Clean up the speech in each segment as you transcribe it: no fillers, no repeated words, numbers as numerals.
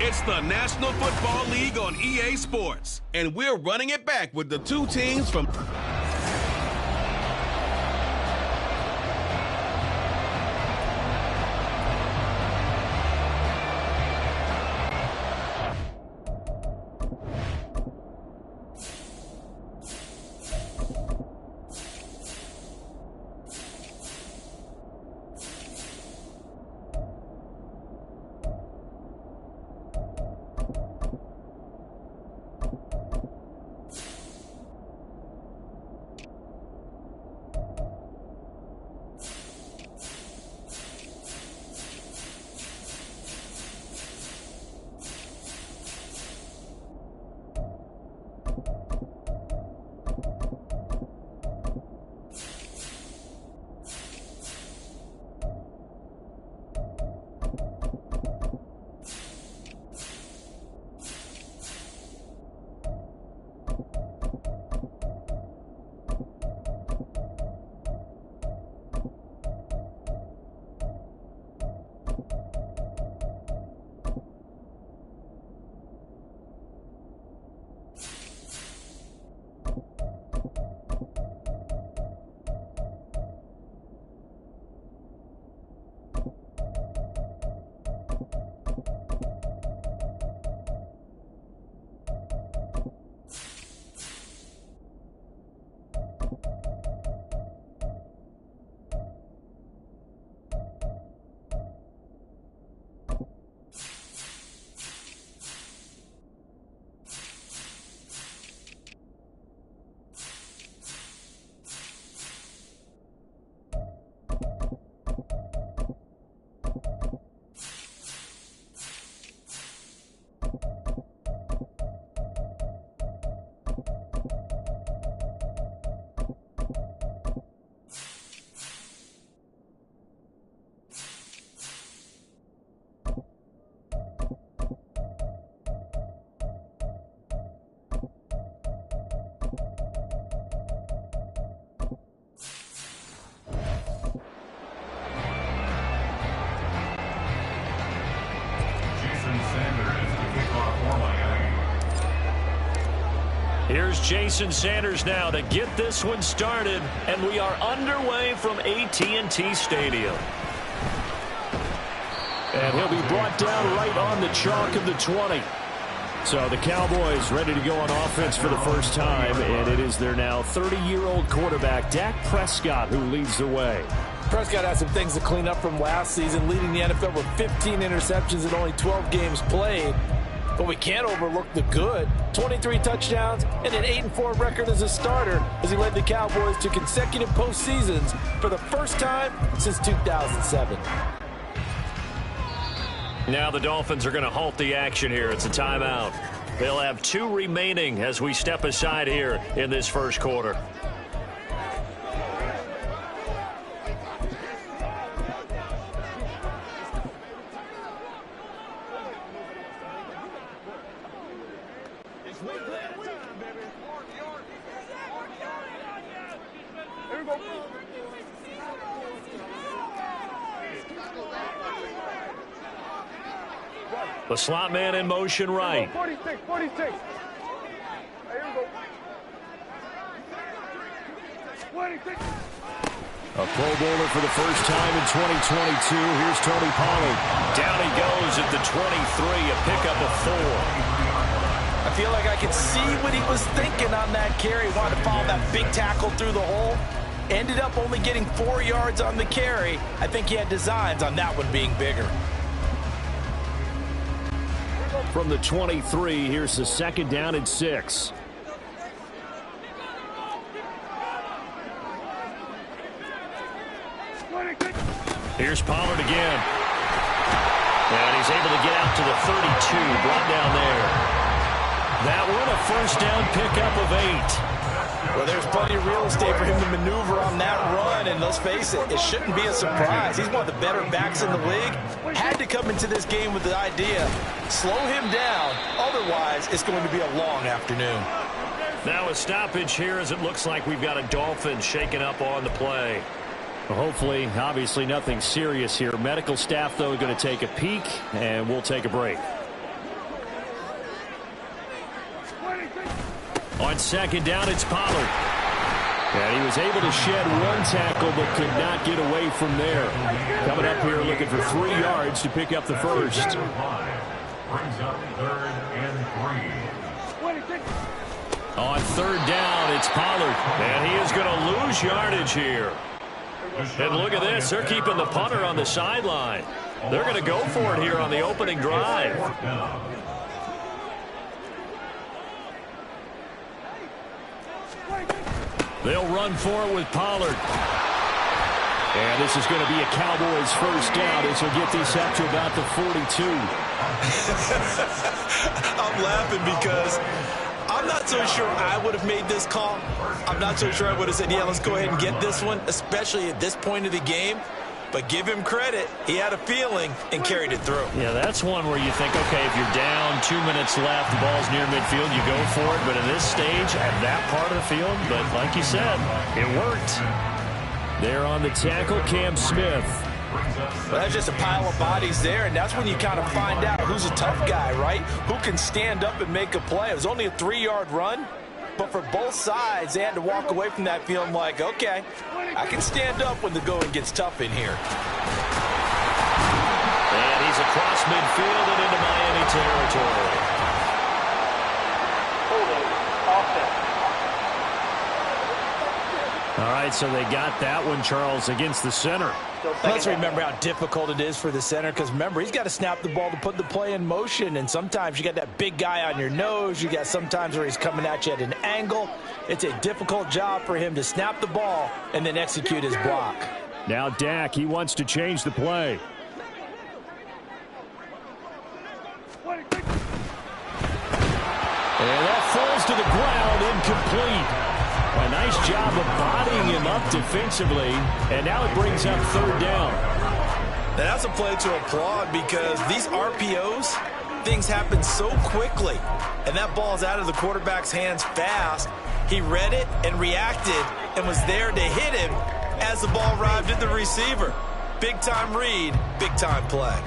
It's the National Football League on EA Sports, and we're running it back with the two teams from... Here's Jason Sanders now to get this one started, and we are underway from AT&T Stadium. And he'll be brought down right on the chalk of the 20. So the Cowboys ready to go on offense for the first time, and it is their now 30-year-old quarterback, Dak Prescott, who leads the way. Prescott has some things to clean up from last season, leading the NFL with 15 interceptions in only 12 games played. But we can't overlook the good. 23 touchdowns and an 8-4 record as a starter as he led the Cowboys to consecutive postseasons for the first time since 2007. Now the Dolphins are going to halt the action here. It's a timeout. They'll have 2 remaining as we step aside here in this first quarter. The slot man in motion right. 46, 46. Here we go. 26. A Pro Bowler for the first time in 2022. Here's Tony Pollard. Down he goes at the 23, a pickup of 4. I feel like I could see what he was thinking on that carry. Wanted to follow that big tackle through the hole. Ended up only getting 4 yards on the carry. I think he had designs on that one being bigger. From the 23, here's the second down and 6. Here's Pollard again. And he's able to get out to the 32, brought down there. That one, a first down pickup of 8. Well, there's plenty of real estate for him to maneuver on that run, and let's face it, it shouldn't be a surprise. He's one of the better backs in the league. Had to come into this game with the idea, slow him down, otherwise it's going to be a long afternoon. Now a stoppage here as it looks like we've got a Dolphin shaking up on the play. Well, hopefully, obviously nothing serious here. Medical staff, though, going to take a peek, and we'll take a break. On second down, it's Pollard. And he was able to shed one tackle but could not get away from there. Coming up here looking for 3 yards to pick up the first. Brings up 3rd and 3. On third down, it's Pollard. And he is going to lose yardage here. And look at this. They're keeping the punter on the sideline. They're going to go for it here on the opening drive. They'll run for it with Pollard. And this is going to be a Cowboys first down as he'll get this up to about the 42. I'm laughing because I'm not so sure I would have made this call. I'm not so sure I would have said, yeah, let's go ahead and get this one, especially at this point of the game. But give him credit. He had a feeling and carried it through. Yeah, that's one where you think, okay, if you're down, 2 minutes left, the ball's near midfield, you go for it. But in this stage, at that part of the field, but like you said, it worked. There on the tackle, Cam Smith. Well, that's just a pile of bodies there, and that's when you kind of find out who's a tough guy, right? Who can stand up and make a play. It was only a 3-yard run, but for both sides, they had to walk away from that feeling like, okay, I can stand up when the going gets tough in here. And he's across midfield and into Miami territory. All right, so they got that one, Charles, against the center. Let's remember how difficult it is for the center, because remember, he's got to snap the ball to put the play in motion, and sometimes you got that big guy on your nose. You got sometimes where he's coming at you at an angle. It's a difficult job for him to snap the ball and then execute his block. Now Dak, he wants to change the play. And that falls to the ground, incomplete. A nice job of bodying him up defensively, and now it brings up third down. Now that's a play to applaud because these RPOs, things happen so quickly, and that ball's out of the quarterback's hands fast. He read it and reacted and was there to hit him as the ball arrived at the receiver. Big-time read, big-time play.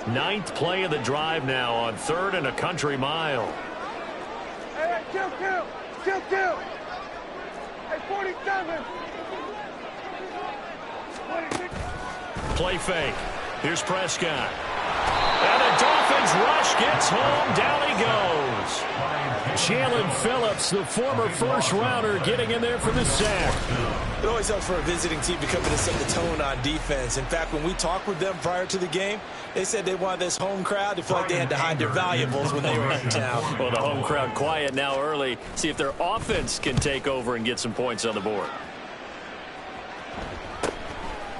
9th play of the drive now on 3rd and a country mile. Hey, kill. Hey, 47. 26. Play fake. Here's Prescott. And the Dolphins rush gets home. Down he goes. Jalen Phillips, the former first-rounder, getting in there for the sack. It always helps for a visiting team to come in and set the tone on defense. In fact, when we talked with them prior to the game, they said they wanted this home crowd to feel like they had to hide their valuables when they were in town. Well, the home crowd quiet now early. See if their offense can take over and get some points on the board.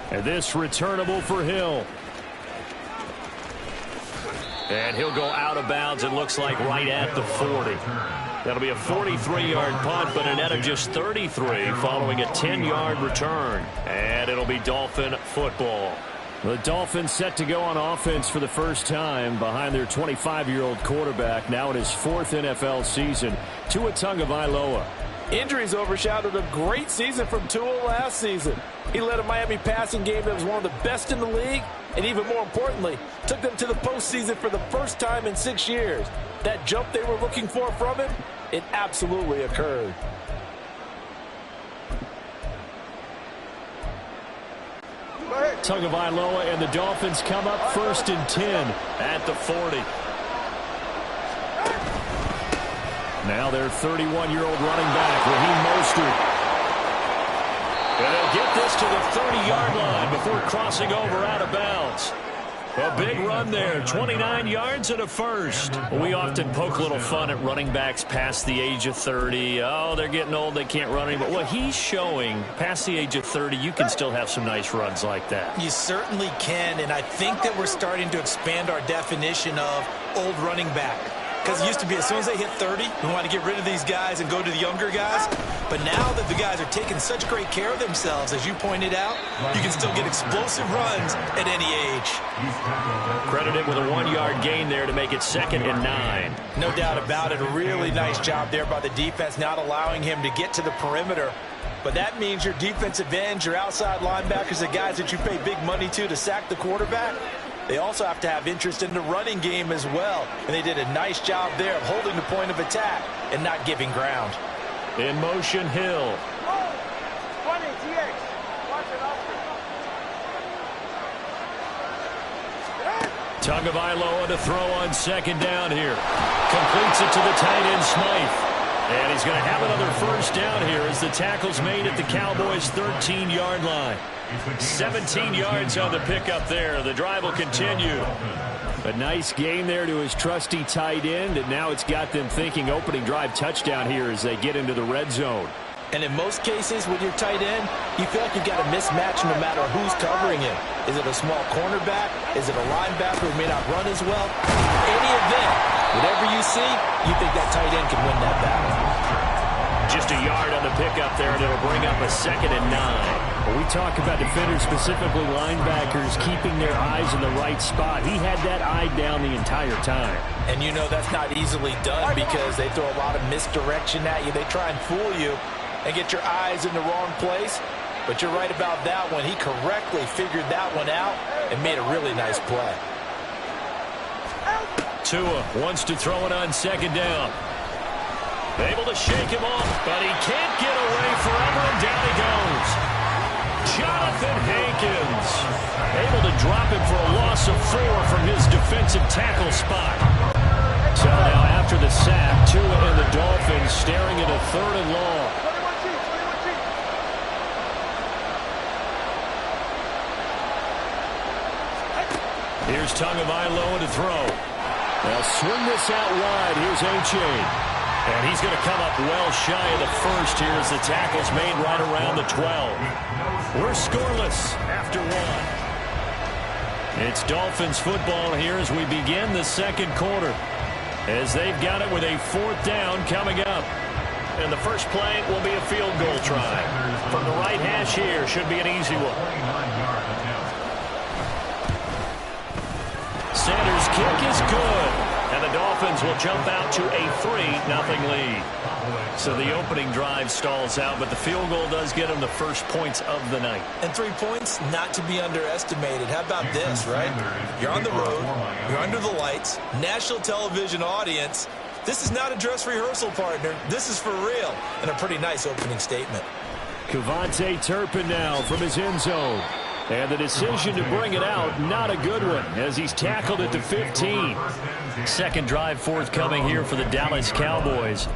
And this returnable for Hill. And he'll go out of bounds, it looks like, right at the 40. That'll be a 43-yard punt, but a net of just 33 following a 10-yard return. And it'll be Dolphin football. The Dolphins set to go on offense for the first time behind their 25-year-old quarterback, now in his 4th NFL season, Tua Tagovailoa. Injuries overshadowed a great season from Tua last season. He led a Miami passing game that was one of the best in the league, and even more importantly, took them to the postseason for the first time in 6 years. That jump they were looking for from him, it absolutely occurred. Tagovailoa and the Dolphins come up 1st and 10 at the 40. Now their 31-year-old running back, Raheem Mostert. And they'll get this to the 30-yard line before crossing over out of bounds. A big run there, 29 yards and a first. We often poke a little fun at running backs past the age of 30. Oh, they're getting old, they can't run anymore. Well, he's showing past the age of 30, you can still have some nice runs like that. You certainly can, and I think that we're starting to expand our definition of old running back. Because it used to be as soon as they hit 30, we want to get rid of these guys and go to the younger guys. But now that the guys are taking such great care of themselves, as you pointed out, you can still get explosive runs at any age. Credited with a 1-yard gain there to make it 2nd and 9. No doubt about it. A really nice job there by the defense, not allowing him to get to the perimeter. But that means your defensive ends, your outside linebackers, the guys that you pay big money to sack the quarterback, They also have to have interest in the running game as well. And they did a nice job there of holding the point of attack and not giving ground. In motion, Hill. 20, TX. Watch it, Oscar. Tagovailoa to throw on second down here. Completes it to the tight end, Smythe. And he's going to have another first down here as the tackle's made at the Cowboys' 13-yard line. 17 yards on the pickup there. The drive will continue. A nice gain there to his trusty tight end, and now it's got them thinking opening drive touchdown here as they get into the red zone. And in most cases with your tight end, you feel like you've got a mismatch no matter who's covering him. Is it a small cornerback? Is it a linebacker who may not run as well? Any event, whatever you see, you think that tight end can win that battle. Just a yard on the pickup there, and it'll bring up a 2nd and 9. When we talk about defenders, specifically linebackers, keeping their eyes in the right spot, he had that eye down the entire time. And you know that's not easily done because they throw a lot of misdirection at you. They try and fool you and get your eyes in the wrong place. But you're right about that one. He correctly figured that one out and made a really nice play. Tua wants to throw it on second down. Able to shake him off, but he can't get away forever, and down he goes. Jonathan Hankins able to drop him for a loss of 4 from his defensive tackle spot. So now after the sack, Tua and the Dolphins staring at a 3rd and long. Here's Tagovailoa to throw. They'll swing this out wide. Here's A-Chain. And he's going to come up well shy of the first here as the tackle's made right around the 12. We're scoreless after 1. It's Dolphins football here as we begin the second quarter. As they've got it with a 4th down coming up. And the first play will be a field goal try. From the right hash here, should be an easy one. Sanders' kick is good. And the Dolphins will jump out to a 3-0 lead. So the opening drive stalls out, but the field goal does get them the first points of the night. And 3 points, not to be underestimated. How about this, right? You're on the road. You're under the lights. National television audience. This is not a dress rehearsal, partner. This is for real. And a pretty nice opening statement. Kevontae Turpin now from his end zone. And the decision to bring it out, not a good one, as he's tackled at the 15. Second drive forthcoming here for the Dallas Cowboys.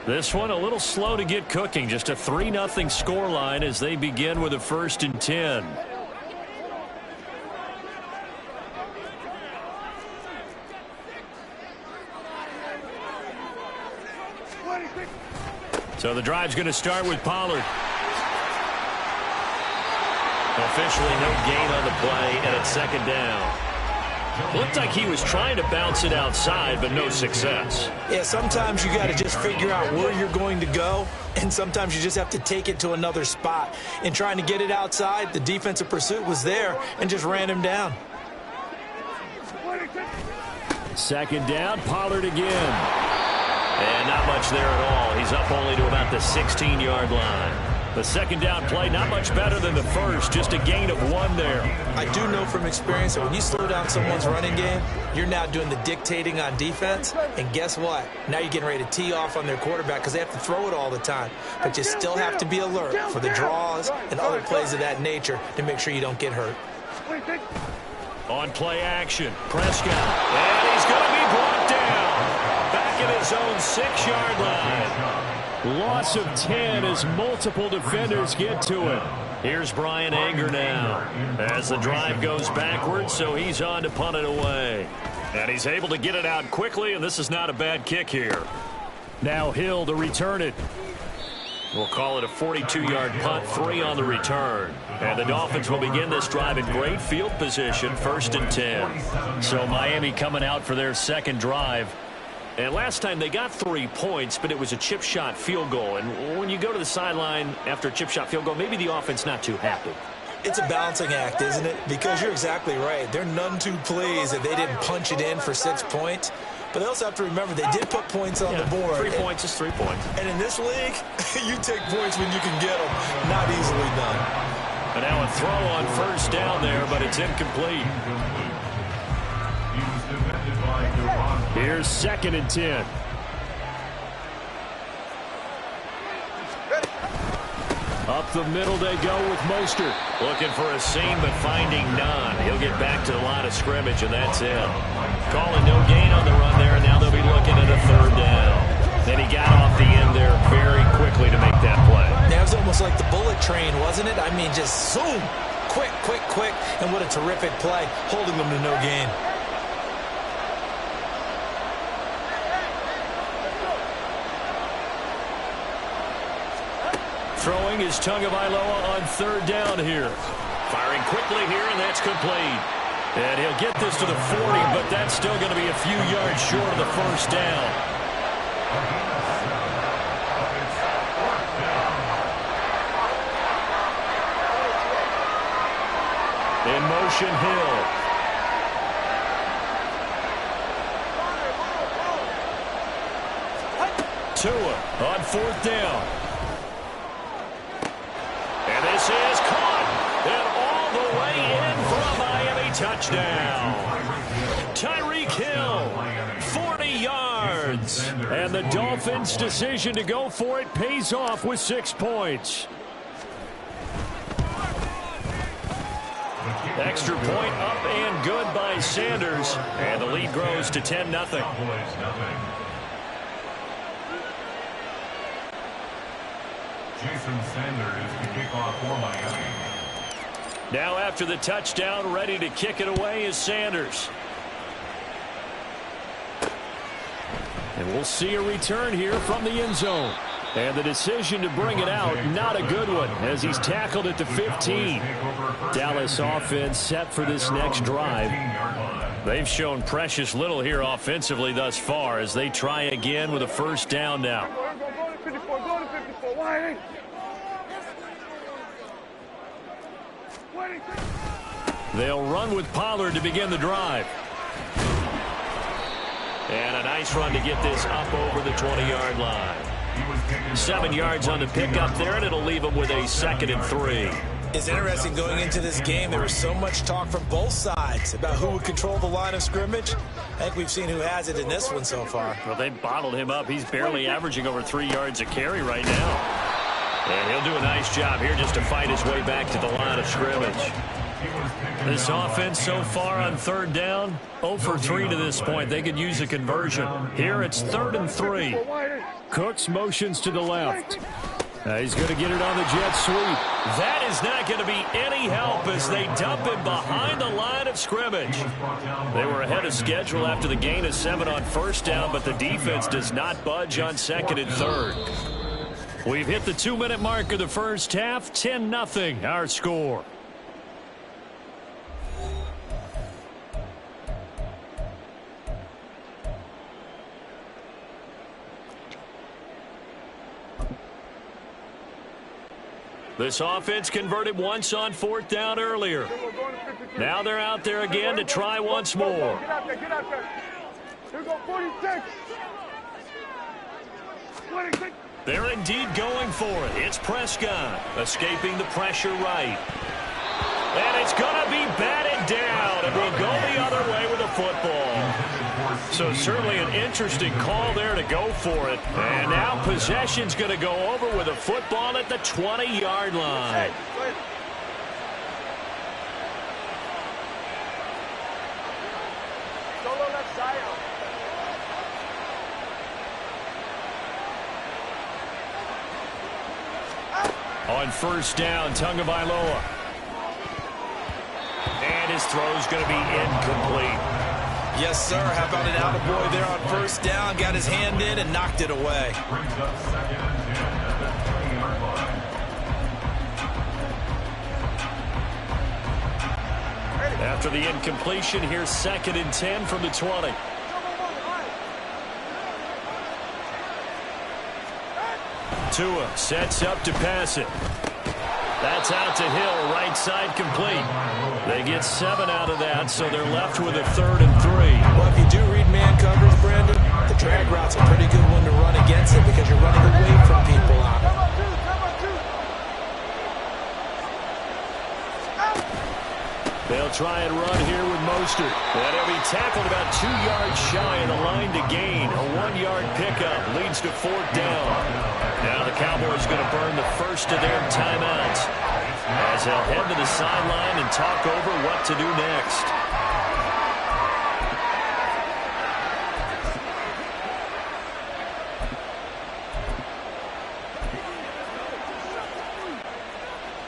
This one a little slow to get cooking. Just a 3-0 scoreline as they begin with a 1st and 10. So the drive's going to start with Pollard. Officially no gain on the play, and it's 2nd down. Looked like he was trying to bounce it outside, but no success. Yeah, sometimes you got to just figure out where you're going to go, and sometimes you just have to take it to another spot. In trying to get it outside, the defensive pursuit was there and just ran him down. 2nd down, Pollard again. And not much there at all. He's up only to about the 16-yard line. The 2nd down play, not much better than the first, just a gain of 1 there. I do know from experience that when you slow down someone's running game, you're now doing the dictating on defense. And guess what? Now you're getting ready to tee off on their quarterback because they have to throw it all the time. But you still have to be alert for the draws and other plays of that nature to make sure you don't get hurt. On play action, Prescott. And he's going to be brought down. Back at his own 6-yard line. Loss of 10 as multiple defenders get to it. Here's Brian Anger now as the drive goes backwards, so he's on to punt it away. And he's able to get it out quickly, and this is not a bad kick here. Now Hill to return it. We'll call it a 42-yard punt, 3 on the return. And the Dolphins will begin this drive in great field position, 1st and 10. So Miami coming out for their second drive. And last time they got 3 points, but it was a chip shot field goal. And when you go to the sideline after a chip shot field goal, maybe the offense not too happy. It's a balancing act, isn't it? Because you're exactly right. They're none too pleased that they didn't punch it in for 6 points. But they also have to remember they did put points on the board. 3 points is 3 points. And in this league, you take points when you can get them. Not easily done. And now a throw on 1st down there, but it's incomplete. Here's 2nd and 10. Up the middle they go with Mostert. Looking for a seam, but finding none. He'll get back to the line of scrimmage, and that's it. Calling no gain on the run there, and now they'll be looking at a 3rd down. Then he got off the end there very quickly to make that play. That was almost like the bullet train, wasn't it? I mean, just zoom. Quick, quick, quick. And what a terrific play, holding them to no gain. Throwing is Tagovailoa on 3rd down here. Firing quickly here, and that's complete. And he'll get this to the 40, but that's still going to be a few yards short of the 1st down. In motion, Hill. Tua on 4th down. And this is caught. And all the way in for a Miami touchdown. Tyreek Hill, 40 yards. And the Dolphins' decision to go for it pays off with 6 points. Extra point up and good by Sanders. And the lead grows to 10-0. Jason Sanders to kick off for Miami. Now after the touchdown, ready to kick it away is Sanders. And we'll see a return here from the end zone. And the decision to bring it out, not a good one, as he's tackled at the 15. Dallas offense set for this next drive. They've shown precious little here offensively thus far as they try again with a 1st down now. They'll run with Pollard to begin the drive. And a nice run to get this up over the 20-yard line. 7 yards on the pickup there, and it'll leave them with a 2nd and 3. It's interesting going into this game. There was so much talk from both sides about who would control the line of scrimmage. I think we've seen who has it in this one so far. Well, they bottled him up. He's barely averaging over 3 yards a carry right now. And he'll do a nice job here just to fight his way back to the line of scrimmage. This offense so far on 3rd down, 0 for 3 to this point. They could use a conversion. Here it's 3rd and 3. Cooks motions to the left. He's going to get it on the jet sweep. That is not going to be any help as they dump him behind the line of scrimmage. They were ahead of schedule after the gain of 7 on 1st down, but the defense does not budge on 2nd and 3rd. We've hit the 2-minute mark of the 1st half. 10-0 our score. This offense converted once on 4th down earlier. Now they're out there again to try once more. Get out there, get out there. Here we go, 46. 26. They're indeed going for it. It's Prescott escaping the pressure right. And it's going to be batted down, and we'll go the other way with the football. So certainly an interesting call there to go for it. And now possession's going to go over with a football at the 20-yard line. Solo left side. On 1st down, Tagovailoa. And his throw's going to be incomplete. Yes, sir. How about an attaboy there on 1st down? Got his hand in and knocked it away. Brings up 2nd and 10 at the 20-yard line. After the incompletion, here's 2nd and 10 from the 20. Tua sets up to pass it. That's out to Hill, right side complete. They get 7 out of that, so they're left with a 3rd and 3. Well, if you do read man coverage, Brandon, the drag route's a pretty good one to run against it because you're running away from people out. They'll try and run here with Mostert. And he'll be tackled about 2 yards shy of the line to gain. A 1-yard pickup leads to 4th down. Now the Cowboys going to burn the first of their timeouts as they'll head to the sideline and talk over what to do next.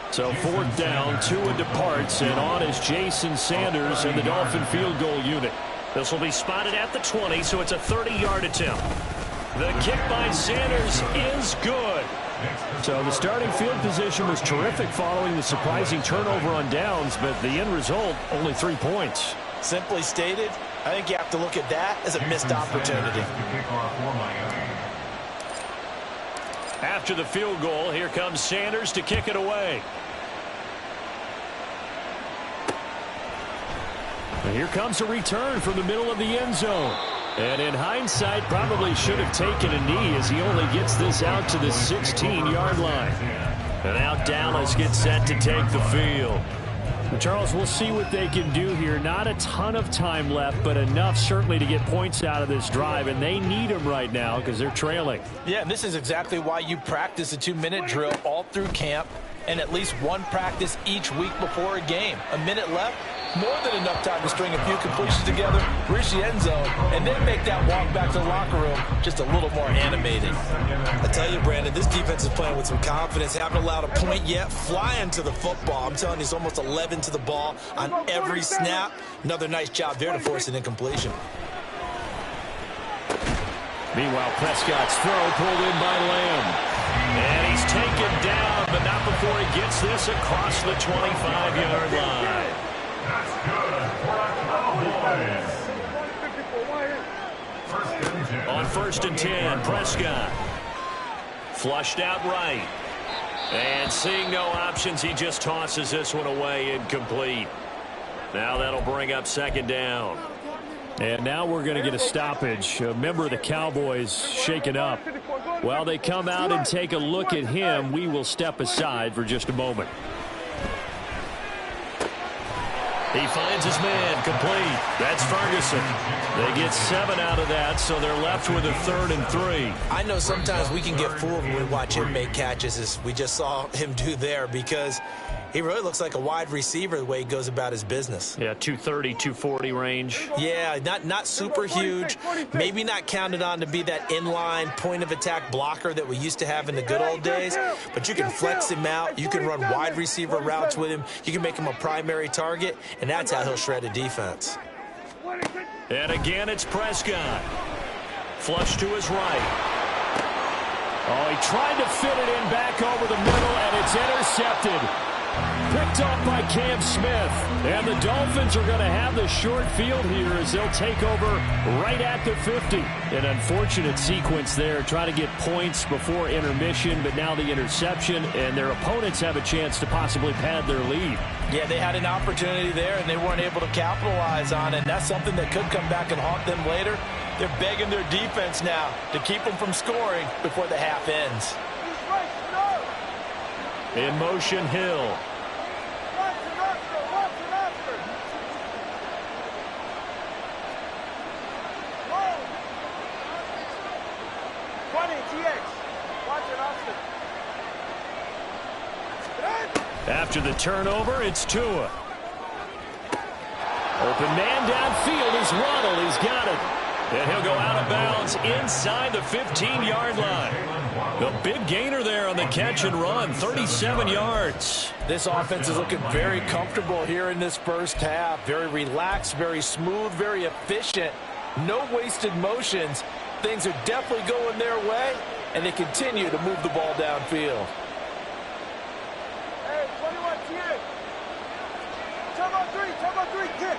So 4th down, Tua departs, and on is Jason Sanders and the Dolphin field goal unit. This will be spotted at the 20, so it's a 30-yard attempt. The kick by Sanders is good. So the starting field position was terrific following the surprising turnover on downs, but the end result, only 3 points. Simply stated, I think you have to look at that as a missed opportunity. After the field goal, here comes Sanders to kick it away. And here comes a return from the middle of the end zone. And in hindsight, probably should have taken a knee as he only gets this out to the 16-yard line. And now Dallas gets set to take the field. Charles, we'll see what they can do here. Not a ton of time left, but enough certainly to get points out of this drive, and they need them right now because they're trailing. Yeah, and this is exactly why you practice a 2-minute drill all through camp and at least one practice each week before a game. A minute left, more than enough time to string a few completions together, reach the end zone, and then make that walk back to the locker room just a little more animated. I tell you, Brandon, this defense is playing with some confidence. Haven't allowed a point yet. Flying to the football. I'm telling you, it's almost 11 to the ball on every snap. Another nice job there to force an incompletion. Meanwhile, Prescott's throw pulled in by Lamb. And he's taken down, but not before he gets this across the 25-yard line. That's good for a Cowboys. On 1st and 10, Prescott. Flushed out right. And seeing no options, he just tosses this one away, incomplete. Now that'll bring up 2nd down. And now we're going to get a stoppage. A member of the Cowboys shaken up. While they come out and take a look at him, we will step aside for just a moment. He finds his man, complete. That's Ferguson. They get 7 out of that, so they're left with a 3rd and 3. I know sometimes we can get fooled when we watch him make catches, as we just saw him do there, because he really looks like a wide receiver the way he goes about his business. Yeah, 230, 240 range. Yeah, not super huge. Maybe not counted on to be that inline point-of-attack blocker that we used to have in the good old days, but you can flex him out. You can run wide receiver routes with him. You can make him a primary target, and that's how he'll shred a defense. And again, it's Prescott. Flush to his right. Oh, he tried to fit it in back over the middle, and it's intercepted. Picked off by Cam Smith. And the Dolphins are going to have the short field here as they'll take over right at the 50. An unfortunate sequence there, trying to get points before intermission, but now the interception, and their opponents have a chance to possibly pad their lead. Yeah, they had an opportunity there, and they weren't able to capitalize on it. And that's something that could come back and haunt them later. They're begging their defense now to keep them from scoring before the half ends. In motion, Hill. After the turnover, it's Tua. Open man downfield is Waddle. He's got it. And he'll go out of bounds inside the 15-yard line. The big gainer there on the catch and run, 37 yards. This offense is looking very comfortable here in this first half. Very relaxed, very smooth, very efficient. No wasted motions. Things are definitely going their way, and they continue to move the ball downfield. Hey, 21 TA. Turbo 3, kick.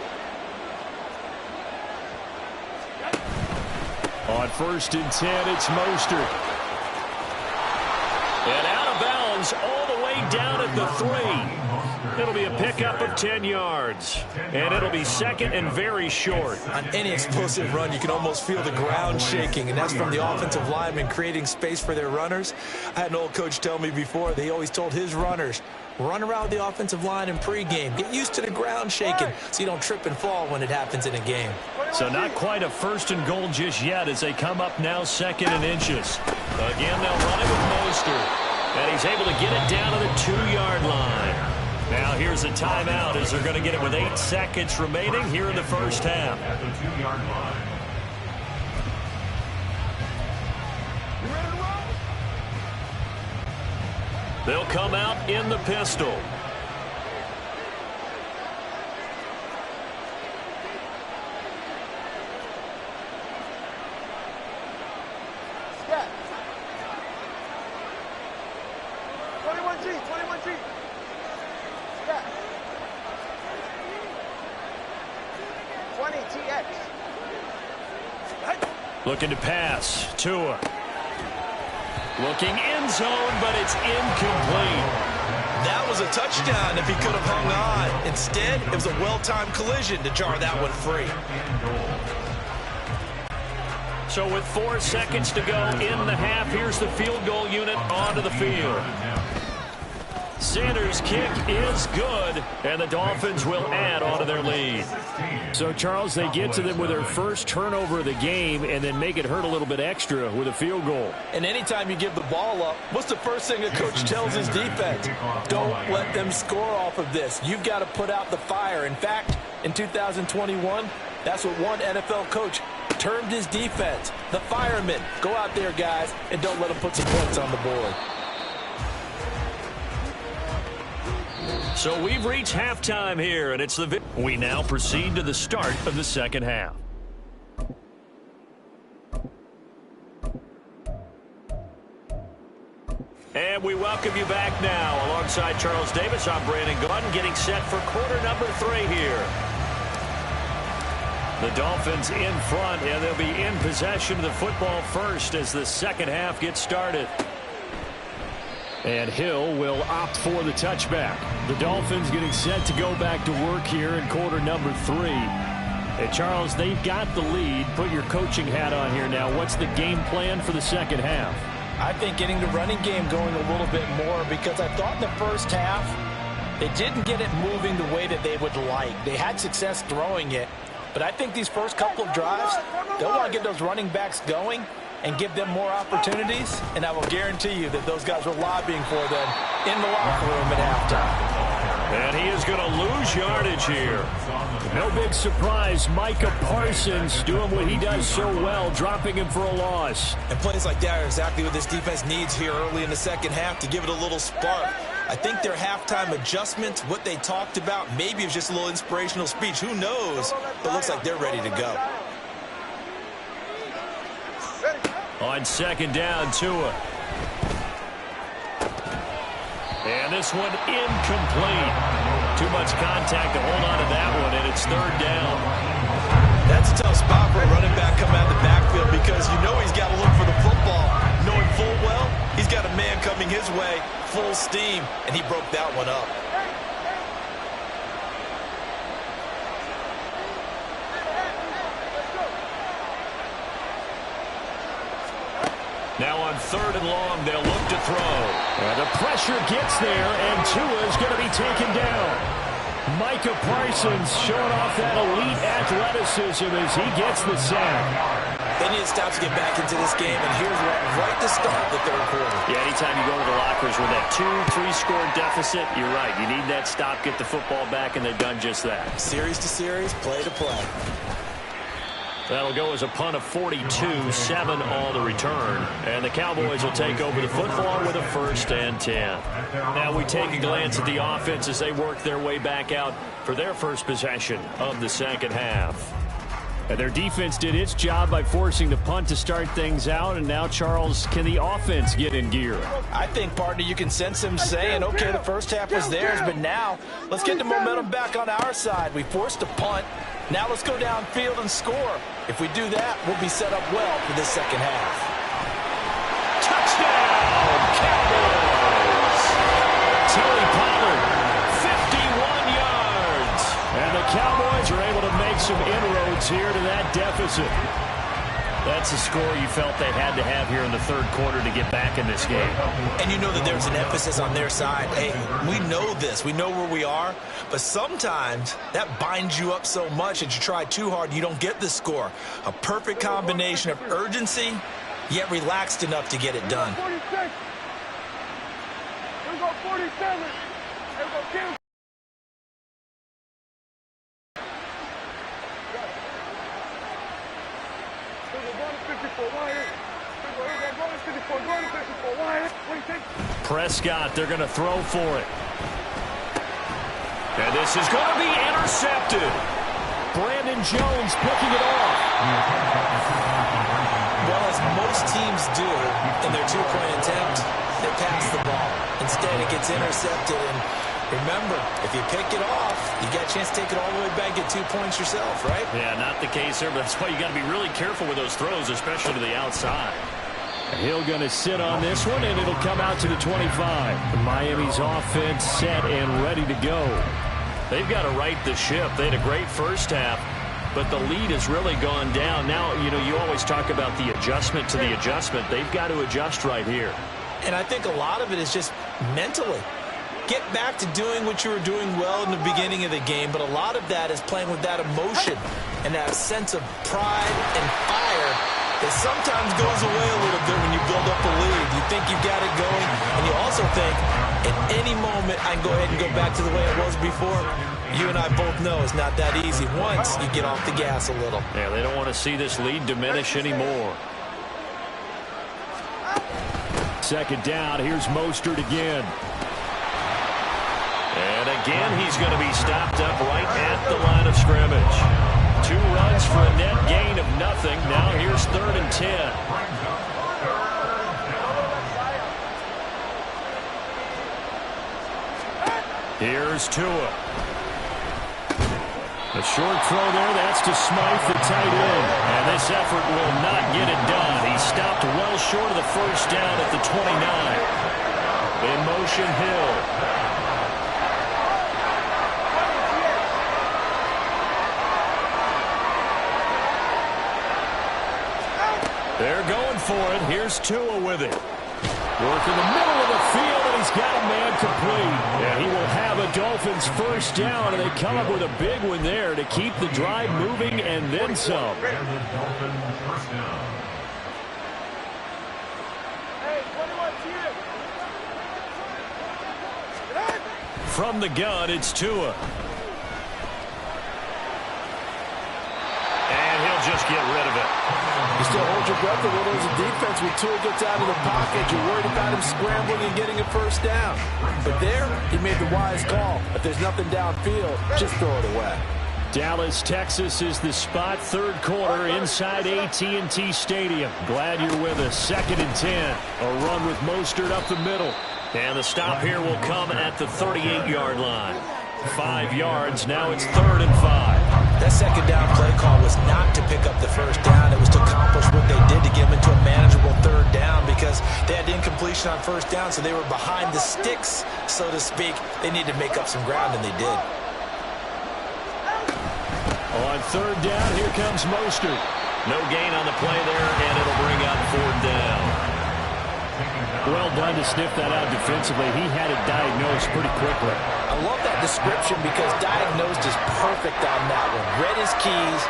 On 1st and 10, it's Mostert. And out of bounds all the way down at the 3. It'll be a pickup of 10 yards. And it'll be second and very short. On any explosive run, you can almost feel the ground shaking, and that's from the offensive linemen creating space for their runners. I had an old coach tell me before, they always told his runners, run around the offensive line in pregame. Get used to the ground shaking so you don't trip and fall when it happens in a game. So not quite a first and goal just yet as they come up now second and inches. Again, they'll run it with Mostert. And he's able to get it down to the 2-yard line. Now here's a timeout as they're going to get it with 8 seconds remaining here in the first half. At the 2-yard line. They'll come out in the pistol. Step. 21G, 21G. Step. 20 TX. Looking to pass. Tua. Looking end zone, but it's incomplete. That was a touchdown if he could have hung on. Instead, it was a well-timed collision to jar that one free. So with 4 seconds to go in the half, here's the field goal unit onto the field. Sanders' kick is good, and the Dolphins will add onto their lead. So, Charles, they get to them with their first turnover of the game and then make it hurt a little bit extra with a field goal. And anytime you give the ball up, what's the first thing a coach tells his defense? Don't let them score off of this. You've got to put out the fire. In fact, in 2021, that's what one NFL coach termed his defense, the firemen. Go out there, guys, and don't let them put some points on the board. So we've reached halftime here, and it's the we now proceed to the start of the second half. And we welcome you back now. Alongside Charles Davis, I'm Brandon Gaudin, getting set for quarter number 3 here. The Dolphins in front, and they'll be in possession of the football first as the second half gets started. And Hill will opt for the touchback. The Dolphins getting set to go back to work here in quarter number 3. And Charles, they've got the lead. Put your coaching hat on here now. What's the game plan for the second half? I think getting the running game going a little bit more, because I thought in the first half they didn't get it moving the way that they would like. They had success throwing it, but I think these first couple of drives, they'll want to get those running backs going and give them more opportunities, and I will guarantee you that those guys were lobbying for them in the locker room at halftime. And he is going to lose yardage here. No big surprise, Micah Parsons doing what he does so well, dropping him for a loss. And plays like that are exactly what this defense needs here early in the second half to give it a little spark. I think their halftime adjustments, what they talked about, maybe it was just a little inspirational speech. Who knows? But it looks like they're ready to go. On second down, Tua. And this one incomplete. Too much contact to hold on to that one, and it's third down. That's a tough spot for a running back coming out of the backfield, because you know he's got to look for the football, knowing full well he's got a man coming his way, full steam, and he broke that one up. Now on third and long, they'll look to throw. And the pressure gets there, and Tua's going to be taken down. Micah Parsons showing off that elite athleticism as he gets the sack. They need to stop to get back into this game, and here's one right to start the third quarter. Yeah, anytime you go to the lockers with that 2-3 score deficit, you're right. You need that stop, get the football back, and they've done just that. Series to series, play to play. That'll go as a punt of 42, 7 on the return. And the Cowboys will take over the football with a 1st and 10. Now we take a glance at the offense as they work their way back out for their first possession of the second half. And their defense did its job by forcing the punt to start things out. And now, Charles, can the offense get in gear? I think, partner, you can sense him saying, okay, the first half was theirs, but now let's get the momentum back on our side. We forced a punt. Now let's go downfield and score. If we do that, we'll be set up well for this second half. Touchdown, Cowboys! deficit. That's a score you felt they had to have here in the third quarter to get back in this game. And you know that there's an emphasis on their side. Hey, we know this. We know where we are. But sometimes that binds you up so much that you try too hard, you don't get the score. A perfect combination of urgency, yet relaxed enough to get it done. 46. Here we go, 47. Here we go, Kim. Prescott, they're going to throw for it. And this is going to be intercepted. Brandon Jones picking it off. Well, as most teams do in their two-point attempt, they pass the ball. Instead, it gets intercepted. And remember, if you pick it off, you got a chance to take it all the way back, get 2 points yourself, right? Yeah, not the case there, but that's why you got to be really careful with those throws, especially to the outside. Hill going to sit on this one, and it'll come out to the 25. Miami's offense set and ready to go. They've got to right the ship. They had a great first half, but the lead has really gone down. Now, you know, you always talk about the adjustment to the adjustment. They've got to adjust right here. And I think a lot of it is just mentally. Get back to doing what you were doing well in the beginning of the game, but a lot of that is playing with that emotion and that sense of pride and fire that sometimes goes away a little bit when you build up a lead. You think you've got it going, and you also think at any moment I can go ahead and go back to the way it was before. You and I both know it's not that easy once you get off the gas a little. Yeah, they don't want to see this lead diminish anymore. Second down, here's Mostert again. And again, he's going to be stopped up right at the line of scrimmage. 2 runs for a net gain of nothing. Now here's 3rd and 10. Here's Tua. A short throw there, that's to Smythe, the tight end. And this effort will not get it done. He stopped well short of the first down at the 29. In motion, Hill. They're going for it. Here's Tua with it. Work in the middle of the field, and he's got a man complete. And he will have a Dolphins first down, and they come up with a big one there to keep the drive moving and then some. From the gun, it's Tua. And he'll just get rid of it. You still hold your breath a little as a defense when Tua gets out of the pocket. You're worried about him scrambling and getting a first down. But there, he made the wise call. If there's nothing downfield, just throw it away. Dallas, Texas is the spot. Third quarter inside AT&T Stadium. Glad you're with us. 2nd and 10. A run with Mostert up the middle. And the stop here will come at the 38-yard line. 5 yards. Now it's 3rd and 5. That second down play call was not to pick up the first down. It was to accomplish what they did to get them into a manageable 3rd down because they had incompletion on first down, so they were behind the sticks, so to speak. They needed to make up some ground, and they did. On 3rd down, here comes Mostert. No gain on the play there, and it'll bring up 4th down. Well done to sniff that out defensively. He had it diagnosed pretty quickly. I love that description because diagnosed is perfect on that one. Read his keys,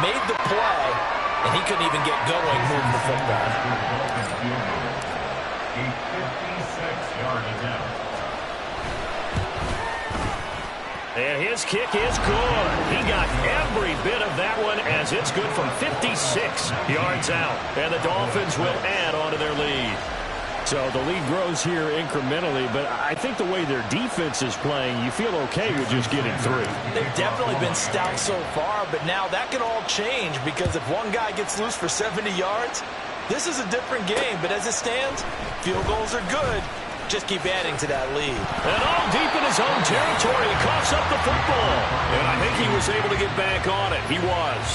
made the play, and he couldn't even get going moving the football. A 56-yard attempt. And his kick is good. He got every bit of that one as it's good from 56 yards out. And the Dolphins will add on to their lead. So the lead grows here incrementally, but I think the way their defense is playing, you feel okay with just getting 3. They've definitely been stout so far, but now that can all change because if one guy gets loose for 70 yards, this is a different game. But as it stands, field goals are good. Just keep adding to that lead. And all deep in his own territory, he coughs up the football. And I think he was able to get back on it. He was.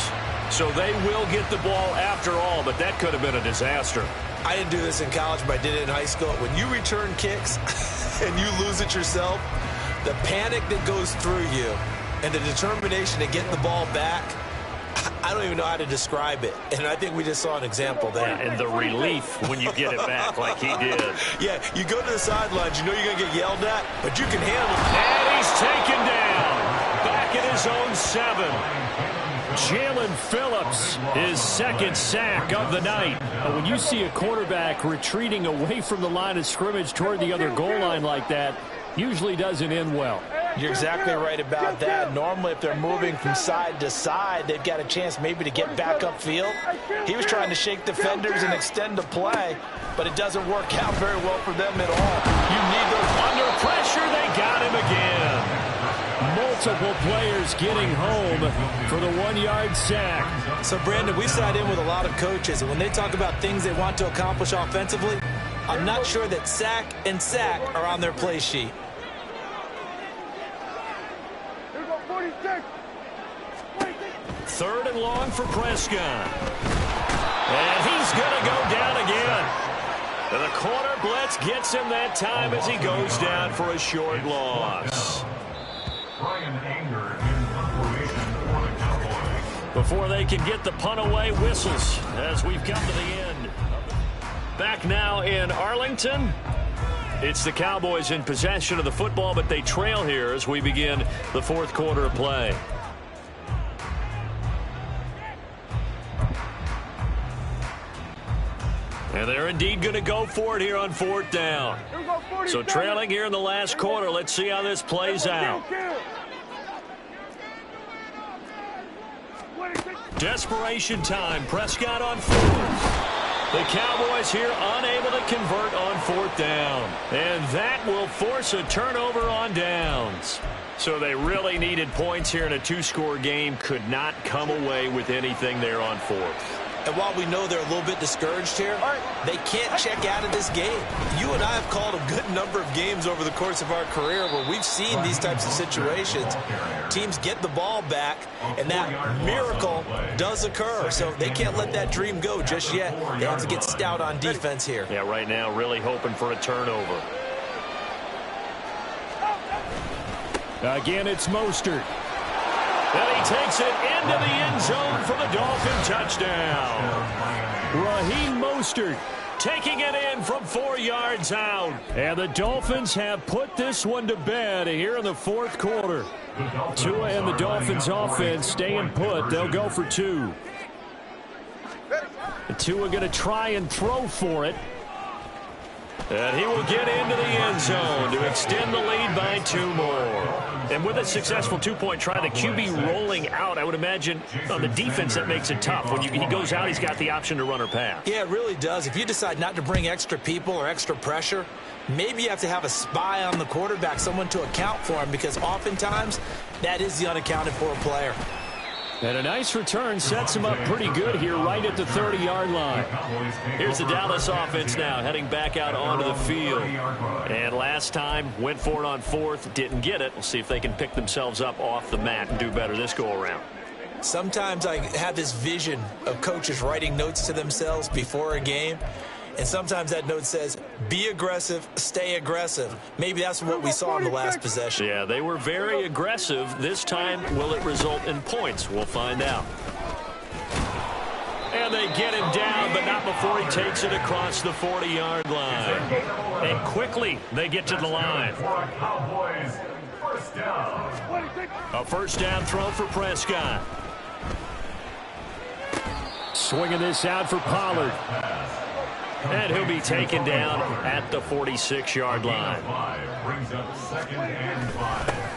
So they will get the ball after all, but that could have been a disaster. I didn't do this in college, but I did it in high school. When you return kicks and you lose it yourself, the panic that goes through you and the determination to get the ball back, I don't even know how to describe it, and I think we just saw an example there. And the relief when you get it back like he did. Yeah, you go to the sidelines, you know you're going to get yelled at, but you can handle it. And he's taken down. Back at his own 7. Jalen Phillips, his second sack of the night. When you see a quarterback retreating away from the line of scrimmage toward the other goal line like that, usually doesn't end well. You're exactly right about that. Normally, if they're moving from side to side, they've got a chance maybe to get back upfield. He was trying to shake defenders and extend the play, but it doesn't work out very well for them at all. You need those. Under pressure, they got him again. Multiple players getting home for the 1-yard sack. So, Brandon, we've sat in with a lot of coaches, and when they talk about things they want to accomplish offensively, I'm not sure that sack and sack are on their play sheet. 3rd and long for Prescott. And he's going to go down again. And the corner blitz gets him that time as he goes down for a short loss. Before they can get the punt away, whistles as we've come to the end. Back now in Arlington. It's the Cowboys in possession of the football, but they trail here as we begin the 4th quarter of play. And they're indeed going to go for it here on 4th down. So trailing here in the last quarter. Let's see how this plays out. Desperation time. Prescott on 4th. The Cowboys here unable to convert on 4th down. And that will force a turnover on downs. So they really needed points here in a 2-score game. Could not come away with anything there on 4th. And while we know they're a little bit discouraged here, they can't check out of this game. You and I have called a good number of games over the course of our career where we've seen these types of situations. Teams get the ball back, and that miracle does occur. So they can't let that dream go just yet. They have to get stout on defense here. Yeah, right now really hoping for a turnover. Again, it's Mostert. And he takes it into the end zone for the Dolphin touchdown. Raheem Mostert taking it in from 4 yards out. And the Dolphins have put this one to bed here in the 4th quarter. Tua and the Dolphins offense staying put. They'll go for 2. Tua going to try and throw for it. And he will get into the end zone to extend the lead by 2 more. And with a successful 2-point try, the QB rolling out, I would imagine on the defense that makes it tough. When he goes out, he's got the option to run or pass. Yeah, it really does. If you decide not to bring extra people or extra pressure, maybe you have to have a spy on the quarterback, someone to account for him, because oftentimes that is the unaccounted for player. And a nice return sets him up pretty good here right at the 30-yard line. Here's the Dallas offense now heading back out onto the field. And last time went for it on 4th, didn't get it. We'll see if they can pick themselves up off the mat and do better this go-around. Sometimes I have this vision of coaches writing notes to themselves before a game. And sometimes that note says, be aggressive, stay aggressive. Maybe that's what we saw in the last possession. Yeah, they were very aggressive. This time, will it result in points? We'll find out. And they get him down, but not before he takes it across the 40-yard line. And quickly, they get to the line. A first down throw for Prescott. Swinging this out for Pollard. And he'll be taken down at the 46-yard line.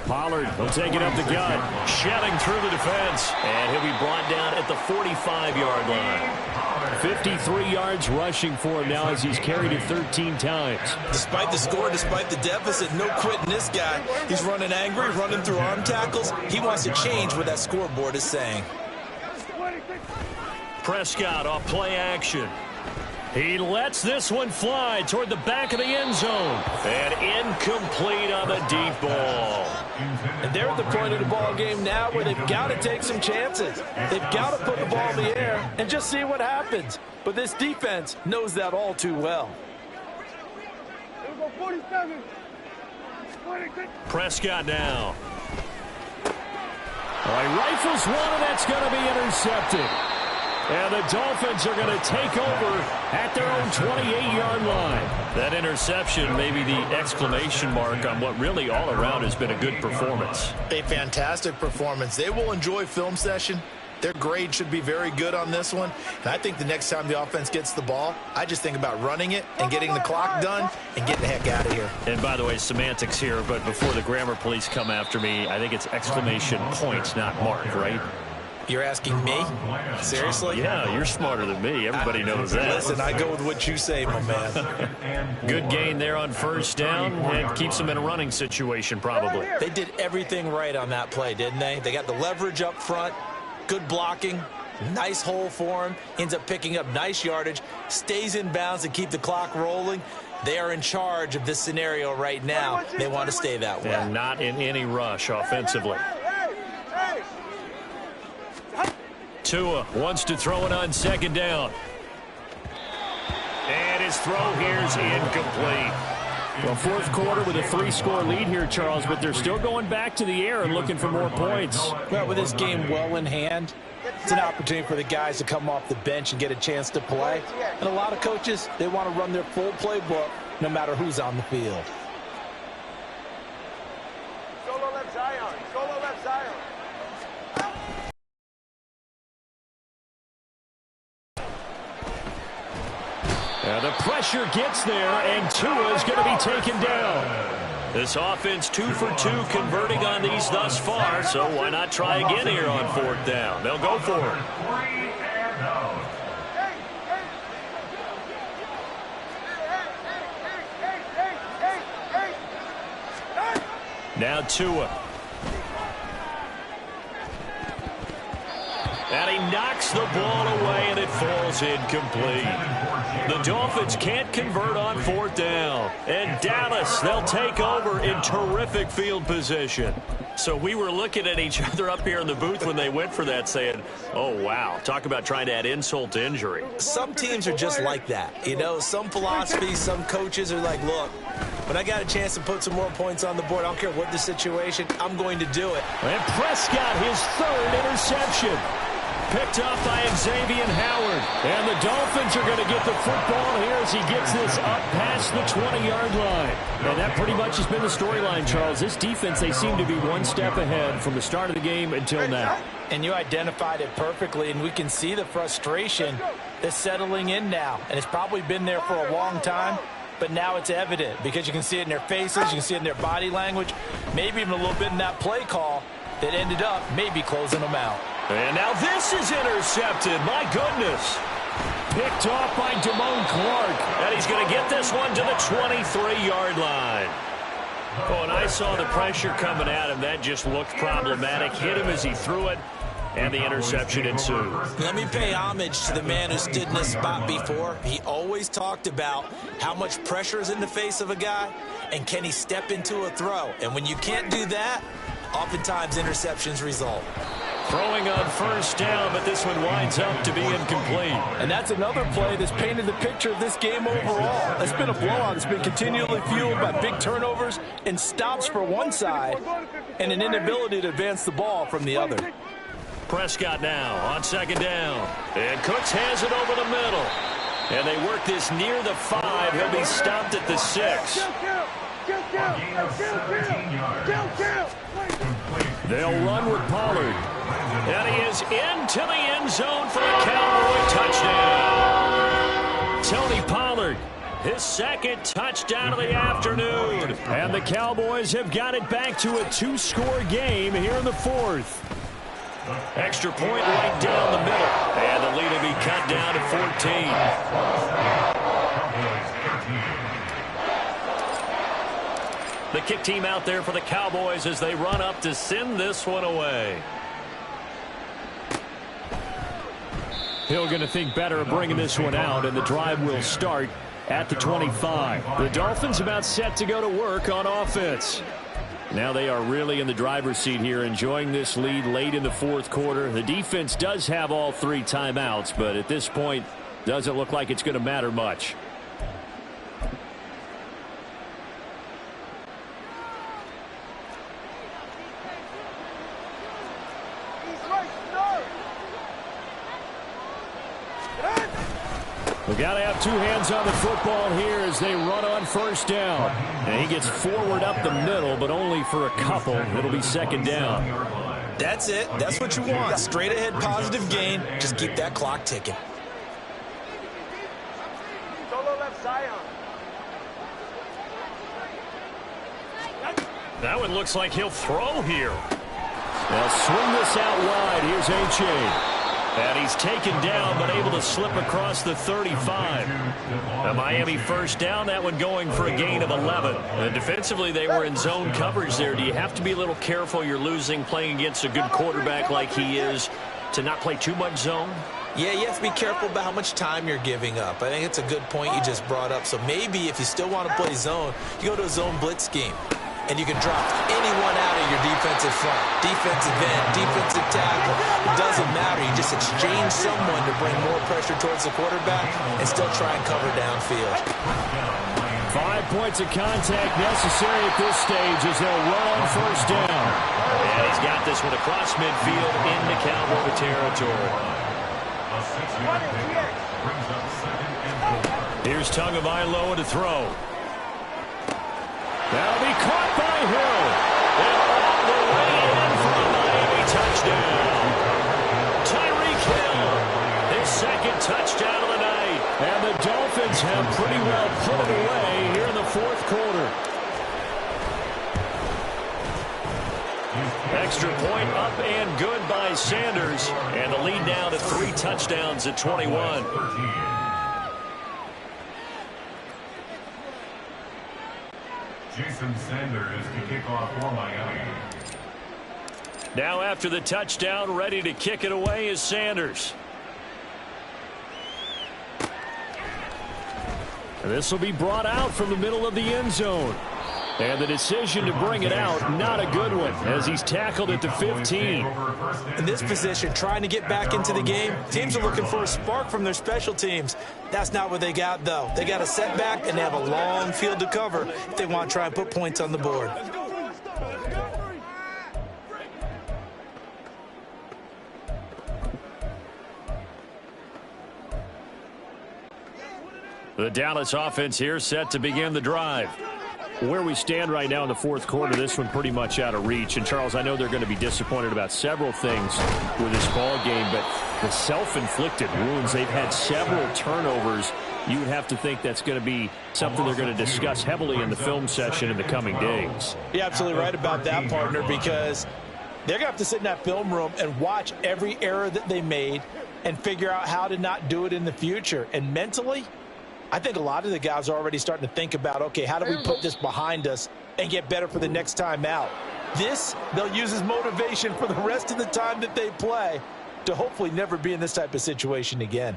Pollard will take it up the gut. Shedding through the defense. And he'll be brought down at the 45-yard line. 53 yards rushing for him now as he's carried it 13 times. Despite the score, despite the deficit, no quitting this guy. He's running angry, running through arm tackles. He wants to change what that scoreboard is saying. Prescott off play action. He lets this one fly toward the back of the end zone. And incomplete on the deep ball. And they're at the point of the ball game now where they've got to take some chances. They've got to put the ball in the air and just see what happens. But this defense knows that all too well. Prescott now. Well, he rifles one, and that's going to be intercepted. And the Dolphins are going to take over at their own 28-yard line. That interception may be the exclamation mark on what really all around has been a good performance. A fantastic performance. They will enjoy film session. Their grade should be very good on this one. And I think the next time the offense gets the ball, I just think about running it and getting the clock done and getting the heck out of here. And by the way, semantics here, but before the grammar police come after me, I think it's exclamation points, not mark, right? You're asking me? Seriously? Yeah, you're smarter than me. Everybody knows that. Listen, I go with what you say, my man. Good gain there on first down and keeps them in a running situation probably. They did everything right on that play, didn't they? They got the leverage up front, good blocking, nice hole for him, ends up picking up nice yardage, stays in bounds to keep the clock rolling. They are in charge of this scenario right now. They want to stay that way. And not in any rush offensively. Tua wants to throw it on second down. And his throw here's incomplete. Well, fourth quarter with a 3-score lead here, Charles, but they're still going back to the air and looking for more points. Well, with this game well in hand, it's an opportunity for the guys to come off the bench and get a chance to play. And a lot of coaches, they want to run their full playbook no matter who's on the field. Solo left Zion. Solo left Zion. The pressure gets there, and Tua is going to be taken down. This offense 2 for 2 converting on these thus far, so why not try again here on fourth down? They'll go for it. Now Tua. And he knocks the ball away, and it falls incomplete. The Dolphins can't convert on fourth down. And Dallas, they'll take over in terrific field position. So we were looking at each other up here in the booth when they went for that saying, oh, wow, talk about trying to add insult to injury. Some teams are just like that. You know, some philosophies, some coaches are like, look, when I got a chance to put some more points on the board, I don't care what the situation, I'm going to do it. And Prescott, his third interception. Picked up by Xavier Howard. And the Dolphins are going to get the football here as he gets this up past the 20-yard line. And that pretty much has been the storyline, Charles. This defense, they seem to be one step ahead from the start of the game until now. And you identified it perfectly, and we can see the frustration that's settling in now. And it's probably been there for a long time, but now it's evident because you can see it in their faces, you can see it in their body language, maybe even a little bit in that play call that ended up maybe closing them out. And now this is intercepted. My goodness. Picked off by Damone Clark. And he's going to get this one to the 23-yard line. Oh, and I saw the pressure coming at him. That just looked problematic. Hit him as he threw it, and the interception ensued. Let me pay homage to the man who stood in this spot before. He always talked about how much pressure is in the face of a guy, and can he step into a throw. And when you can't do that, oftentimes interceptions result. Throwing on first down, but this one winds up to be incomplete. And that's another play that's painted the picture of this game overall. It's been a blowout. It's been continually fueled by big turnovers and stops for one side and an inability to advance the ball from the other. Prescott now on second down. And Cooks has it over the middle. And they work this near the 5. He'll be stopped at the 6. They'll run with Pollard. And he is into the end zone for a Cowboy touchdown. Tony Pollard, his second touchdown of the afternoon. And the Cowboys have got it back to a 2-score game here in the fourth. Extra point right down the middle. And the lead will be cut down to 14. The kick team out there for the Cowboys as they run up to send this one away. Hill going to think better of bringing this one out, and the drive will start at the 25. The Dolphins about set to go to work on offense. Now they are really in the driver's seat here, enjoying this lead late in the fourth quarter. The defense does have all 3 timeouts, but at this point, doesn't look like it's going to matter much. We got to have two hands on the football here as they run on first down. And he gets forward up the middle, but only for a couple. It'll be second down. That's it. That's what you want. Straight ahead, positive gain. Just keep that clock ticking. Solo left Zion. That one looks like he'll throw here. They'll swing this out wide. Here's H.A. And he's taken down, but able to slip across the 35. A Miami first down, that one going for a gain of 11. And defensively, they were in zone coverage there. Do you have to be a little careful you're losing playing against a good quarterback like he is to not play too much zone? Yeah, you have to be careful about how much time you're giving up. I think it's a good point you just brought up. So maybe if you still want to play zone, you go to a zone blitz scheme. And you can drop anyone out of your defensive front. Defensive end, defensive tackle. It doesn't matter. You just exchange someone to bring more pressure towards the quarterback and still try and cover downfield. 5 points of contact necessary at this stage as they'll run on first down. And he's got this one across midfield into Cowboy territory. Here's Tagovailoa to throw. That'll be caught by Hill. And all the way in for a Miami touchdown. Tyreek Hill, his second touchdown of the night. And the Dolphins have pretty well put it away here in the fourth quarter. Extra point up and good by Sanders. And the lead now to 3 touchdowns at 21. Jason Sanders to kick off for Miami. Now after the touchdown, ready to kick it away is Sanders. And this will be brought out from the middle of the end zone. And the decision to bring it out, not a good one, as he's tackled at the 15. In this position, trying to get back into the game, teams are looking for a spark from their special teams. That's not what they got, though. They got a setback, and they have a long field to cover if they want to try and put points on the board. The Dallas offense here set to begin the drive. Where we stand right now in the fourth quarter, this one pretty much out of reach. And, Charles, I know they're going to be disappointed about several things with this ball game, but the self-inflicted wounds, they've had several turnovers. You would have to think that's going to be something they're going to discuss heavily in the film session in the coming days. You're absolutely right about that, partner, because they're going to have to sit in that film room and watch every error that they made and figure out how to not do it in the future. And mentally, I think a lot of the guys are already starting to think about, okay, how do we put this behind us and get better for the next time out? This, they'll use as motivation for the rest of the time that they play to hopefully never be in this type of situation again.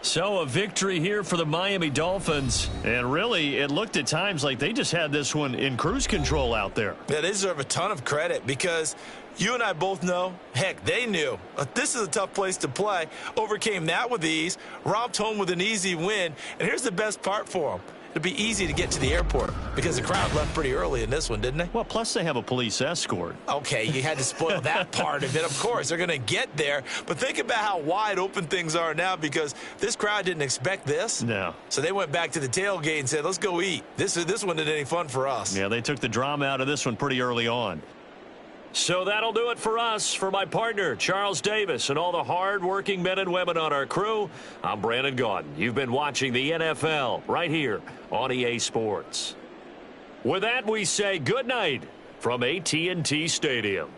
So a victory here for the Miami Dolphins. And really, it looked at times like they just had this one in cruise control out there. Yeah, they deserve a ton of credit because you and I both know, heck, they knew. This is a tough place to play. Overcame that with ease, romped home with an easy win. And here's the best part for them. It'll be easy to get to the airport because the crowd left pretty early in this one, didn't they? Well, plus they have a police escort. Okay, you had to spoil that part of it. Of course, they're going to get there. But think about how wide open things are now because this crowd didn't expect this. No. So they went back to the tailgate and said, let's go eat. This one isn't any fun for us. Yeah, they took the drama out of this one pretty early on. So that'll do it for us. For my partner, Charles Davis, and all the hard-working men and women on our crew, I'm Brandon Gaudin. You've been watching the NFL right here on EA Sports. With that, we say good night from AT&T Stadium.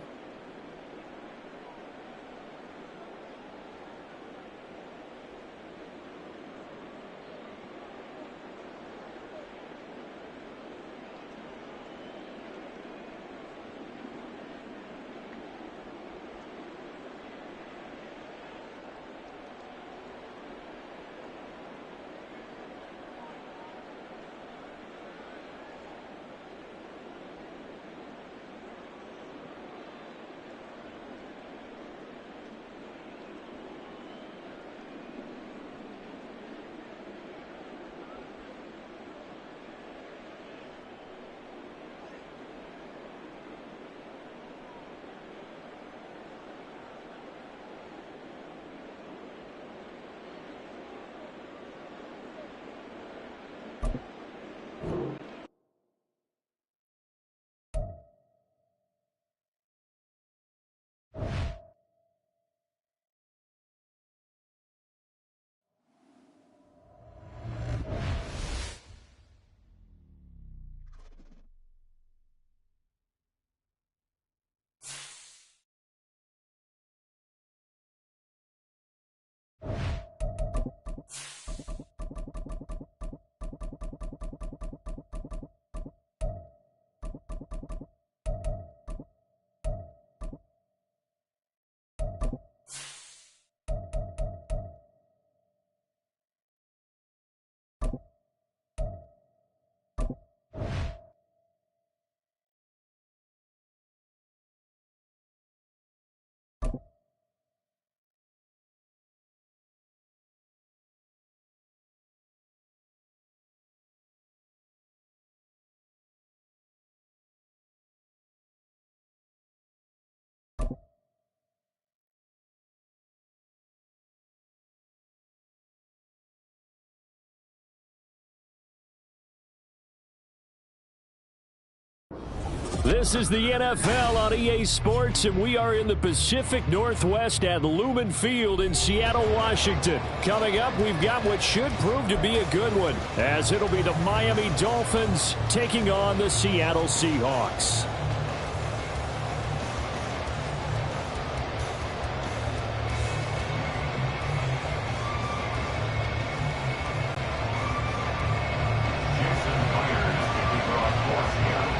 This is the NFL on EA Sports, and we are in the Pacific Northwest at Lumen Field in Seattle, Washington. Coming up, we've got what should prove to be a good one, as it'll be the Miami Dolphins taking on the Seattle Seahawks.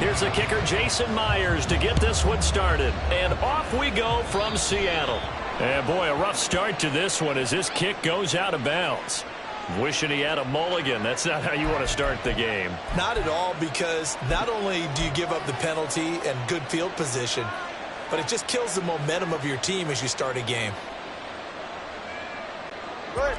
Here's the kicker, Jason Myers, to get this one started. And off we go from Seattle. And boy, a rough start to this one as this kick goes out of bounds. Wishing he had a mulligan. That's not how you want to start the game. Not at all, because not only do you give up the penalty and good field position, but it just kills the momentum of your team as you start a game. Good.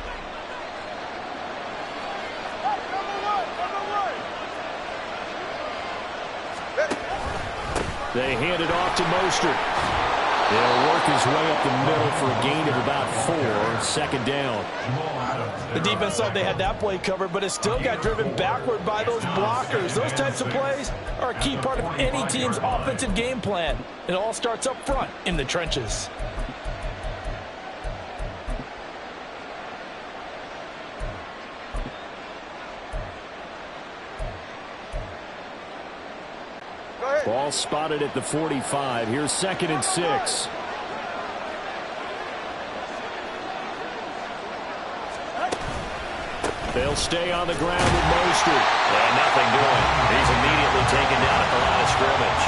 They hand it off to Mostert. They'll work his way up the middle for a gain of about 4, second down. The defense thought they had that play covered, but it still got driven backward by those blockers. Those types of plays are a key part of any team's offensive game plan. It all starts up front in the trenches. Ball spotted at the 45. Here's 2nd and 6. They'll stay on the ground with Mostert. And nothing doing. He's immediately taken down at the line of scrimmage.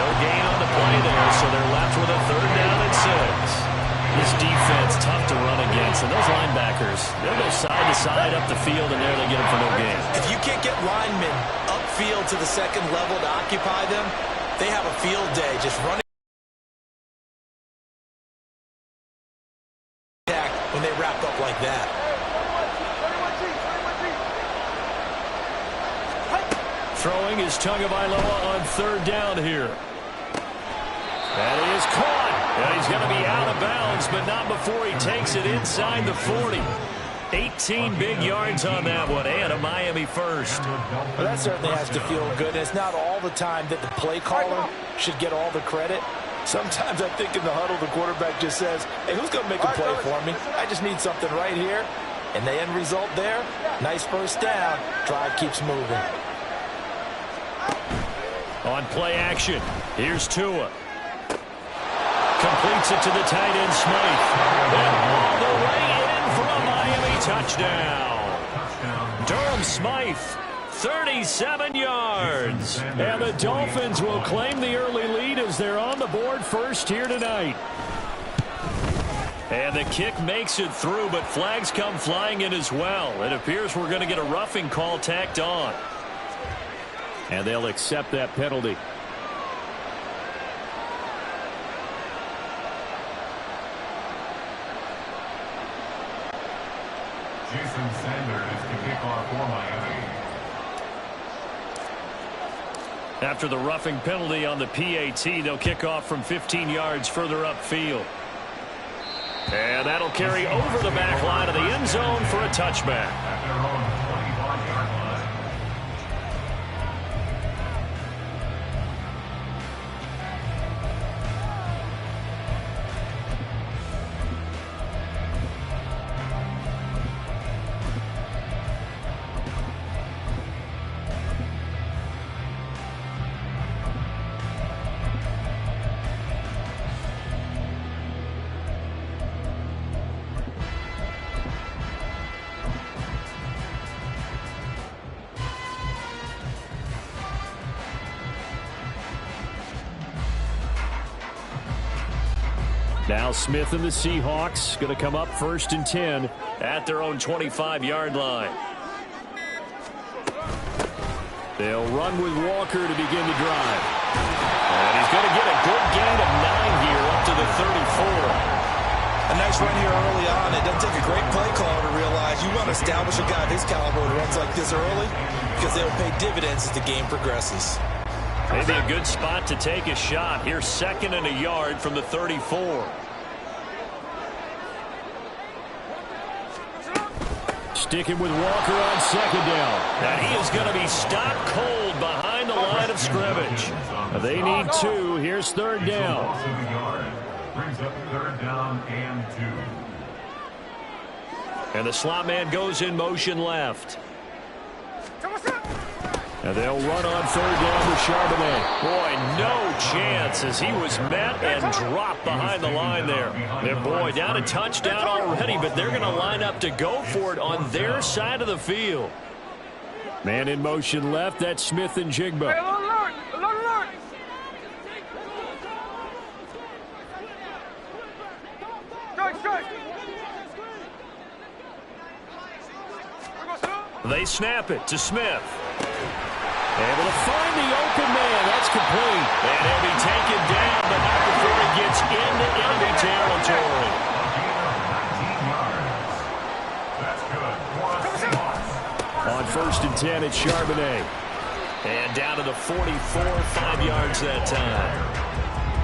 No gain on the play there, so they're left with a 3rd down and 6. This defense, tough to run against. And those linebackers, they'll go side to side up the field, and there they get them for no gain. If you can't get linemen upfield to the second level to occupy them, they have a field day just running back when they wrap up like that. Throwing is Tagovailoa on 3rd down here. That is caught. And he's going to be out of bounds, but not before he takes it inside the 40. 18 big yards on that one, and a Miami first. Well, that certainly has to feel good. It's not all the time that the play caller should get all the credit. Sometimes I think in the huddle, the quarterback just says, hey, who's going to make a play for me? I just need something right here. And the end result there, nice first down. Drive keeps moving. On play action, here's Tua. Completes it to the tight end, Smythe. And all the way in for a Miami touchdown. Durham Smythe, 37 yards. And the Dolphins will claim the early lead as they're on the board first here tonight. And the kick makes it through, but flags come flying in as well. It appears we're going to get a roughing call tacked on. And they'll accept that penalty. Jason Sanders to kick off for Miami. After the roughing penalty on the PAT, they'll kick off from 15 yards further upfield. And that'll carry over the back line of the end zone for a touchback. At their own 25-yard line. Now Smith and the Seahawks going to come up 1st and 10 at their own 25-yard line. They'll run with Walker to begin the drive. And he's going to get a good gain of 9 here up to the 34. A nice run here early on. It doesn't take a great play caller to realize you want to establish a guy of his caliber who runs like this early, because they'll pay dividends as the game progresses. Maybe a good spot to take a shot. Here's 2nd and a yard from the 34. Sticking with Walker on 2nd down. And he is going to be stopped cold behind the line line of scrimmage. They need 2. Here's third down. Brings up third down and 2. And the slot man goes in motion left. And they'll run on third down with Charbonnet. Boy, no chance as he was met and dropped behind the line there. And boy, down a touchdown already, but they're going to line up to go for it on their side of the field. Man in motion left, that's Smith and Jigba. They snap it to Smith. Able to find the open man. That's complete. And he'll be taken down, but not before he gets into enemy territory. On first and 10, it's Charbonnet. And down to the 44, 5 yards that time.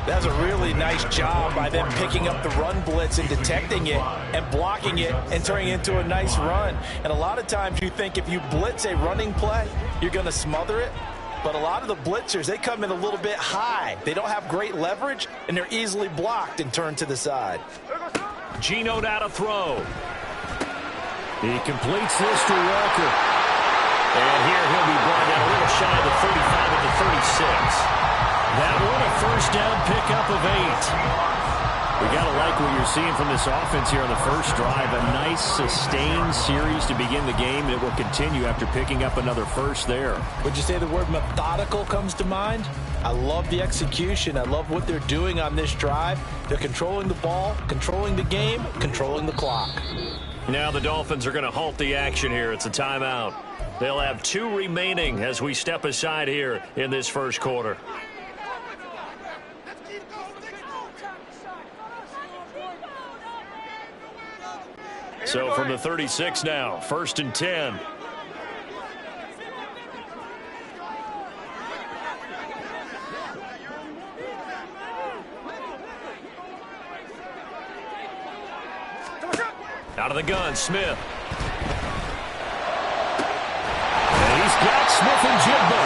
That's a really nice job by them picking up the run blitz and detecting it and blocking it and turning it into a nice run. And a lot of times you think if you blitz a running play, you're going to smother it. But a lot of the blitzers, they come in a little bit high. They don't have great leverage, and they're easily blocked and turned to the side. Geno now to throw. He completes this to Walker. And here he'll be brought down a little shy of the 35 at the 36. That one a first down pickup of 8. We got to like what you're seeing from this offense here on the first drive. A nice sustained series to begin the game. It will continue after picking up another first there. Would you say the word methodical comes to mind? I love the execution. I love what they're doing on this drive. They're controlling the ball, controlling the game, controlling the clock. Now the Dolphins are going to halt the action here. It's a timeout. They'll have 2 remaining as we step aside here in this first quarter. So from the 36 now, first and 10. Out of the gun, Smith. And he's got Smith and Jigba.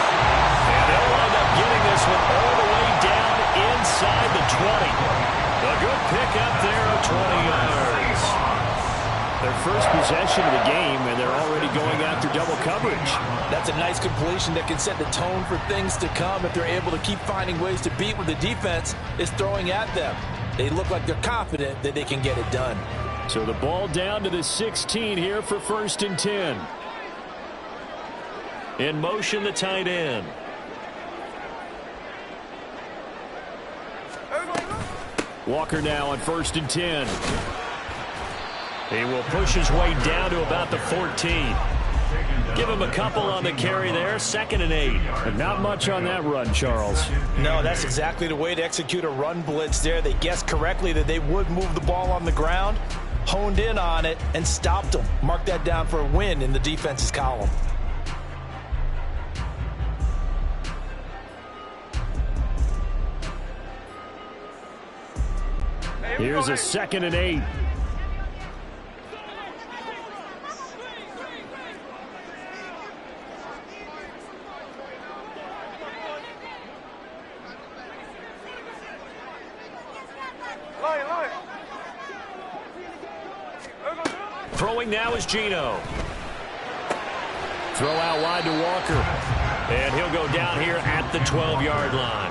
And they'll wind up getting this one all the way down inside the 20. A good pickup there of 20 yards. Their first possession of the game, and they're already going after double coverage. That's a nice completion that can set the tone for things to come if they're able to keep finding ways to beat what the defense is throwing at them. They look like they're confident that they can get it done. So the ball down to the 16 here for first and 10. In motion, the tight end. Walker now on first and 10. He will push his way down to about the 14. Give him a couple on the carry there. 2nd and 8. But not much on that run, Charles. No, that's exactly the way to execute a run blitz there. They guessed correctly that they would move the ball on the ground, honed in on it, and stopped them. Mark that down for a win in the defense's column. Here's a 2nd and 8. Throwing now is Geno. Throw out wide to Walker. And he'll go down here at the 12-yard line.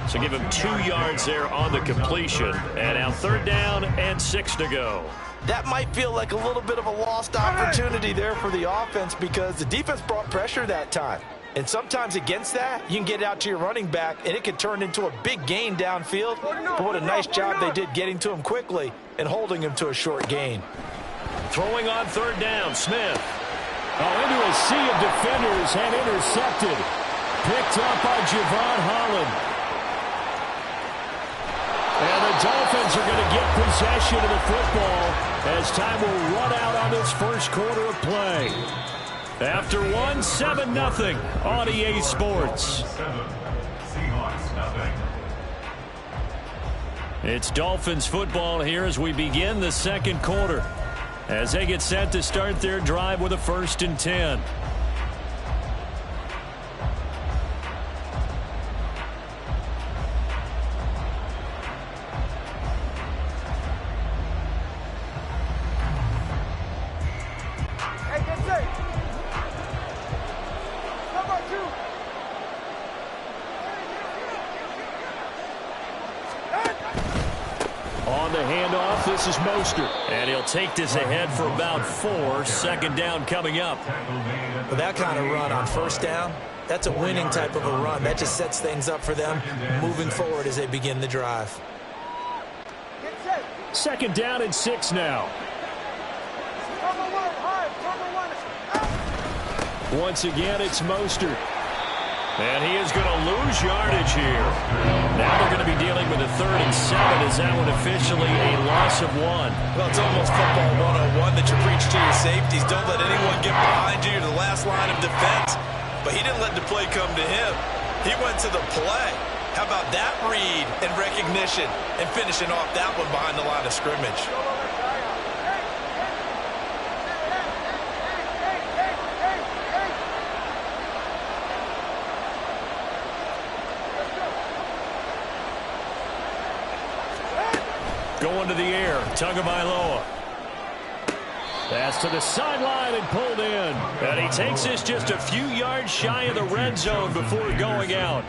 So give him 2 yards there on the completion. And now 3rd down and 6 to go. That might feel like a little bit of a lost opportunity there for the offense because the defense brought pressure that time. And sometimes against that, you can get out to your running back, and it can turn into a big gain downfield. But what a nice job they did getting to him quickly and holding him to a short gain. Throwing on 3rd down, Smith. Into a sea of defenders and intercepted. Picked up by Javon Holland. And the Dolphins are going to get possession of the football as time will run out on this first quarter of play. After 7-0 on EA Sports. It's Dolphins football here as we begin the second quarter, as they get set to start their drive with a 1st and 10. This is Mostert. And he'll take this ahead for about 4. Second down coming up. With that kind of run on first down, that's a winning type of a run. That just sets things up for them moving forward as they begin the drive. Second down and 6 now. Once again, it's Mostert. And he is going to lose yardage here. Now they're going to be dealing with a 3rd and 7. Is that one officially a loss of 1? Well, it's almost football 101 that you preach to your safeties. Don't let anyone get behind you. You're the last line of defense. But he didn't let the play come to him. He went to the play. How about that read and recognition and finishing off that one behind the line of scrimmage? Going to the air, Tagovailoa. Pass to the sideline and pulled in. And he takes this just a few yards shy of the red zone before going out.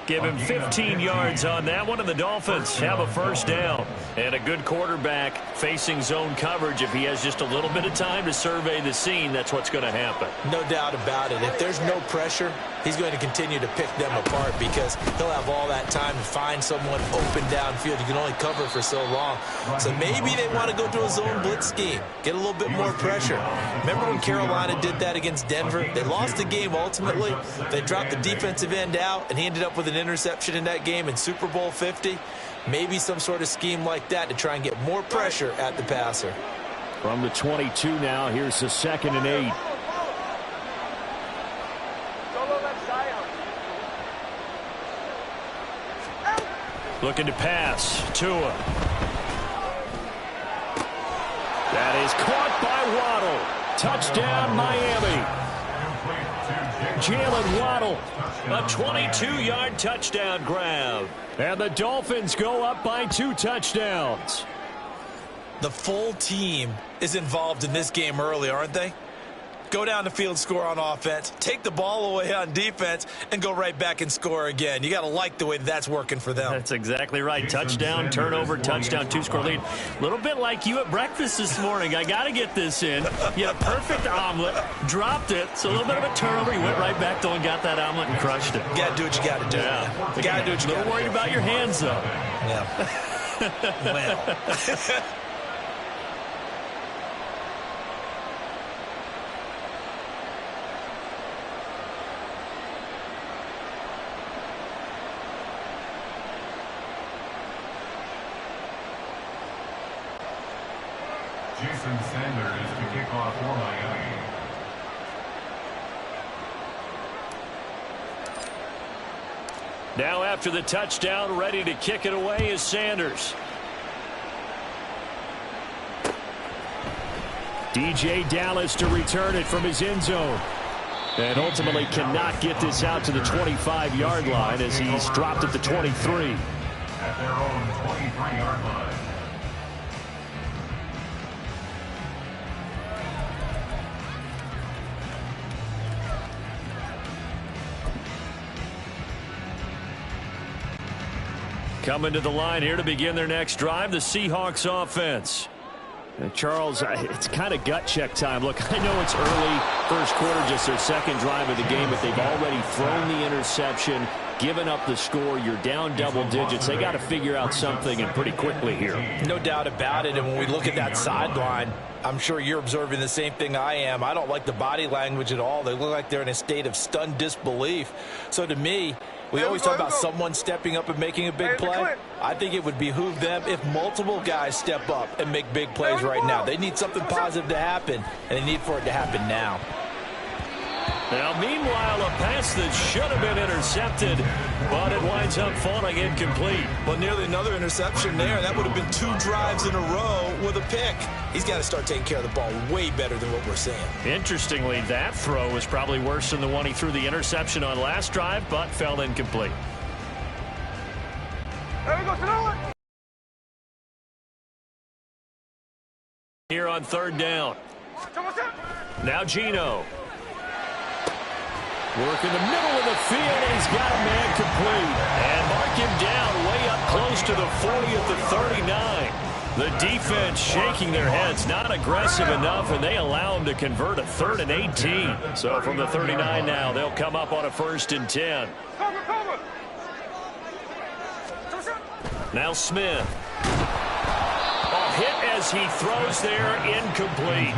Give him 15 yards on that one, and the Dolphins have a first down. And a good quarterback facing zone coverage. If he has just a little bit of time to survey the scene, that's what's going to happen. No doubt about it. If there's no pressure, he's going to continue to pick them apart because he'll have all that time to find someone open downfield. You can only cover for so long. So maybe they want to go to a zone blitz scheme, get a little bit more pressure. Remember when Carolina did that against Denver? They lost the game ultimately. They dropped the defensive end out, and he ended up with an interception in that game in Super Bowl 50. Maybe some sort of scheme like that to try and get more pressure at the passer. From the 22 now, here's the 2nd and 8. Looking to pass. Tua. That is caught by Waddle. Touchdown, Miami. Jalen Waddle, a 22-yard touchdown grab. And the Dolphins go up by 2 touchdowns. The full team is involved in this game early, aren't they? Go down the field, score on offense, take the ball away on defense, and go right back and score again. You got to like the way that's working for them. That's exactly right. Touchdown, turnover, touchdown, 2-score lead. A little bit like you at breakfast this morning. I got to get this in. You had a perfect omelet, dropped it, so a little bit of a turnover. You went right back, though, and got that omelet and crushed it. You got to do what you got to do. Yeah. You got to do what you got to do. A little worried about your hands, though. Yeah. Well. Jason Sanders to kick off for Miami. Now after the touchdown, ready to kick it away is Sanders. DJ Dallas to return it from his end zone. And ultimately cannot get this out to the 25-yard line as he's dropped at the 23. At their own 23-yard line. Coming to the line here to begin their next drive, the Seahawks offense. Charles, it's kind of gut check time. Look, I know it's early, first quarter, just their second drive of the game, but they've already thrown the interception, given up the score. You're down double digits. They got to figure out something, and pretty quickly here. No doubt about it. And when we look at that sideline, I'm sure you're observing the same thing I am. I don't like the body language at all. They look like they're in a state of stunned disbelief. So to me, we always talk about someone stepping up and making a big play. I think it would behoove them if multiple guys step up and make big plays right now. They need something positive to happen, and they need for it to happen now. Now, meanwhile, a pass that should have been intercepted, but it winds up falling incomplete. Well, nearly another interception there. That would have been 2 drives in a row with a pick. He's got to start taking care of the ball way better than what we're seeing. Interestingly, that throw was probably worse than the one he threw the interception on last drive, but fell incomplete. There we go, Here on third down. Now Geno. Work in the middle of the field, and he's got a man complete. And mark him down way up close to the 40 at the 39. The defense shaking their heads, not aggressive enough, and they allow them to convert a 3rd and 18. So from the 39 now, they'll come up on a 1st and 10. Now Smith. Hit as he throws there, incomplete.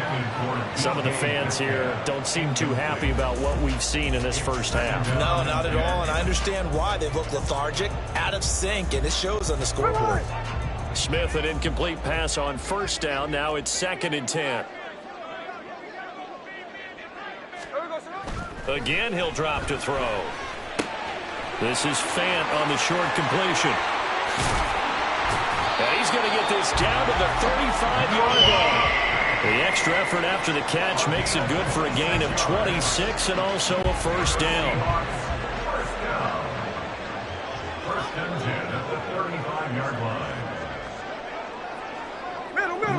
Some of the fans here don't seem too happy about what we've seen in this first half. No, not at all, and I understand why. They look lethargic, out of sync, and it shows on the scoreboard. Smith, an incomplete pass on 1st down. Now it's 2nd and 10. Again, he'll drop to throw. This is Fant on the short completion. And he's going to get this down to the 35-yard line. The extra effort after the catch makes it good for a gain of 26 and also a 1st down. First and 10 at the 35-yard line.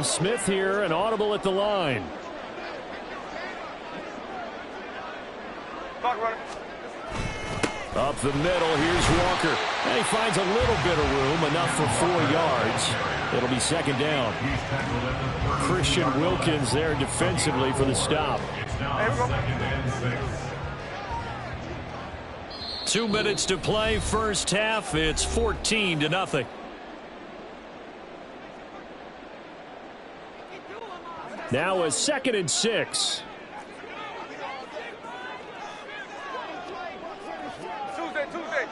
Smith here, an audible at the line. Up the middle, here's Walker. And he finds a little bit of room, enough for 4 yards. It'll be 2nd down. Christian Wilkins there defensively for the stop. 2 minutes to play, first half. It's 14-0. Now a 2nd and 6. Tuesday.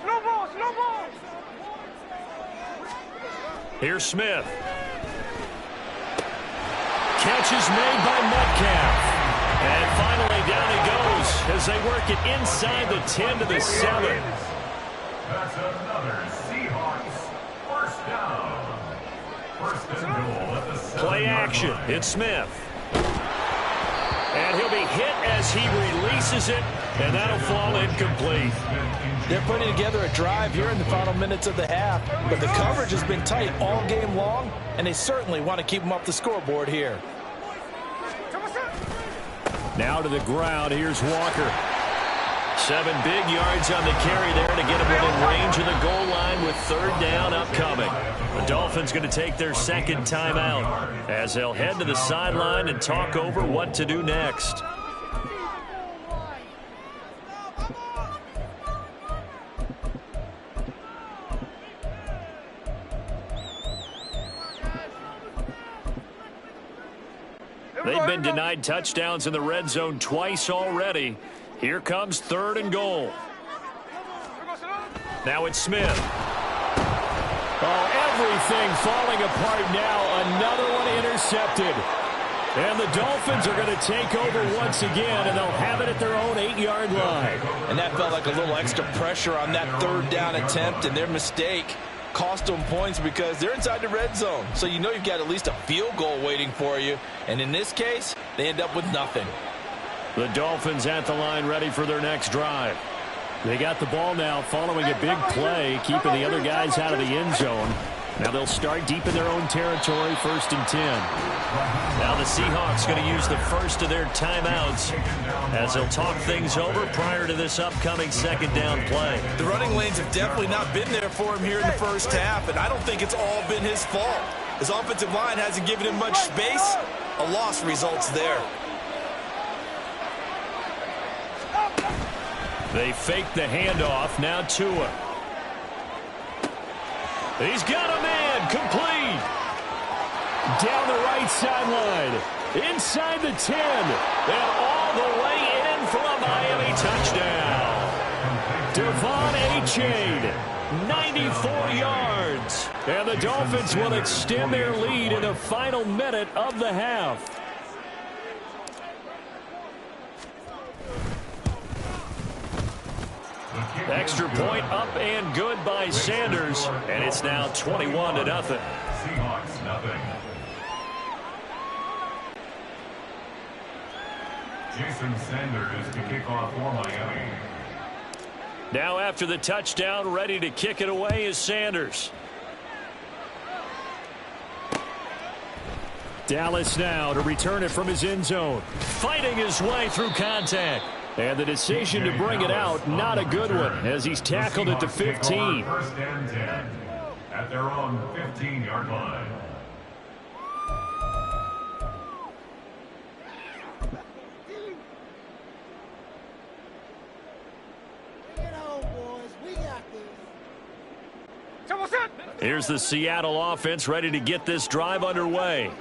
Slow ball. Here's Smith. Catch is made by Metcalf. And finally down he goes as they work it inside the 10 to the 7. That's another Seahawks first down. First and goal at the 7-yard Play action. line. It's Smith. And he'll be hit as he releases it, and that'll fall incomplete. They're putting together a drive here in the final minutes of the half, but the coverage has been tight all game long, and they certainly want to keep them off the scoreboard here. Now to the ground. Here's Walker. 7 big yards on the carry there to get him within range of the goal line with 3rd down upcoming. The Dolphins going to take their 2nd timeout as they'll head to the sideline and talk over what to do next. They've been denied touchdowns in the red zone twice already. Here comes 3rd and goal. Now it's Smith. Oh, everything falling apart now. Another one intercepted. And the Dolphins are going to take over once again, and they'll have it at their own 8-yard line. And that felt like a little extra pressure on that 3rd down attempt, and their mistake cost them points because they're inside the red zone. So you know you've got at least a field goal waiting for you. And in this case, they end up with nothing. The Dolphins at the line ready for their next drive. They got the ball now following a big play, keeping the other guys out of the end zone. Now they'll start deep in their own territory, 1st and 10. Now the Seahawks going to use the first of their timeouts as they'll talk things over prior to this upcoming 2nd down play. The running lanes have definitely not been there for him here in the first half, and I don't think it's all been his fault. His offensive line hasn't given him much space. A loss results there. They fake the handoff. Now Tua. He's got a man. Complete. Down the right sideline. Inside the 10. And all the way in for a Miami touchdown. Devon A-Chain. 94 yards. And the Dolphins will extend their lead in the final minute of the half. Extra point up and good by Sanders. And it's now 21-0. Seahawks nothing. Jason Sanders to kick off for Miami. Now after the touchdown, ready to kick it away is Sanders. Dallas now to return it from his end zone. Fighting his way through contact. And the decision to bring it out, not a good one, as he's tackled at the 15. First and 10. at their own 15-yard line. Here's the Seattle offense ready to get this drive underway.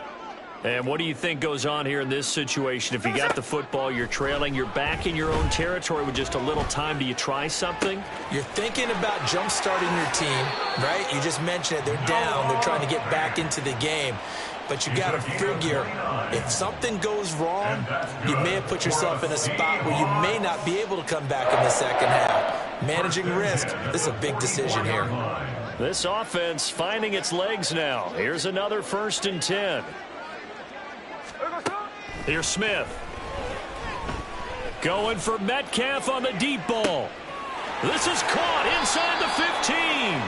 And what do you think goes on here in this situation? If you got the football, you're trailing, you're back in your own territory with just a little time. Do you try something? You're thinking about jump-starting your team, right? You just mentioned it. They're down. They're trying to get back into the game. But you got to figure, if something goes wrong, you may have put yourself in a spot where you may not be able to come back in the second half. Managing risk, this is a big decision here. This offense finding its legs now. Here's another 1st and 10. Here's Smith. Going for Metcalf on the deep ball. This is caught inside the 15.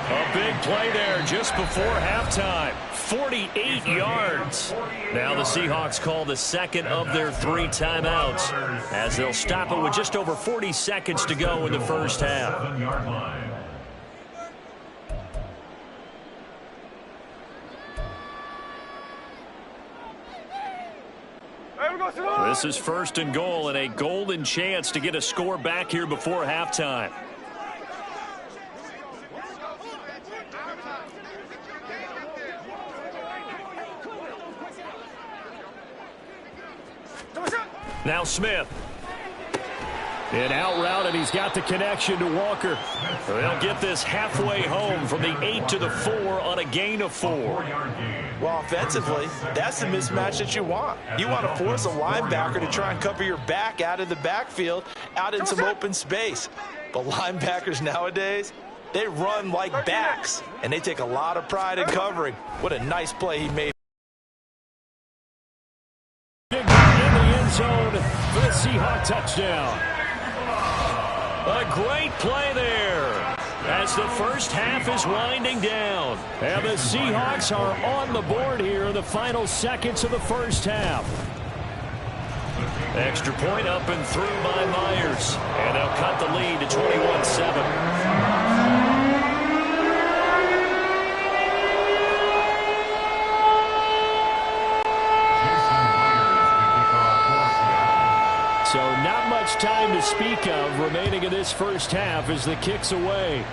A big play there just before halftime. 48 yards. Now the Seahawks call the second of their 3 timeouts as they'll stop it with just over 40 seconds to go in the first half. This is 1st and goal and a golden chance to get a score back here before halftime. Now Smith. An out route, and he's got the connection to Walker. They'll get this halfway home from the 8 to the 4 on a gain of 4. Well, offensively, that's the mismatch that you want. You want to force a linebacker to try and cover your back out of the backfield, out in some open space. But linebackers nowadays, they run like backs, and they take a lot of pride in covering. What a nice play he made. In the end zone for the Seahawk touchdown. A great play there as the first half is winding down. And the Seahawks are on the board here in the final seconds of the first half. Extra point up and through by Myers. And they'll cut the lead to 21-7. So not much time to speak of remaining in this first half as the kick's away.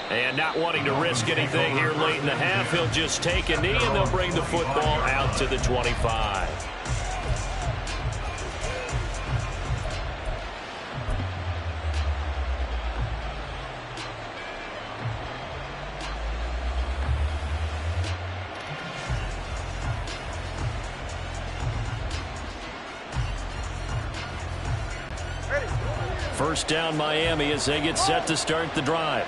And not wanting to risk anything here late in the half, he'll just take a knee and they'll bring the football out to the 25. First down Miami as they get set to start the drive.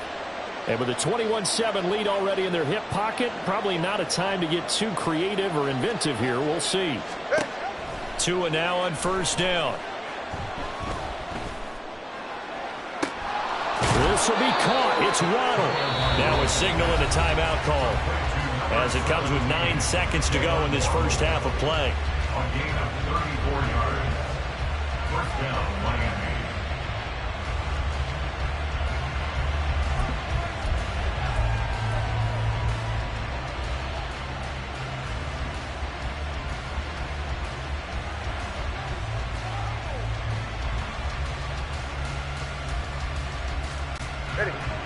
And with a 21-7 lead already in their hip pocket, probably not a time to get too creative or inventive here. We'll see. Tua now on first down. This will be caught. It's Waddle. Now a signal and a timeout call as it comes with 9 seconds to go in this first half of play. A gain of 34 yards. First down, Miami.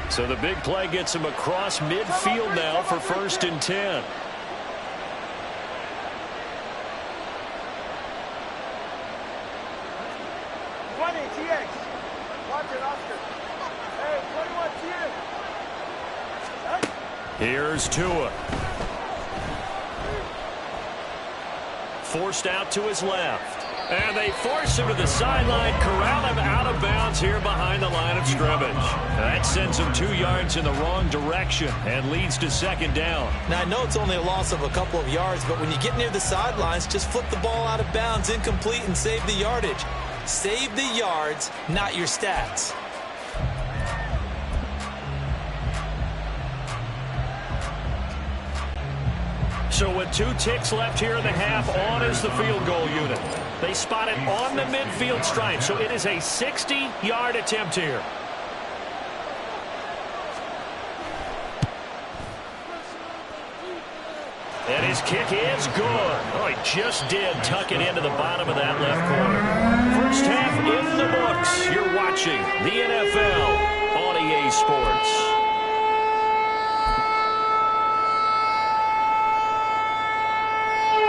So the big play gets him across midfield now for 1st and 10. Here's Tua. Forced out to his left. And they force him to the sideline, corral him out of bounds here behind the line of scrimmage. That sends him 2 yards in the wrong direction and leads to second down. Now, I know it's only a loss of a couple of yards, but when you get near the sidelines, just flip the ball out of bounds, incomplete, and save the yardage. Save the yards, not your stats. So with 2 ticks left here in the half, on is the field goal unit. They spot it on the midfield stripe, so it is a 60-yard attempt here. And his kick is good. Oh, he just did tuck it into the bottom of that left corner. First half in the books. You're watching the NFL on EA Sports.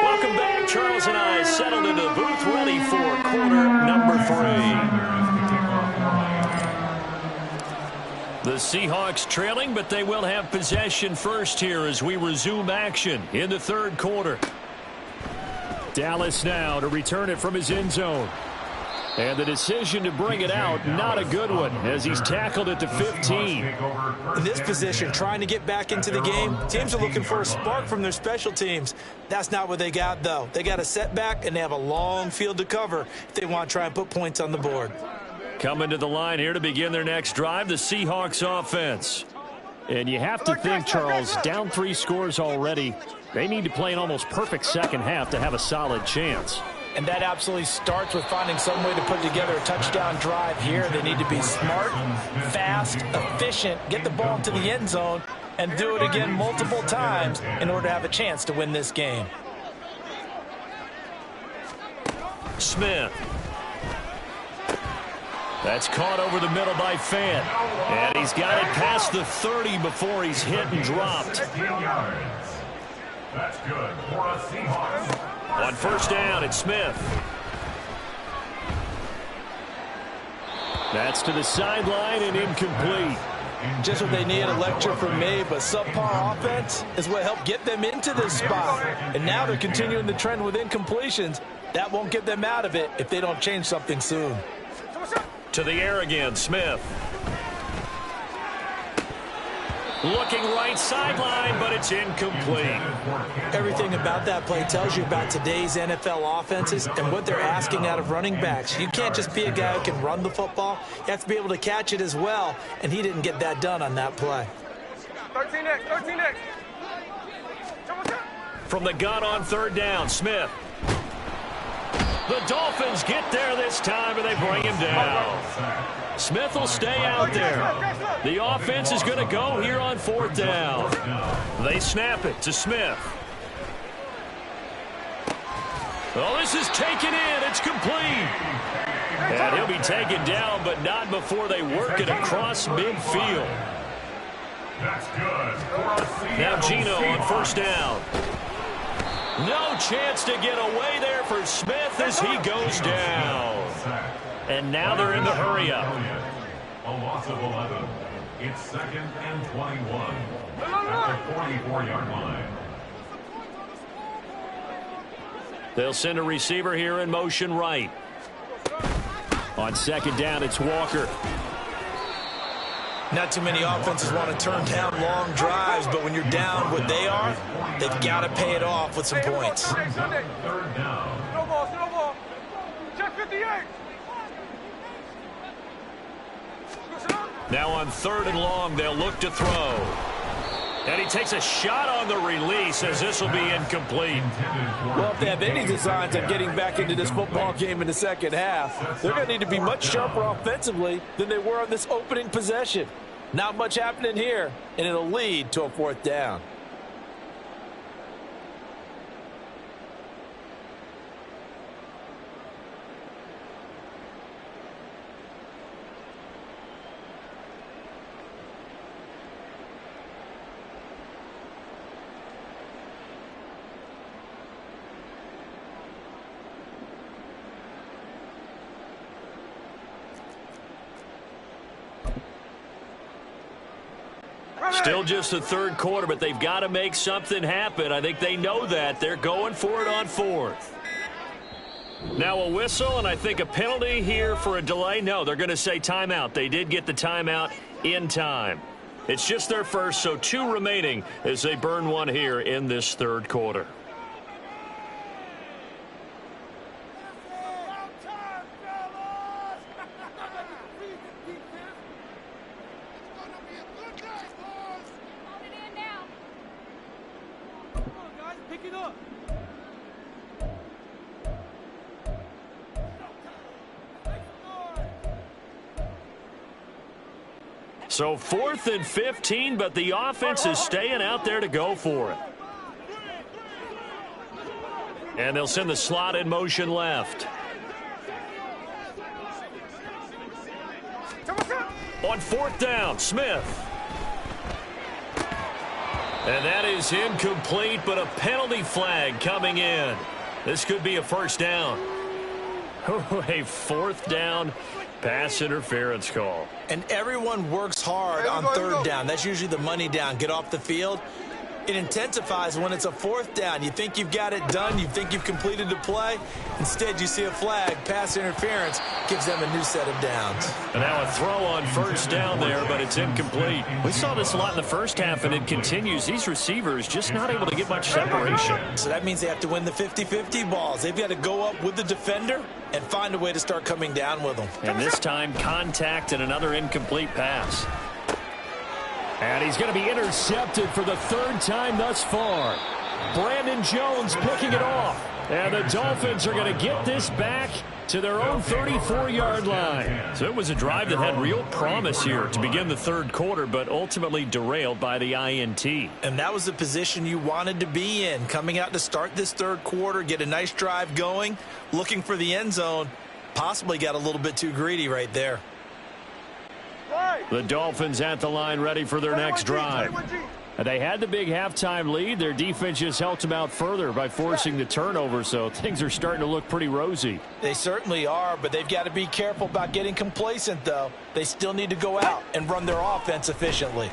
Welcome back. Charles and I settled into the booth ready for quarter number 3. The Seahawks trailing, but they will have possession first here as we resume action in the third quarter. Dallas now to return it from his end zone. And the decision to bring it out, not a good one, as he's tackled at the 15. In this position, trying to get back into the game, teams are looking for a spark from their special teams. That's not what they got, though. They got a setback, and they have a long field to cover if they want to try and put points on the board. Coming to the line here to begin their next drive, the Seahawks offense. And you have to think, Charles, down 3 scores already. They need to play an almost perfect second half to have a solid chance. And that absolutely starts with finding some way to put together a touchdown drive here. They need to be smart, fast, efficient, get the ball into the end zone, and do it again multiple times in order to have a chance to win this game. Smith. That's caught over the middle by Fant. And he's got it past the 30 before he's hit and dropped. That's good for a Seahawks. On first down, it's Smith. That's to the sideline and incomplete. Just what they need, a lecture from me, but subpar offense is what helped get them into this spot. And now they're continuing the trend with incompletions. That won't get them out of it if they don't change something soon. To the air again, Smith. Looking right sideline, but it's incomplete. Everything about that play tells you about today's NFL offenses and what they're asking out of running backs. You can't just be a guy who can run the football. You have to be able to catch it as well, and he didn't get that done on that play. 13X. From the gun on third down, Smith. The Dolphins get there this time, and they bring him down. Smith will stay out there. The offense is going to go here on fourth down. They snap it to Smith. Oh, this is taken in. It's complete. And he'll be taken down, but not before they work it across midfield. That's good. Now Gino on first down. No chance to get away there for Smith as he goes down. And now they're in the hurry-up. A loss of 11. It's second and 21 at the 44-yard line. They'll send a receiver here in motion right. On second down, it's Walker. Not too many offenses want to turn down long drives, but when you're down what they are, they've got to pay it off with some points. Third down. Snowball. Check 58. Now on third and long, they'll look to throw. And he takes a shot on the release as this will be incomplete. Well, if they have any designs on getting back into this football game in the second half, they're going to need to be much sharper offensively than they were on this opening possession. Not much happening here, and it'll lead to a fourth down. Still just the third quarter, but they've got to make something happen. I think they know that. They're going for it on fourth. Now a whistle, and I think a penalty here for a delay. No, they're going to say timeout. They did get the timeout in time. It's just their first, so 2 remaining as they burn one here in this third quarter. So 4th and 15, but the offense is staying out there to go for it. And they'll send the slot in motion left. On fourth down, Smith. And that is incomplete, but a penalty flag coming in. This could be a first down. A fourth down pass interference call. And everyone works hard on third down. That's usually the money down. Get off the field. It intensifies when it's a fourth down. You think you've got it done. You think you've completed the play. Instead, you see a flag. Pass interference gives them a new set of downs. And now a throw on first down there, but it's incomplete. We saw this a lot in the first half, and it continues. These receivers just not able to get much separation. So that means they have to win the 50-50 balls. They've got to go up with the defender and find a way to start coming down with them. And this time, contact and another incomplete pass. And he's going to be intercepted for the third time thus far. Brandon Jones picking it off. And the Dolphins are going to get this back to their own 34-yard line. So it was a drive that had real promise here to begin the third quarter, but ultimately derailed by the INT. And that was the position you wanted to be in, coming out to start this third quarter, get a nice drive going, looking for the end zone. Possibly got a little bit too greedy right there. The Dolphins at the line ready for their next drive. They had the big halftime lead. Their defense just helped them out further by forcing the turnover, so things are starting to look pretty rosy. They certainly are, but they've got to be careful about getting complacent, though. They still need to go out and run their offense efficiently.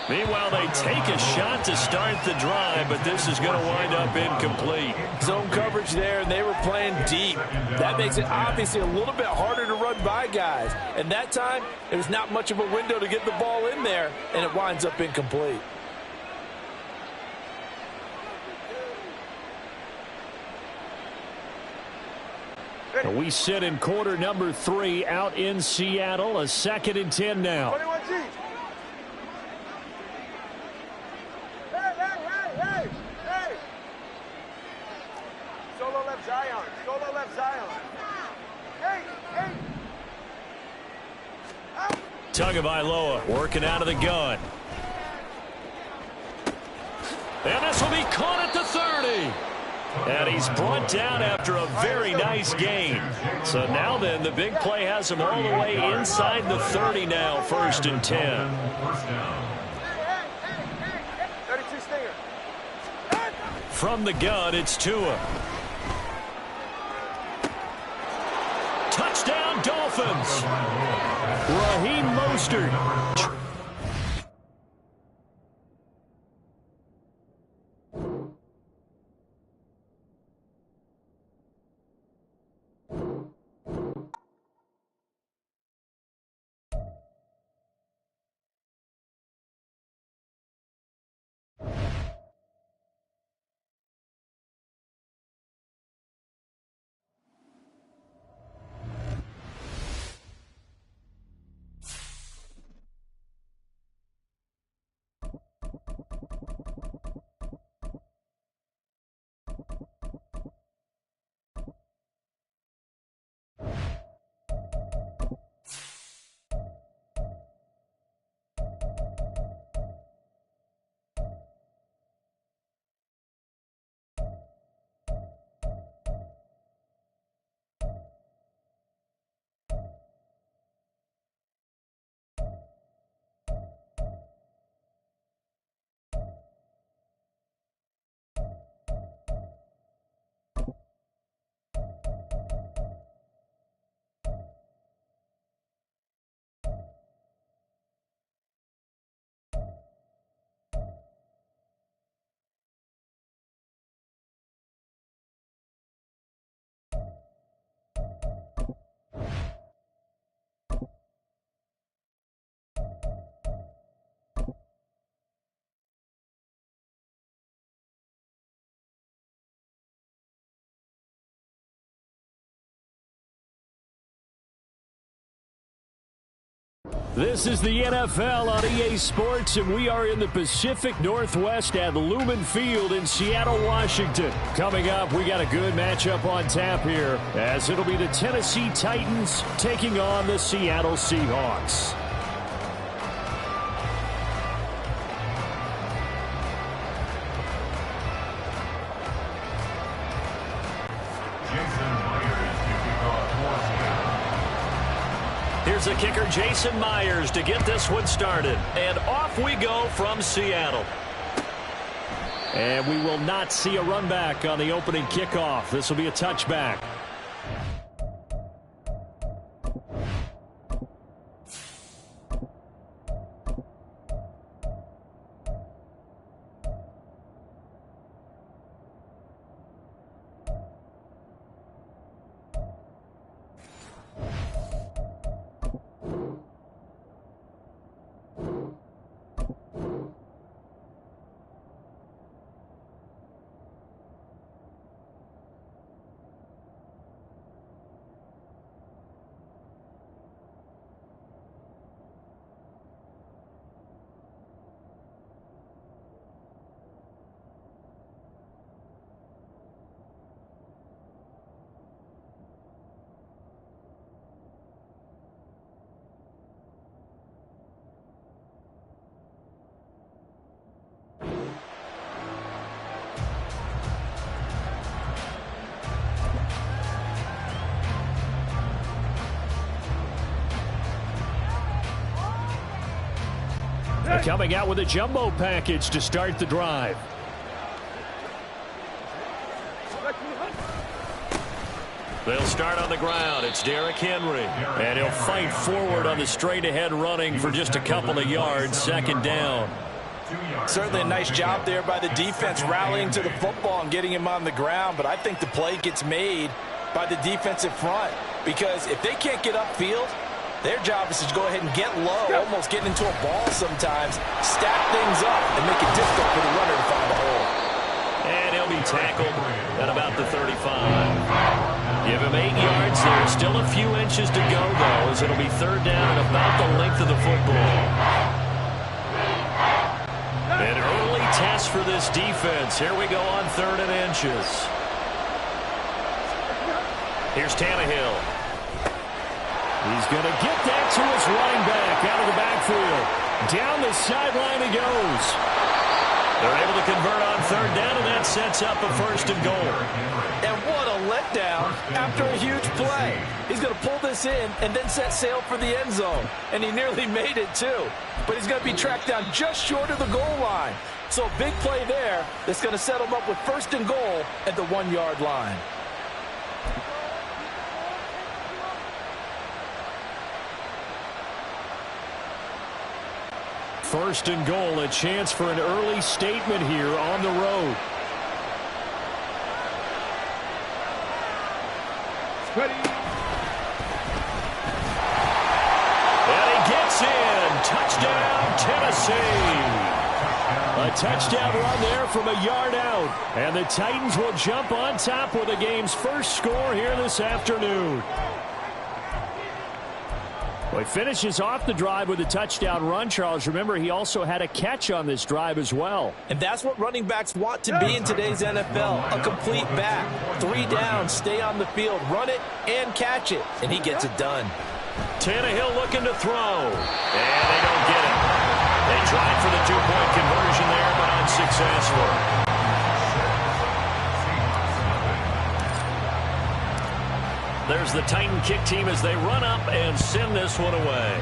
Meanwhile, they take a shot to start the drive, but this is going to wind up incomplete. Zone coverage there, and they were playing deep. That makes it obviously a little bit harder to run by guys. And that time, there's not much of a window to get the ball in there, and it winds up incomplete. We sit in quarter number 3 out in Seattle. A 2nd and 10 now. 21G. Hey. Solo left Zion. Hey. Tagovailoa working out of the gun. And this will be caught at the 30. And he's brought down after a very nice gain. So now then, the big play has him all the way inside the 30 now, 1st and 10. 32 Stinger. From the gun, it's Tua. Touchdown, Dolphins. Raheem Mostert. This is the NFL on EA Sports, and we are in the Pacific Northwest at Lumen Field in Seattle, Washington. Coming up, we got a good matchup on tap here, as it'll be the Tennessee Titans taking on the Seattle Seahawks. Here's the kicker, Jason Myers, to get this one started. And off we go from Seattle. And we will not see a run back on the opening kickoff. This will be a touchback. Coming out with a jumbo package to start the drive. They'll start on the ground. It's Derrick Henry. And he'll fight forward on the straight-ahead running for just a couple of yards. Second down. Certainly a nice job there by the defense rallying to the football and getting him on the ground. But I think the play gets made by the defensive front, because if they can't get upfield, their job is to go ahead and get low, almost get into a ball sometimes, stack things up, and make it difficult for the runner to find a hole. And he'll be tackled at about the 35. Give him 8 yards there. Still a few inches to go, though, as it'll be third down at about the length of the football. An early test for this defense. Here we go on 3rd and inches. Here's Tannehill. He's going to get that to his running back out of the backfield. Down the sideline he goes. They're able to convert on 3rd down, and that sets up a 1st and goal. And what a letdown after a huge play. He's going to pull this in and then set sail for the end zone. And he nearly made it, too. But he's going to be tracked down just short of the goal line. So a big play there that's going to set him up with 1st and goal at the 1-yard line. First and goal, a chance for an early statement here on the road. And he gets in. Touchdown, Tennessee. A touchdown run there from a yard out. And the Titans will jump on top with the game's first score here this afternoon. Well, he finishes off the drive with a touchdown run, Charles. Remember, he also had a catch on this drive as well. And that's what running backs want to be in today's NFL, a complete back. 3 downs, stay on the field, run it, and catch it. And he gets it done. Tannehill looking to throw. And they don't get it. They tried for the 2-point conversion there, but unsuccessful. There's the Titan kick team as they run up and send this one away.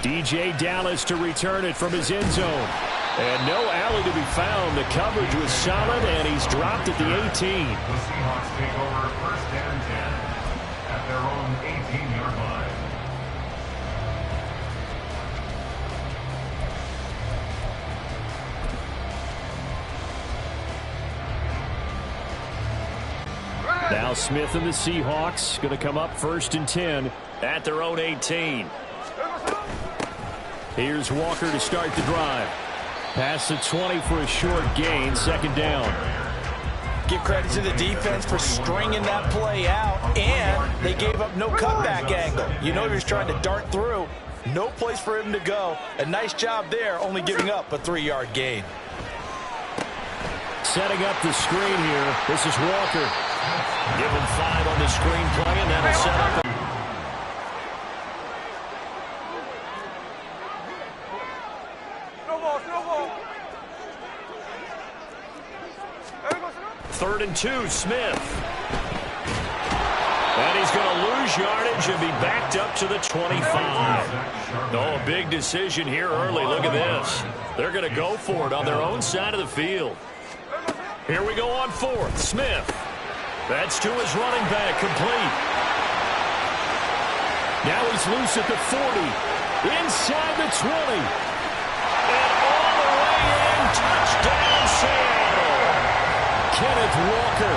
DJ Dallas to return it from his end zone. And no alley to be found. The coverage was solid, and he's dropped at the 18. The Seahawks take over 1st and 10 at their own 18-yard line. Now Smith and the Seahawks going to come up 1st and 10 at their own 18. Here's Walker to start the drive. Pass the 20 for a short gain, 2nd down. Give credit to the defense for stringing that play out, and they gave up no cutback angle. You know he was trying to dart through. No place for him to go. A nice job there, only giving up a 3-yard gain. Setting up the screen here. This is Walker. Give him 5 on the screen play, and that'll set up. Third and 2, Smith. And he's going to lose yardage and be backed up to the 25. Oh, a big decision here early. Look at this. They're going to go for it on their own side of the field. Here we go on 4th. Smith. That's to his running back, complete. Now he's loose at the 40. Inside the 20. And all the way in. Touchdown, Seattle. Kenneth Walker,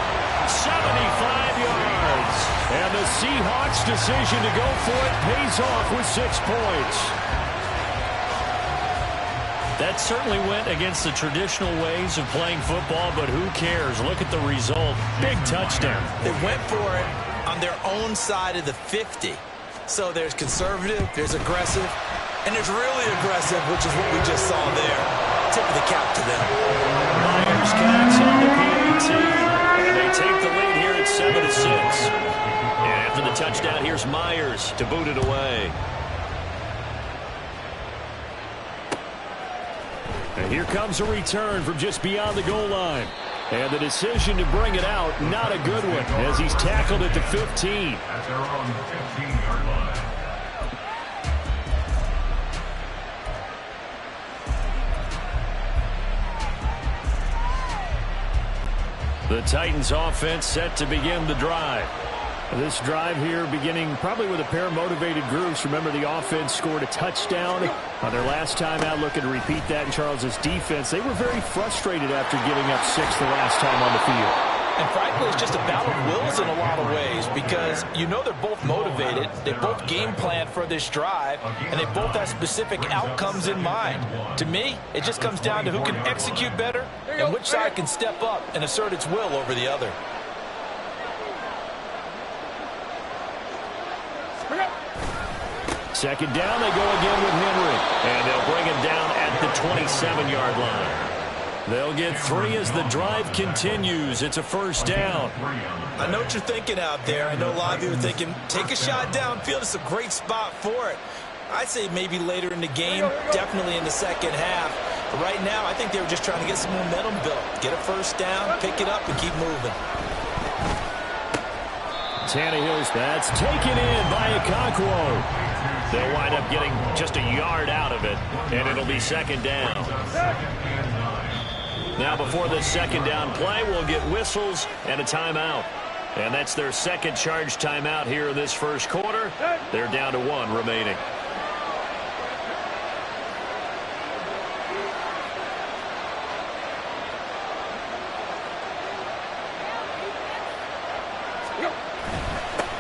75 yards. And the Seahawks' decision to go for it pays off with 6 points. That certainly went against the traditional ways of playing football, but who cares? Look at the result. Big touchdown. They went for it on their own side of the 50. So there's conservative, there's aggressive, and there's really aggressive, which is what we just saw there. Tip of the cap to them. Myers counts on the PAT, and they take the lead here at 7-6. And after the touchdown, here's Myers to boot it away. And here comes a return from just beyond the goal line. And the decision to bring it out, not a good one, as he's tackled at the 15. At their own 15-yard line. The Titans offense set to begin the drive. This drive here beginning probably with a pair of motivated groups. Remember, the offense scored a touchdown on their last time out. Looking to repeat that in Charles's defense. They were very frustrated after giving up 6 the last time on the field. And frankly, it's just a battle of wills in a lot of ways because you know they're both motivated. They both game plan for this drive, and they both have specific outcomes in mind. To me, it just comes down to who can execute better and which side can step up and assert its will over the other. Second down, they go again with Henry. And they'll bring him down at the 27-yard line. They'll get 3 as the drive continues. It's a first down. I know what you're thinking out there. I know a lot of you are thinking, take a shot downfield. It's a great spot for it. I'd say maybe later in the game, definitely in the second half. But right now, I think they were just trying to get some momentum built. Get a first down, pick it up, and keep moving. Tannehill's, that's taken in by Okonkwo. They'll wind up getting just a yard out of it, and it'll be second down. Now, before this second down play, we'll get whistles and a timeout. And that's their second charge timeout here in this first quarter. They're down to 1 remaining.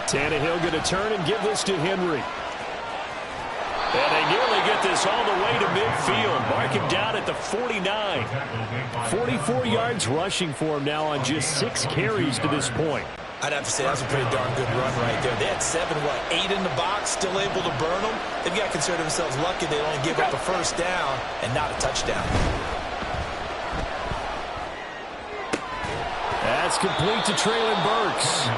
Tannehill going to turn and give this to Henry. And they nearly get this all the way to midfield. Mark him down at the 49. 44 yards rushing for him now on just 6 carries to this point. I'd have to say that's a pretty darn good run right there. They had 8 in the box, still able to burn them. They've got to consider themselves lucky they only give up a first down and not a touchdown. That's complete to Traylon Burks.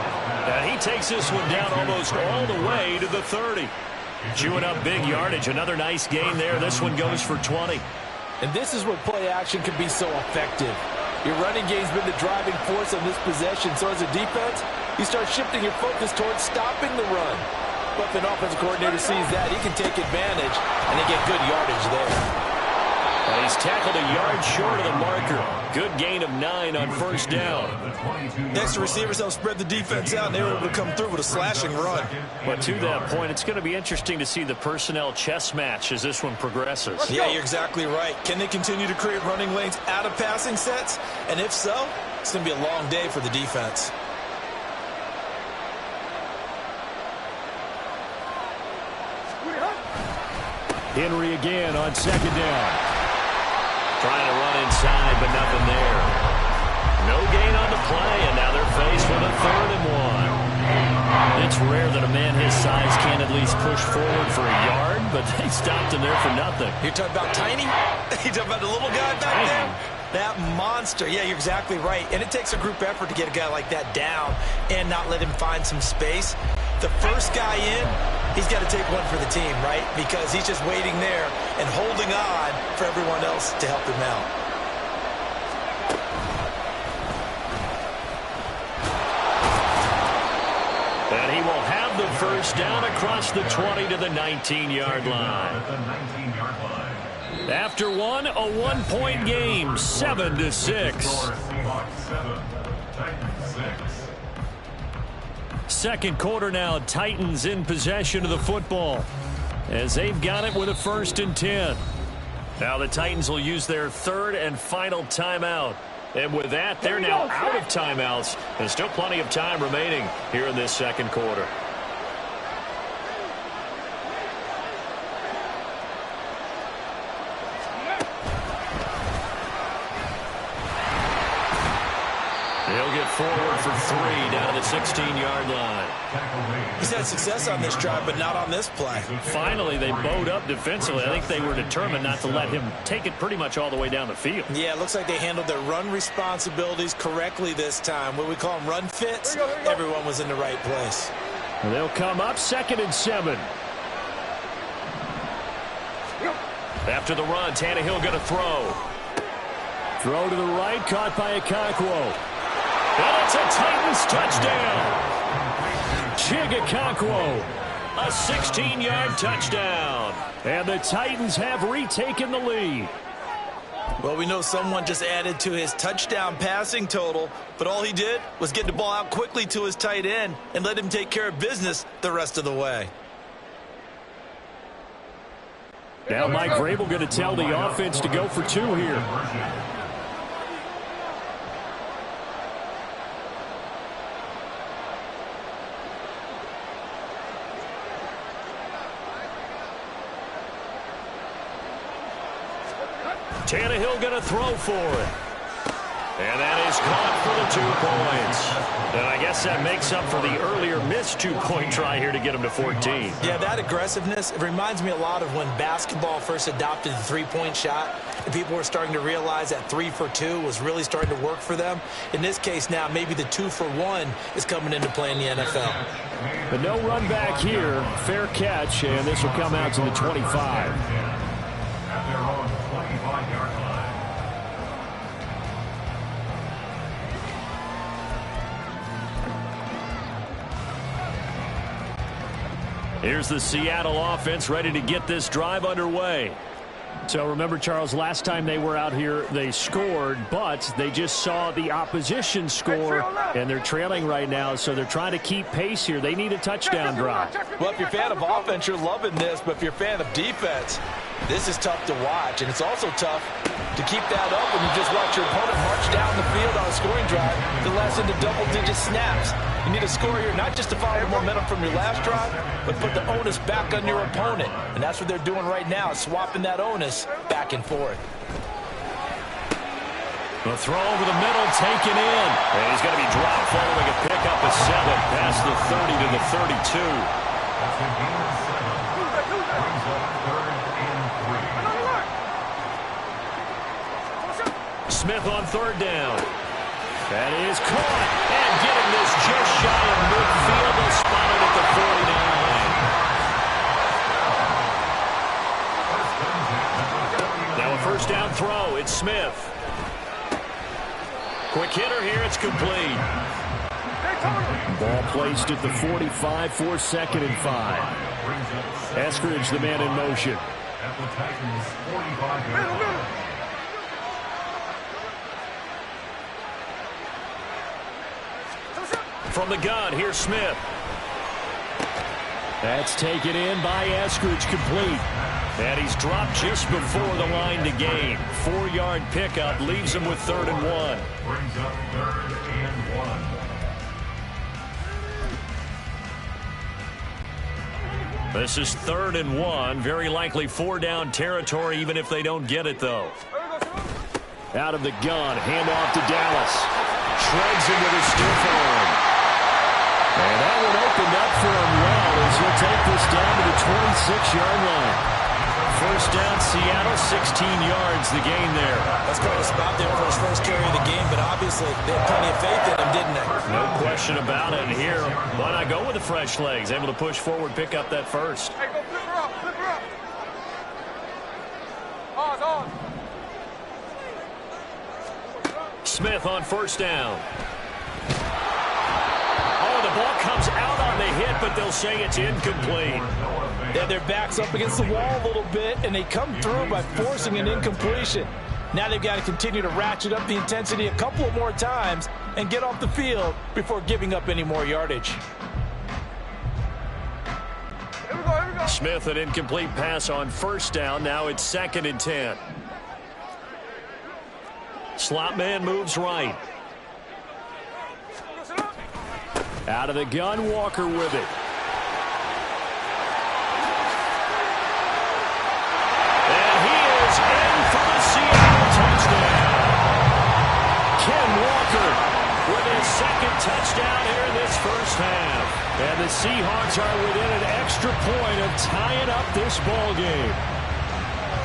And he takes this one down almost all the way to the 30. Chewing up big yardage. Another nice gain there. This one goes for 20. And this is where play action can be so effective. Your running game's been the driving force on this possession. So as a defense, you start shifting your focus towards stopping the run. But if an offensive coordinator sees that, he can take advantage, and they get good yardage there. And he's tackled a yard short of the marker. Good gain of 9 on first down. Next, the receivers help spread the defense out, and they were able to come through with a slashing run. But to that point, it's going to be interesting to see the personnel chess match as this one progresses. Yeah, you're exactly right. Can they continue to create running lanes out of passing sets? And if so, it's going to be a long day for the defense. Henry again on second down. Trying to run inside, but nothing there. No gain on the play, and now they're faced with a 3rd and 1. It's rare that a man his size can't at least push forward for a yard, but they stopped him there for nothing. You're talking about tiny? You're talking about the little guy back there? That monster. Yeah, you're exactly right. And it takes a group effort to get a guy like that down and not let him find some space. The first guy in, he's got to take one for the team, right? Because he's just waiting there and holding on for everyone else to help him out. And he will have the first down across the 20 to the 19-yard line. After one, a one-point game, 7-6. Second quarter now, Titans in possession of the football as they've got it with a 1st and 10. Now the Titans will use their third and final timeout. And with that, they're now out of timeouts. There's still plenty of time remaining here in this second quarter. He'll get forward for 3 down to the 16-yard line. He's had success on this drive, but not on this play. Finally, they bowed up defensively. I think they were determined not to let him take it pretty much all the way down the field. Yeah, it looks like they handled their run responsibilities correctly this time. What we call them run fits, everyone was in the right place. They'll come up 2nd and 7. After the run, Tannehill going to throw. Throw to the right, caught by Okonkwo. And it's a Titans touchdown. Okonkwo, a 16-yard touchdown. And the Titans have retaken the lead. Well, we know someone just added to his touchdown passing total, but all he did was get the ball out quickly to his tight end and let him take care of business the rest of the way. Now Mike Vrabel going to tell the offense to go for 2 here. Tannehill going to throw for it. And that is caught for the 2 points. And I guess that makes up for the earlier missed 2-point try here to get him to 14. Yeah, that aggressiveness, it reminds me a lot of when basketball first adopted the 3-point shot. And people were starting to realize that 3 for 2 was really starting to work for them. In this case now, maybe the 2 for 1 is coming into play in the NFL. But no run back here. Fair catch, and this will come out to the 25. At their own 25-yard line. Here's the Seattle offense ready to get this drive underway. So remember, Charles, last time they were out here, they scored, but they just saw the opposition score, and they're trailing right now, so they're trying to keep pace here. They need a touchdown drive. Well, if you're a fan of offense, you're loving this, but if you're a fan of defense, this is tough to watch, and it's also tough to keep that up when you just watch your opponent march down the field on a scoring drive that lasts into double-digit snaps. You need a score here, not just to follow the momentum from your last drive, but put the onus back on your opponent. And that's what they're doing right now, swapping that onus back and forth. The throw over the middle, taken in. And he's going to be dropped following a pickup of 7 past the 30 to the 32. That's the game of 7. Brings up 3rd and 3. Smith on 3rd down. That is caught. And getting this just shy of midfield. They'll spot it at the 49. Now a 1st down throw. It's Smith. Quick hitter here. It's complete. Ball placed at the 45 for 2nd and 5. Eskridge, the man in motion. At the Titans' 45-yard line. From the gun, here's Smith. That's taken in by Eskridge, complete. And he's dropped just before the line to gain. 4-yard pickup leaves him with 3rd and 1. Brings up 3rd and 1. This is 3rd and 1. Very likely 4-down territory, even if they don't get it, though. Out of the gun, handoff to Dallas. Shreds him with his stiff arm. And that one opened up for him well as he'll take this down to the 26-yard line. 1st down, Seattle, 16 yards, the gain there. That's quite a spot there for his first carry of the game, but obviously they had plenty of faith in him, didn't they? No question about it. And here, why not go with the fresh legs? Able to push forward, pick up that 1st. Hey, go flip her up, flip her up. On. Smith on 1st down. Oh, the ball comes out on the hit, but they'll say it's incomplete. Yeah, their back's up against the wall a little bit, and they come through by forcing an incompletion. Now they've got to continue to ratchet up the intensity a couple of more times and get off the field before giving up any more yardage. Here we go, here we go. Smith, an incomplete pass on first down. Now it's 2nd and 10. Slot man moves right. Out of the gun, Walker with it. And he is in for the Seattle touchdown. Ken Walker with his 2nd touchdown here in this first half. And the Seahawks are within an extra point of tying up this ball game.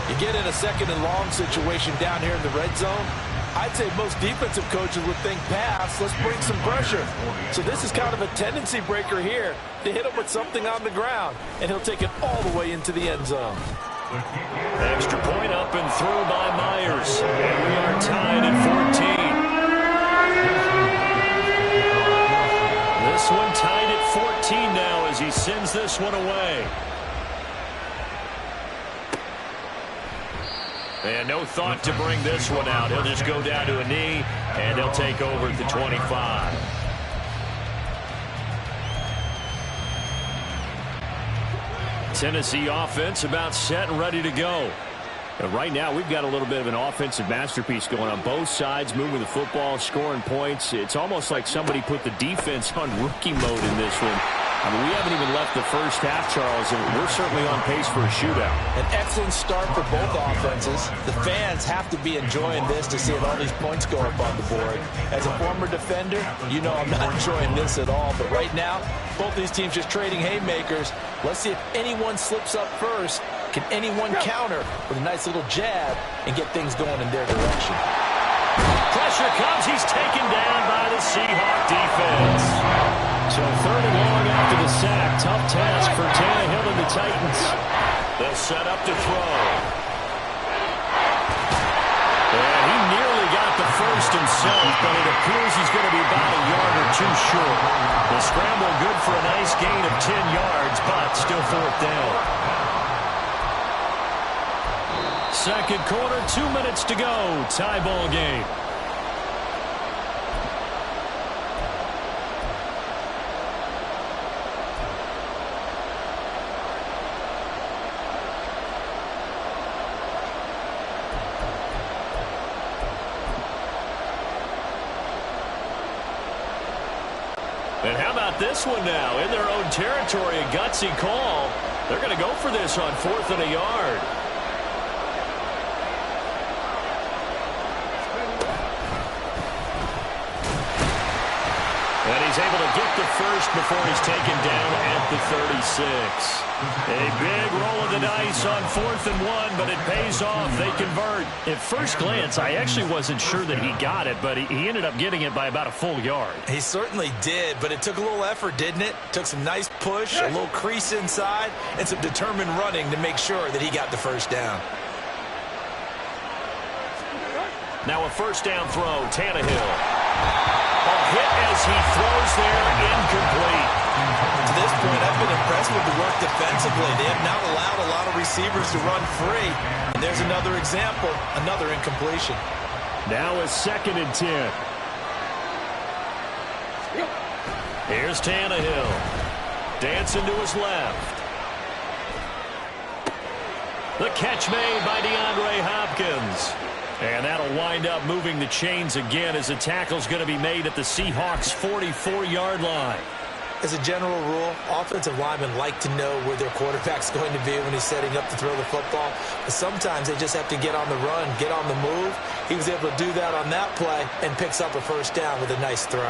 You get in a 2nd and long situation down here in the red zone, I'd say most defensive coaches would think pass, let's bring some pressure. So this is kind of a tendency breaker here to hit him with something on the ground, and he'll take it all the way into the end zone. Extra point up and through by Myers. And we are tied at 14. This one tied at 14 now as he sends this one away. And no thought to bring this one out. He'll just go down to a knee, and he'll take over at the 25. Tennessee offense about set and ready to go. And right now, we've got a little bit of an offensive masterpiece going on both sides, moving the football, scoring points. It's almost like somebody put the defense on rookie mode in this one. I mean, we haven't even left the first half, Charles, and we're certainly on pace for a shootout. An excellent start for both offenses. The fans have to be enjoying this to see all these points go up on the board. As a former defender, you know I'm not enjoying this at all. But right now, both these teams just trading haymakers. Let's see if anyone slips up first. Can anyone counter with a nice little jab and get things going in their direction? Pressure comes. He's taken down by the Seahawk defense. So 3rd and long after the sack. Tough task for Tannehill and the Titans. They'll set up to throw. And he nearly got the first himself, but it appears he's going to be about a yard or two short. The scramble good for a nice gain of 10 yards, but still 4th down. 2nd quarter, 2 minutes to go. Tie ball game. And how about this one now? In their own territory, a gutsy call. They're going to go for this on 4th and a yard. And he's able to get the first before he's taken down at the 36. A big roll of the dice on 4th and 1, but it pays off. They convert. At first glance, I actually wasn't sure that he got it, but he ended up getting it by about a full yard. He certainly did, but it took a little effort, didn't it? Took some nice push, a little crease inside, and some determined running to make sure that he got the first down. Now a first down throw, Tannehill. A hit as he throws there, incomplete. To this point, I've been impressed with the work defensively. They have not allowed a lot of receivers to run free. And there's another example, another incompletion. Now a 2nd and 10. Here's Tannehill. Dancing to his left. The catch made by DeAndre Hopkins. And that'll wind up moving the chains again as the tackle's going to be made at the Seahawks' 44-yard line. As a general rule, offensive linemen like to know where their quarterback's going to be when he's setting up to throw the football. But sometimes they just have to get on the run, get on the move. He was able to do that on that play and picks up a first down with a nice throw.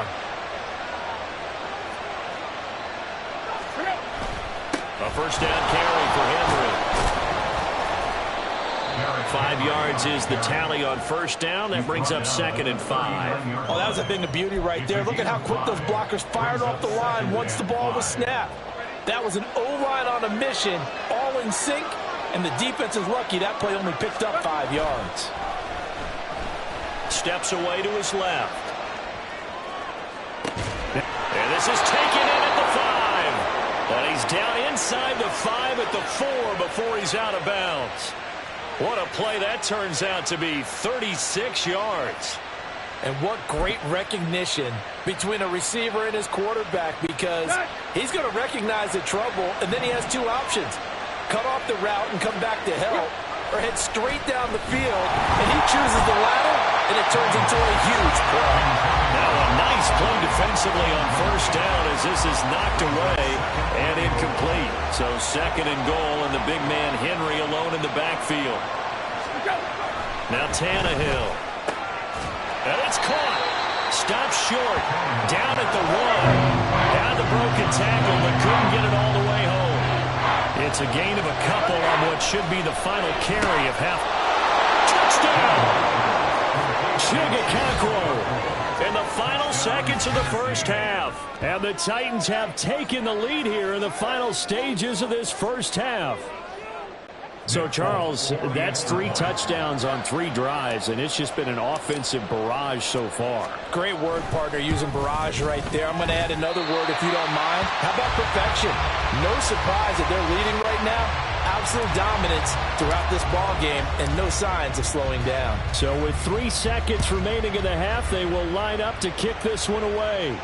A first down carry for Henry. 5 yards is the tally on first down. That brings up 2nd and 5. Oh, that was a thing of beauty right there. Look at how quick those blockers fired off the line once the ball was snapped. That was an O-line on a mission, all in sync, and the defense is lucky that play only picked up 5 yards. Steps away to his left. And this is taken in at the 5. And he's down inside the 5 at the 4 before he's out of bounds. What a play that turns out to be, 36 yards. And what great recognition between a receiver and his quarterback, because he's going to recognize the trouble, and then he has two options. Cut off the route and come back to help, or head straight down the field, and he chooses the latter, and it turns into a huge play. Now a nice play defensively on first down as this is knocked away and incomplete. So 2nd and goal, and the big man Henry alone in the backfield. Now Tannehill. And it's caught. Stopped short. Down at the 1. Had the broken tackle, but couldn't get it all the way home. It's a gain of a couple on what should be the final carry of half. Touchdown! Gtowncapp in the final seconds of the first half. And the Titans have taken the lead here in the final stages of this first half. So, Charles, that's 3 touchdowns on 3 drives, and it's just been an offensive barrage so far. Great word, partner, using barrage right there. I'm going to add another word if you don't mind. How about perfection? No surprise that they're leading right now. Absolute dominance throughout this ball game and no signs of slowing down. So with 3 seconds remaining in the half, they will line up to kick this one away.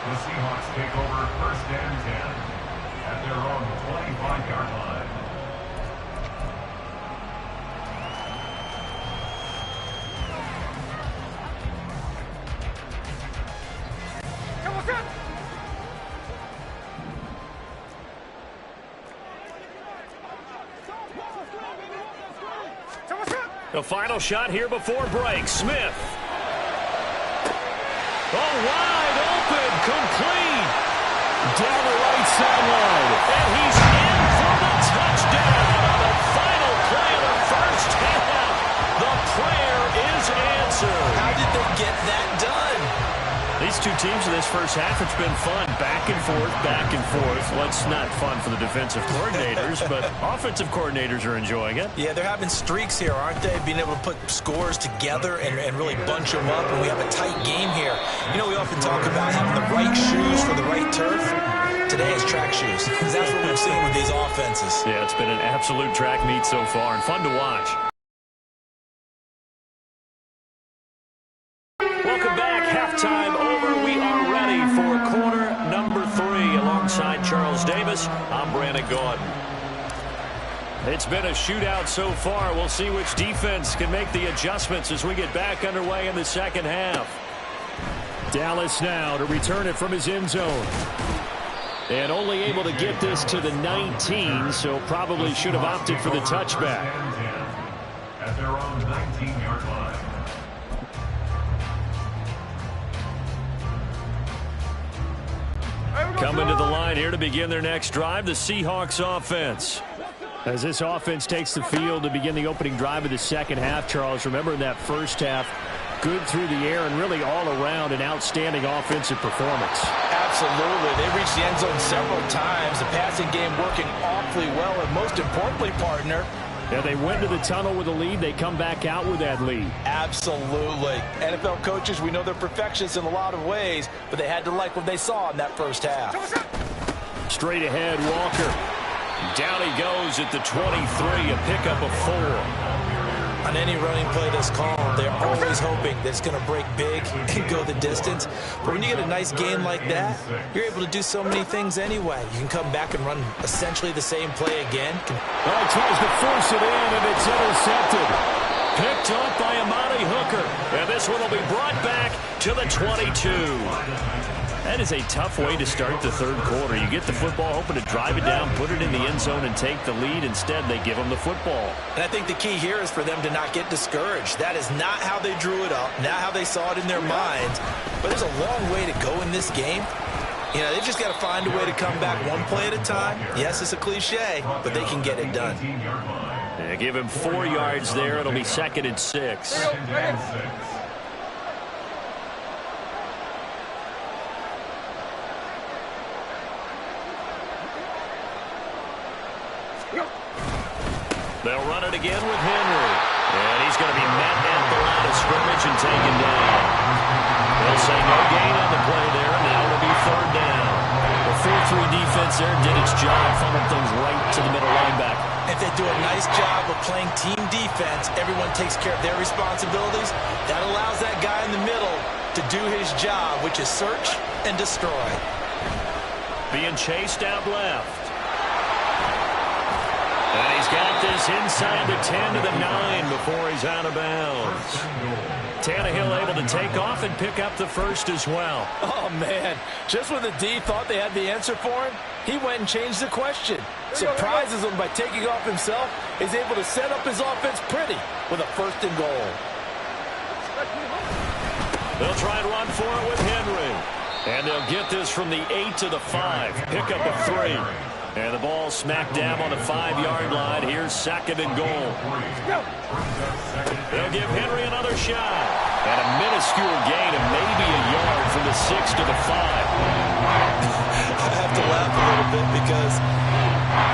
The Seahawks take over 1st and 10. At their own 25-yard line. The final shot here before break. Smith. Oh, wide open, complete. Down the right sideline. And he's in for the touchdown on the final play of the first half. The prayer is answered. How did they get that done? These two teams in this first half, it's been fun. Back and forth, back and forth. Well, it's not fun for the defensive coordinators, but offensive coordinators are enjoying it. Yeah, they're having streaks here, aren't they? Being able to put scores together and really bunch them up, and we have a tight game here. You know, we often talk about having the right shoes for the right turf. Today is track shoes, because that's what we've seen with these offenses. Yeah, it's been an absolute track meet so far, and fun to watch. Welcome back. Halftime over. We are ready for quarter number 3. Alongside Charles Davis, I'm Brandon Gordon. It's been a shootout so far. We'll see which defense can make the adjustments as we get back underway in the second half. Dallas now to return it from his end zone. And only able to get this to the 19, so probably should have opted for the touchback. At their own 19-yard line. Coming to the line here to begin their next drive, the Seahawks offense. As this offense takes the field to begin the opening drive of the second half, Charles, remember in that first half, good through the air and really all around an outstanding offensive performance. Absolutely. They reached the end zone several times. The passing game working awfully well, and most importantly, partner, yeah, they went to the tunnel with a lead. They come back out with that lead. Absolutely. NFL coaches, we know they're perfectionists in a lot of ways, but they had to like what they saw in that first half. Straight ahead, Walker. Down he goes at the 23, a pickup of 4. On any running play that's called, they're always hoping that it's going to break big and go the distance. But when you get a nice game like that, you're able to do so many things anyway. You can come back and run essentially the same play again. Well, he tries to force it in, and it's intercepted. Picked up by Amani Hooker. And this one will be brought back to the 22. That is a tough way to start the third quarter. You get the football, hoping to drive it down, put it in the end zone, and take the lead. Instead, they give them the football. And I think the key here is for them to not get discouraged. That is not how they drew it up, not how they saw it in their minds. But there's a long way to go in this game. You know, they've just got to find a way to come back one play at a time. Yes, it's a cliche, but they can get it done. Yeah, give him 4 yards there. It'll be 2nd and 6. They'll run it again with Henry. And he's going to be met at the line of scrimmage and taken down. They'll say no gain on the play there, and now it'll be 4-3 defense there did its job, funneled things right to the middle linebacker. If they do a nice job of playing team defense, everyone takes care of their responsibilities. That allows that guy in the middle to do his job, which is search and destroy. Being chased out left. And he's got this inside the 10 to the 9 before he's out of bounds. Tannehill able to take off and pick up the first as well. Oh, man. Just when the D thought they had the answer for him, he went and changed the question. Surprises him by taking off himself. He's able to set up his offense pretty with a 1st and goal. They'll try and run for it with Henry. And they'll get this from the 8 to the 5. Pickup of 3. And the ball smack dab on the 5-yard line. Here's 2nd and goal. They'll give Henry another shot. And a minuscule gain of maybe a yard from the 6 to the 5. I have to laugh a little bit because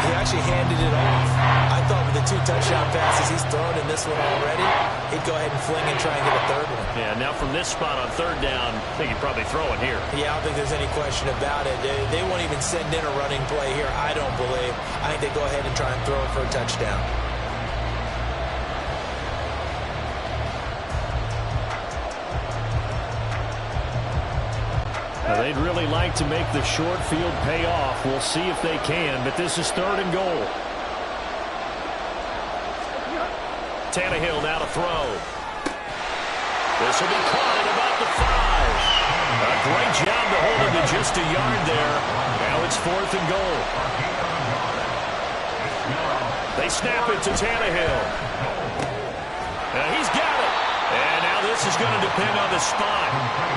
he actually handed it off. I thought with the 2 touchdown passes he's thrown in this one already, he'd go ahead and fling and try and get a 3rd one. Yeah, now from this spot on 3rd down, I think he'd probably throw it here. Yeah, I don't think there's any question about it. They won't even send in a running play here, I don't believe. I think they go ahead and try and throw it for a touchdown. Now, they'd really like to make the short field pay off. We'll see if they can, but this is 3rd and goal. Tannehill now to throw. This will be caught at about the 5. A great job to hold him to just a yard there. Now it's 4th and goal. They snap it to Tannehill. Now he's got it. And now this is going to depend on the spot.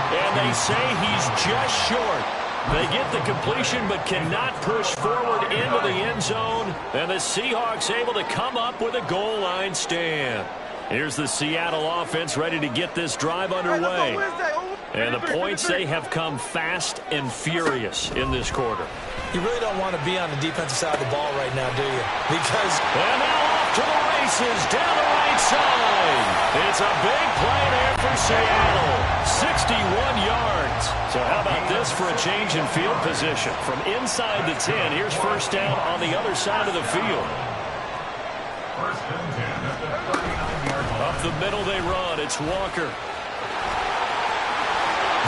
And they say he's just short. They get the completion but cannot push forward into the end zone. And the Seahawks able to come up with a goal line stand. Here's the Seattle offense ready to get this drive underway. And the points, they have come fast and furious in this quarter. You really don't want to be on the defensive side of the ball right now, do you? Because... And now off to the races down the right side. It's a big play there for Seattle. 61 yards. So how about this for a change in field position? From inside the 10, here's 1st down on the other side of the field. 1st and 10 at the 39-yard line. Up the middle they run. It's Walker.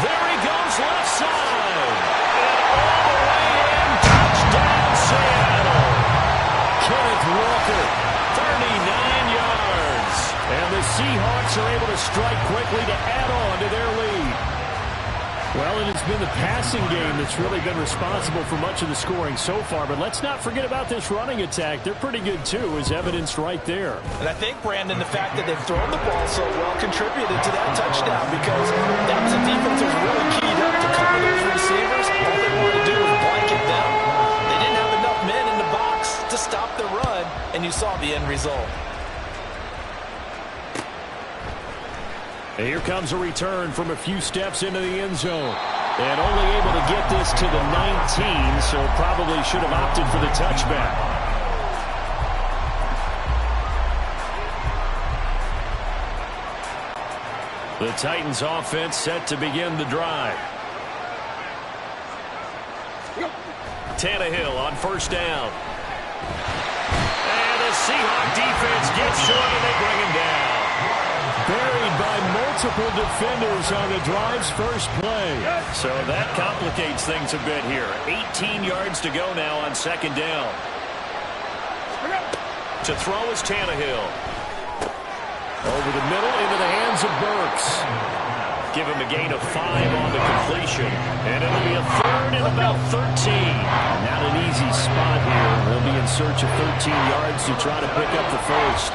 There he goes left side. And all the way in. Touchdown Seattle. Kenneth Walker, 39 yards. And the Seahawks are able to strike quickly to add on to their lead. Well, and it's been the passing game that's really been responsible for much of the scoring so far. But let's not forget about this running attack. They're pretty good, too, as evidenced right there. And I think, Brandon, the fact that they've thrown the ball so well contributed to that touchdown because that was a defense that was really keyed up to cover those receivers. All they wanted to do was blanket them. They didn't have enough men in the box to stop the run, and you saw the end result. And here comes a return from a few steps into the end zone. And only able to get this to the 19, so probably should have opted for the touchback. The Titans offense set to begin the drive. Tannehill on 1st down. And the Seahawks defense gets to it and they bring him down. Buried by multiple defenders on the drive's first play. So that complicates things a bit here. 18 yards to go now on 2nd down. To throw is Tannehill. Over the middle into the hands of Burks. Give him a gain of 5 on the completion. And it'll be a 3rd and about 13. Not an easy spot here. They'll be in search of 13 yards to try to pick up the first.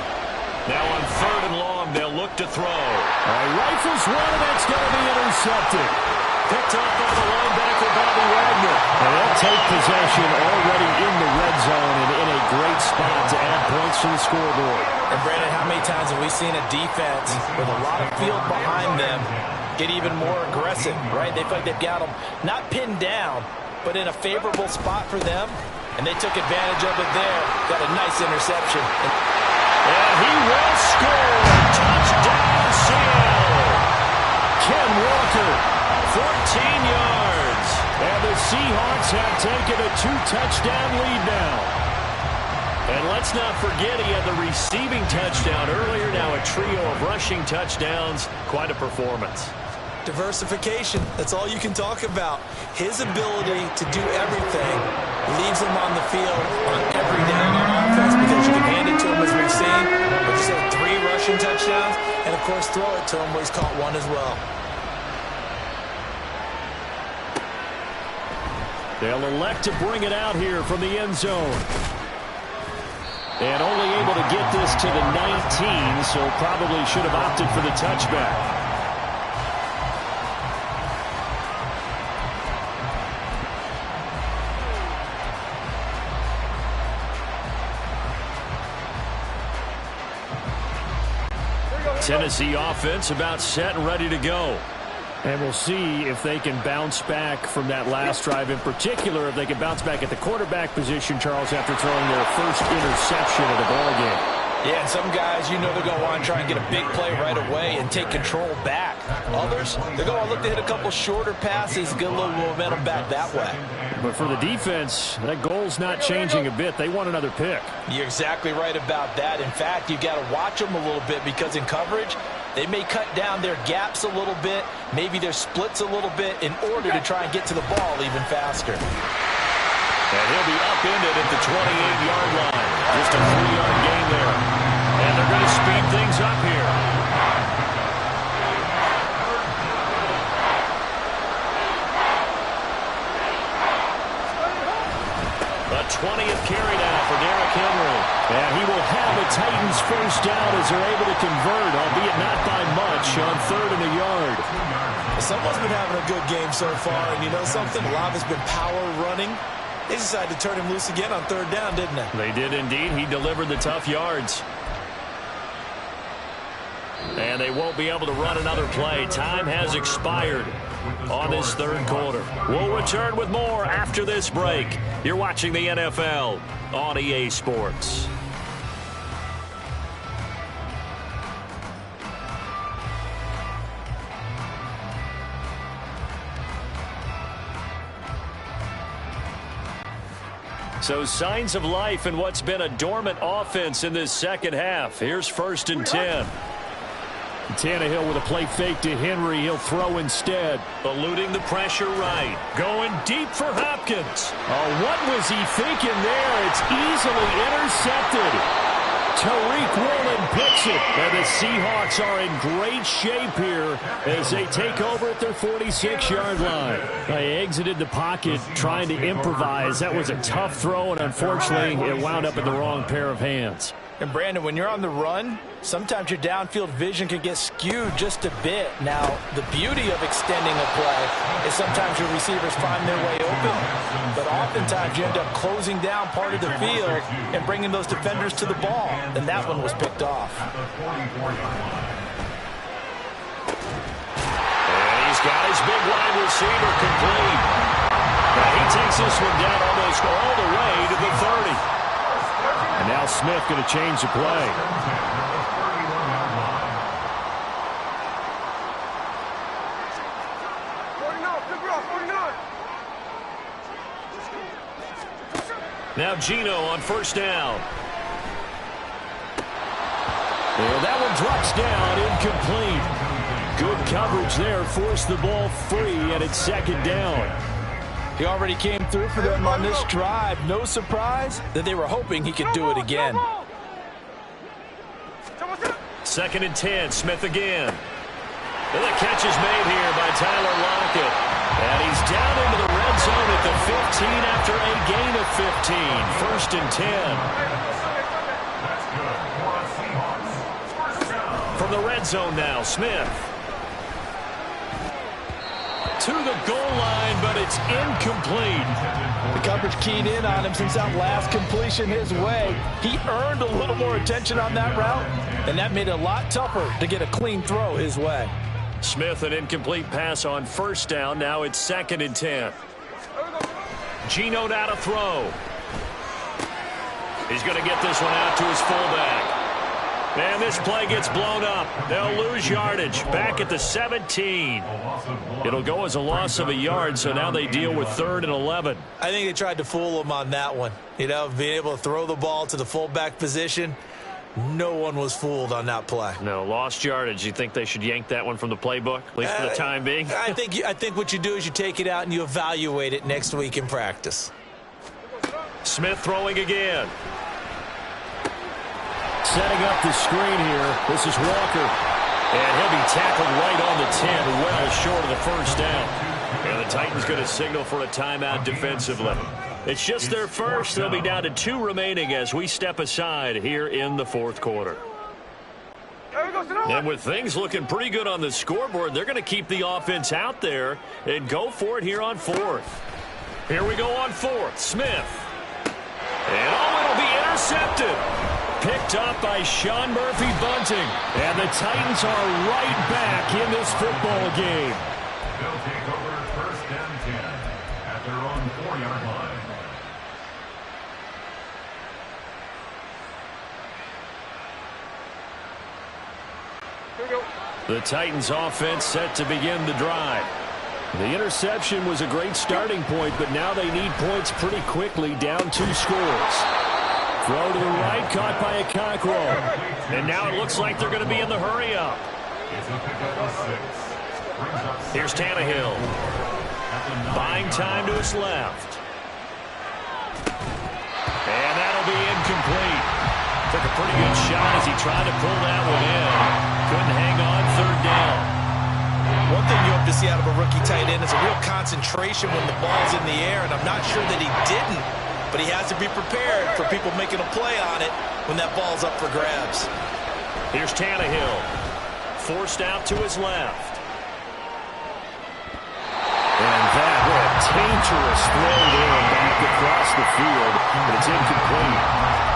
Now on 3rd and long, they'll look to throw. Rifles one, and that's going to be intercepted. Picked up by the linebacker, Bobby Wagner. And they'll take possession already in the red zone and in a great spot to add points to the scoreboard. And Brandon, how many times have we seen a defense with a lot of field behind them get even more aggressive, right? They feel like they've got them not pinned down, but in a favorable spot for them. And they took advantage of it there. Got a nice interception. And he will score. Touchdown, Seattle. Ken Walker, 14 yards. And the Seahawks have taken a 2-touchdown lead now. And let's not forget he had the receiving touchdown earlier. Now a trio of rushing touchdowns. Quite a performance. Diversification, that's all you can talk about. His ability to do everything leaves him on the field on every down on offense because you can hand it to him as we've seen. But just had 3 rushing touchdowns and, of course, throw it to him where he's caught 1 as well. They'll elect to bring it out here from the end zone. And only able to get this to the 19, so probably should have opted for the touchback. Tennessee offense about set and ready to go. And we'll see if they can bounce back from that last drive, in particular if they can bounce back at the quarterback position, Charles, after throwing their first interception of the ball game. Yeah, and some guys, you know they're going to want to try and get a big play right away and take control back. Others, they're going to look to hit a couple shorter passes, get a little momentum back that way. But for the defense, that goal's not changing a bit. They want another pick. You're exactly right about that. In fact, you've got to watch them a little bit because in coverage, they may cut down their gaps a little bit, maybe their splits a little bit in order to try and get to the ball even faster. And he'll be upended at the 28-yard line. Just a 3-yard gain there. And they're going to speed things up here. A 20th carry now for Derrick Henry. And he will have the Titans first down as they're able to convert, albeit not by much, on 3rd and a yard. Someone's been having a good game so far, and you know something? A lot has been power running. They decided to turn him loose again on 3rd down, didn't they? They did indeed. He delivered the tough yards. And they won't be able to run another play. Time has expired on this 3rd quarter. We'll return with more after this break. You're watching the NFL on EA Sports. So signs of life in what's been a dormant offense in this second half. Here's 1st and 10. Tannehill with a play fake to Henry. He'll throw instead. Eluding the pressure right. Going deep for Hopkins. Oh, what was he thinking there? It's easily intercepted. Tariq Woolen picks it. And the Seahawks are in great shape here as they take over at their 46-yard line. They exited the pocket trying to improvise. That was a tough throw, and unfortunately, it wound up in the wrong pair of hands. And Brandon, when you're on the run, sometimes your downfield vision can get skewed just a bit. Now, the beauty of extending a play is sometimes your receivers find their way open, but oftentimes you end up closing down part of the field and bringing those defenders to the ball, and that one was picked off. And he's got his big wide receiver complete. Now he takes this one down almost all the way to the 30. And now Smith going to change the play. Now Geno on 1st down. And that one drops down, incomplete. Good coverage there, forced the ball free, and it's 2nd down. He already came through for them on this drive. No surprise that they were hoping he could do it again. 2nd and 10, Smith again. And the catch is made here by Tyler Lockett. And he's down into the red zone at the 15 after a gain of 15. 1st and 10. From the red zone now, Smith. To the goal line, but it's incomplete. The coverage keyed in on him since that last completion his way. He earned a little more attention on that route, and that made it a lot tougher to get a clean throw his way. Smith, an incomplete pass on 1st down. Now it's 2nd and 10. Geno now to throw. He's going to get this one out to his fullback. And this play gets blown up. They'll lose yardage back at the 17. It'll go as a loss of a yard, so now they deal with 3rd and 11. I think they tried to fool him on that one. You know, being able to throw the ball to the fullback position. No one was fooled on that play. No, lost yardage. You think they should yank that one from the playbook, at least for the time being? I think what you do is you take it out and you evaluate it next week in practice. Smith throwing again. Setting up the screen here. This is Walker. And he'll be tackled right on the 10, well short of the first down. And the Titans going to signal for a timeout defensively. It's just their first. They'll be down to 2 remaining as we step aside here in the 4th quarter. And with things looking pretty good on the scoreboard, they're going to keep the offense out there and go for it here on 4th. Here we go on 4th. Smith. And it'll be intercepted. Picked up by Sean Murphy Bunting. And the Titans are right back in this football game. They'll take over 1st and 10 at their own 4-yard line. The Titans offense set to begin the drive. The interception was a great starting point, but now they need points pretty quickly, down 2 scores. Throw to the right, caught by Okonkwo. And now it looks like they're going to be in the hurry-up. Here's Tannehill. Buying time to his left. And that'll be incomplete. Took a pretty good shot as he tried to pull that one in. Couldn't hang on 3rd down. One thing you hope to see out of a rookie tight end is a real concentration when the ball's in the air, and I'm not sure that he didn't, but he has to be prepared for people making a play on it when that ball's up for grabs. Here's Tannehill. Forced out to his left. And that was a dangerous throw there back across the field, but it's incomplete.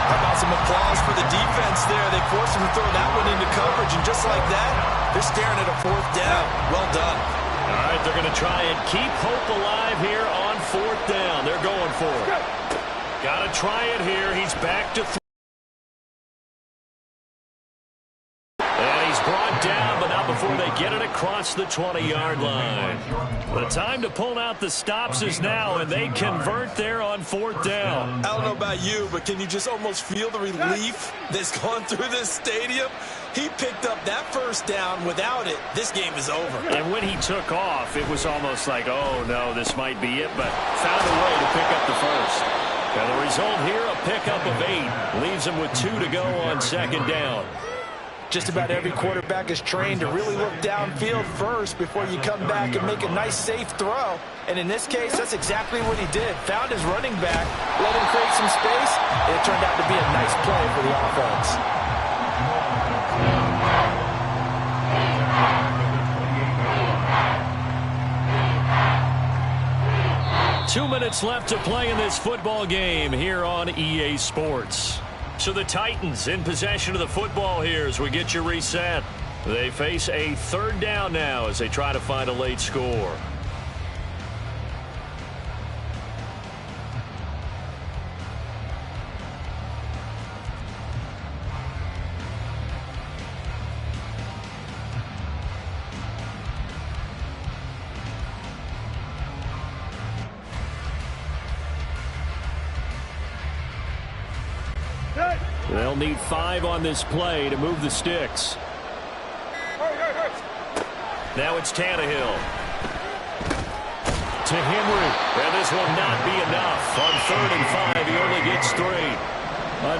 How about some applause for the defense there? They forced him to throw that one into coverage, and just like that, they're staring at a 4th down. Well done. All right, they're going to try and keep hope alive here on 4th down. They're going for it. Got to try it here. He's back to 3. And he's brought down, but not before they get it across the 20-yard line. The time to pull out the stops is now, and they convert there on 4th down. I don't know about you, but can you just almost feel the relief that's going through this stadium? He picked up that 1st down. Without it, this game is over. And when he took off, it was almost like, oh, no, this might be it, but found a way to pick up the first. And the result here, a pickup of 8. Leaves him with 2 to go on 2nd down. Just about every quarterback is trained to really look downfield first before you come back and make a nice, safe throw. And in this case, that's exactly what he did. Found his running back, let him create some space, and it turned out to be a nice play for the offense. 2 minutes left to play in this football game here on EA Sports. So the Titans in possession of the football here as we get you reset. They face a 3rd down now as they try to find a late score. They'll need 5 on this play to move the sticks. Now it's Tannehill. To Henry. And this will not be enough. On 3rd and 5, he only gets 3.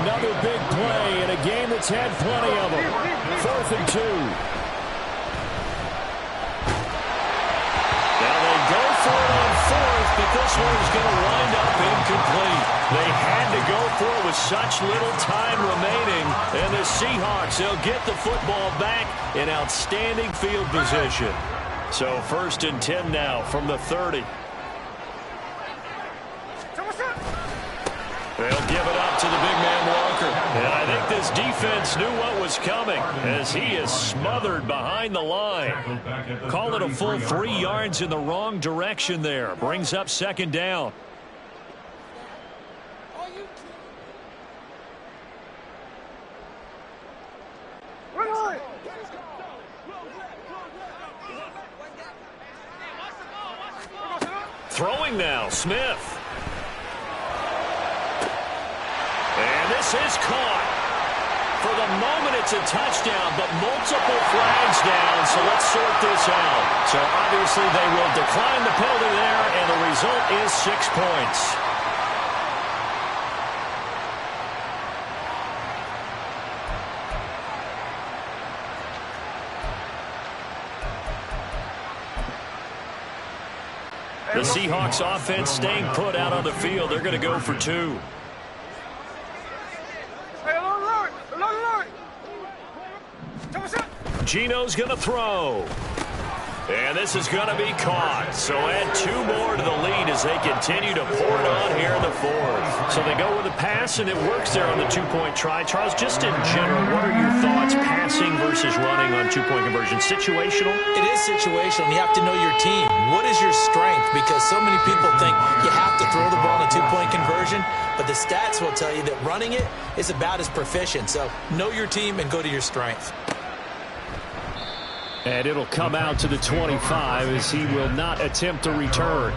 Another big play in a game that's had plenty of them. 4th and 2. Now they go for it on 4th, but this one's going to wind up incomplete. They had to go for it with such little time remaining. And the Seahawks, they'll get the football back in outstanding field position. So 1st and 10 now from the 30. They'll give it up to the big man Walker. And I think this defense knew what was coming as he is smothered behind the line. Call it a full 3 yards in the wrong direction there. Brings up 2nd down. Throwing now, Smith. And this is caught. For the moment, it's a touchdown, but multiple flags down, so let's sort this out. So obviously they will decline the penalty there, and the result is 6 points. The Seahawks offense staying put out on the field. They're going to go for 2. Gino's going to throw. And this is going to be caught. So add 2 more to the lead as they continue to pour it on here in the 4th. So they go with a pass, and it works there on the 2-point try. Charles, just in general, what are your thoughts passing versus running on 2-point conversion? Situational? It is situational. You have to know your team. What is your strength? Because so many people think you have to throw the ball in a 2-point conversion, but the stats will tell you that running it is about as proficient. So know your team and go to your strength. And it'll come out to the 25 as he will not attempt to return.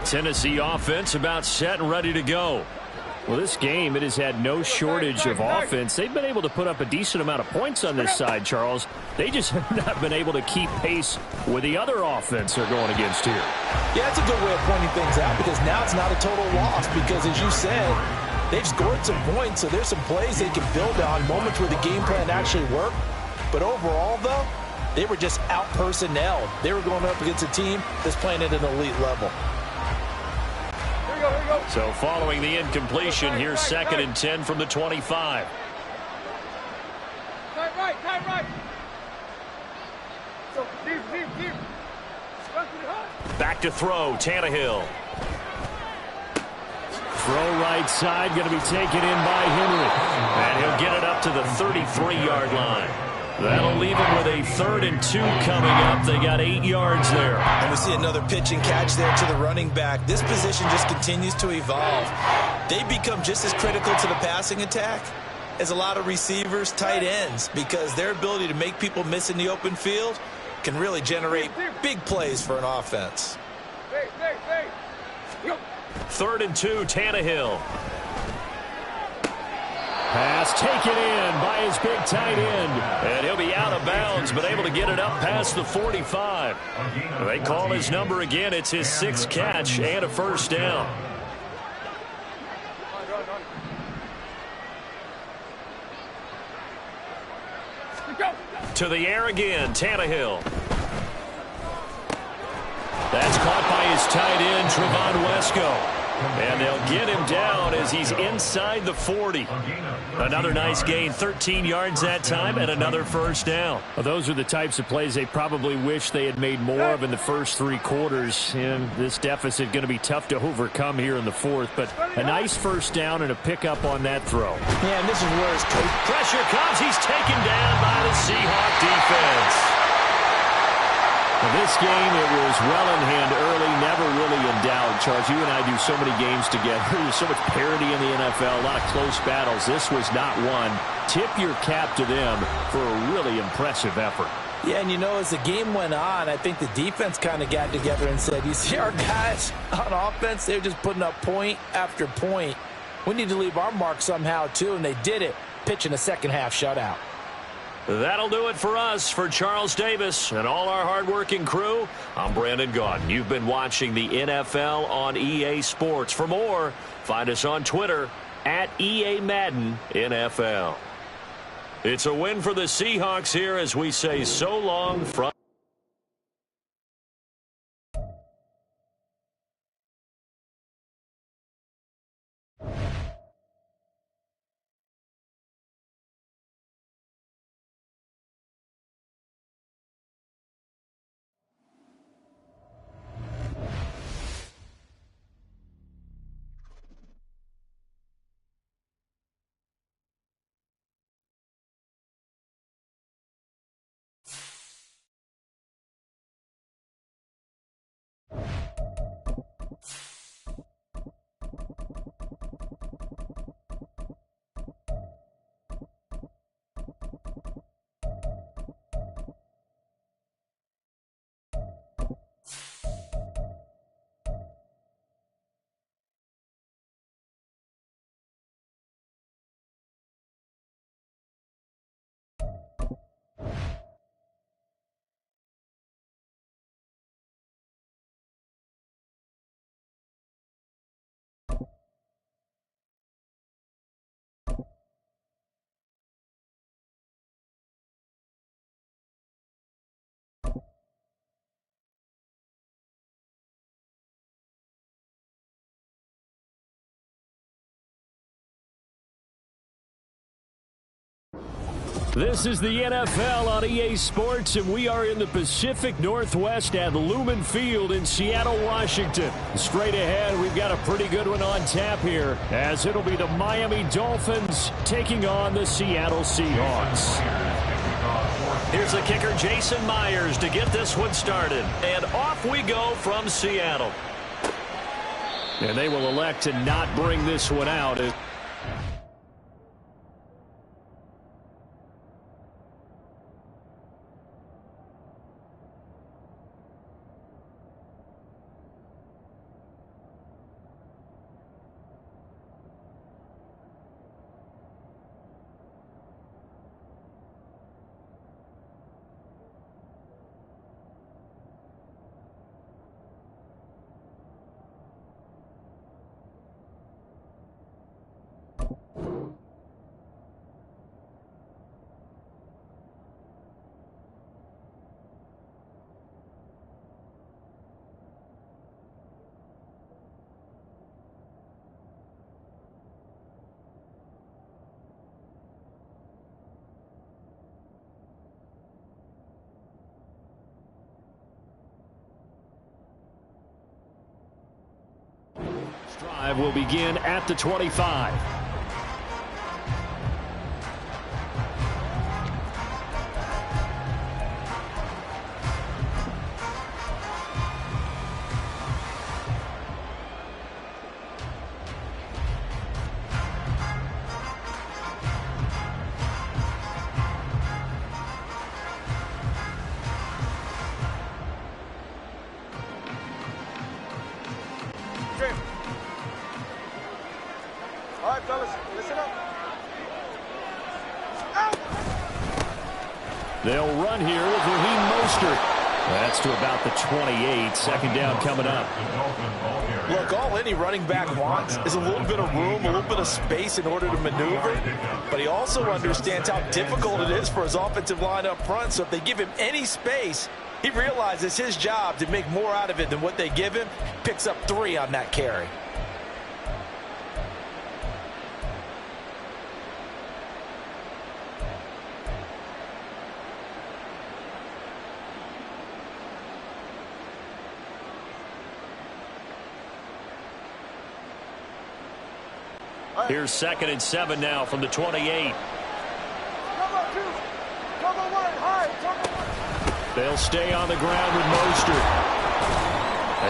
Tennessee offense about set and ready to go. Well, this game, it has had no shortage of offense. They've been able to put up a decent amount of points on this side, Charles. They just have not been able to keep pace with the other offense they're going against here. Yeah, that's a good way of pointing things out because now it's not a total loss because, as you said, they've scored some points, so there's some plays they can build on, moments where the game plan actually worked. But overall, though, they were just out-personnelled. They were going up against a team that's playing at an elite level. So following the incompletion, here's 2nd and 10 from the 25. Right. So, deep. Back to throw, Tannehill. Throw right side, going to be taken in by Henry. And he'll get it up to the 33-yard line. That'll leave him with a 3rd and 2 coming up. They got 8 yards there. And we see another pitch and catch there to the running back. This position just continues to evolve. They become just as critical to the passing attack as a lot of receivers, tight ends, because their ability to make people miss in the open field can really generate big plays for an offense. 3rd and 2, Tannehill. Pass taken in by his big tight end. And he'll be out of bounds, but able to get it up past the 45. They call his number again. It's his 6th catch and a 1st down. To the air again, Tannehill. That's caught by his tight end, Trevon Wesco. And they'll get him down as he's inside the 40. Another nice gain, 13 yards that time, and another 1st down. Well, those are the types of plays they probably wish they had made more of in the first 3 quarters. And this deficit going to be tough to overcome here in the 4th. But a nice 1st down and a pickup on that throw. Yeah, and this is where his pressure comes. He's taken down by the Seahawk defense. In this game, it was well in hand early, never really in doubt. Charles, you and I do so many games together. There's so much parity in the NFL, a lot of close battles. This was not one. Tip your cap to them for a really impressive effort. Yeah, and you know, as the game went on, I think the defense kind of got together and said, you see our guys on offense, they're just putting up point after point. We need to leave our mark somehow, too, and they did it, pitching a second-half shutout. That'll do it for us. For Charles Davis and all our hardworking crew, I'm Brandon Gaudin. You've been watching the NFL on EA Sports. For more, find us on Twitter at EA Madden NFL. It's a win for the Seahawks here as we say so long from This is the NFL on EA Sports, and we are in the Pacific Northwest at Lumen Field in Seattle, Washington. Straight ahead, we've got a pretty good one on tap here, as it'll be the Miami Dolphins taking on the Seattle Seahawks. Here's the kicker, Jason Myers, to get this one started. And off we go from Seattle. And they will elect to not bring this one out. Drive will begin at the 25. All right, fellas, listen up. They'll run here with Raheem Mostert. That's to about the 28. Second down coming up. Look, all any running back wants is a little bit of room, a little bit of space in order to maneuver. But he also understands how difficult it is for his offensive line up front. So if they give him any space, he realizes his job to make more out of it than what they give him. Picks up 3 on that carry. Here's 2nd and 7 now from the 28. They'll stay on the ground with Mostert.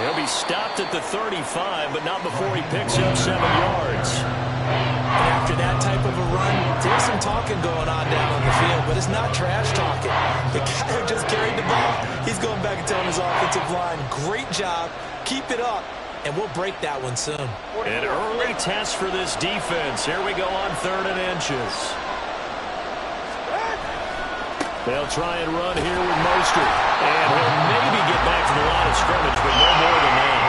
He'll be stopped at the 35, but not before he picks up 7 yards. And after that type of a run, there's some talking going on down on the field, but it's not trash talking. The guy who just carried the ball, he's going back and telling his offensive line, great job, keep it up, and we'll break that one soon. An early test for this defense. Here we go on 3rd and inches. They'll try and run here with Mostert. And he'll maybe get back to the line of scrimmage, but no more than that.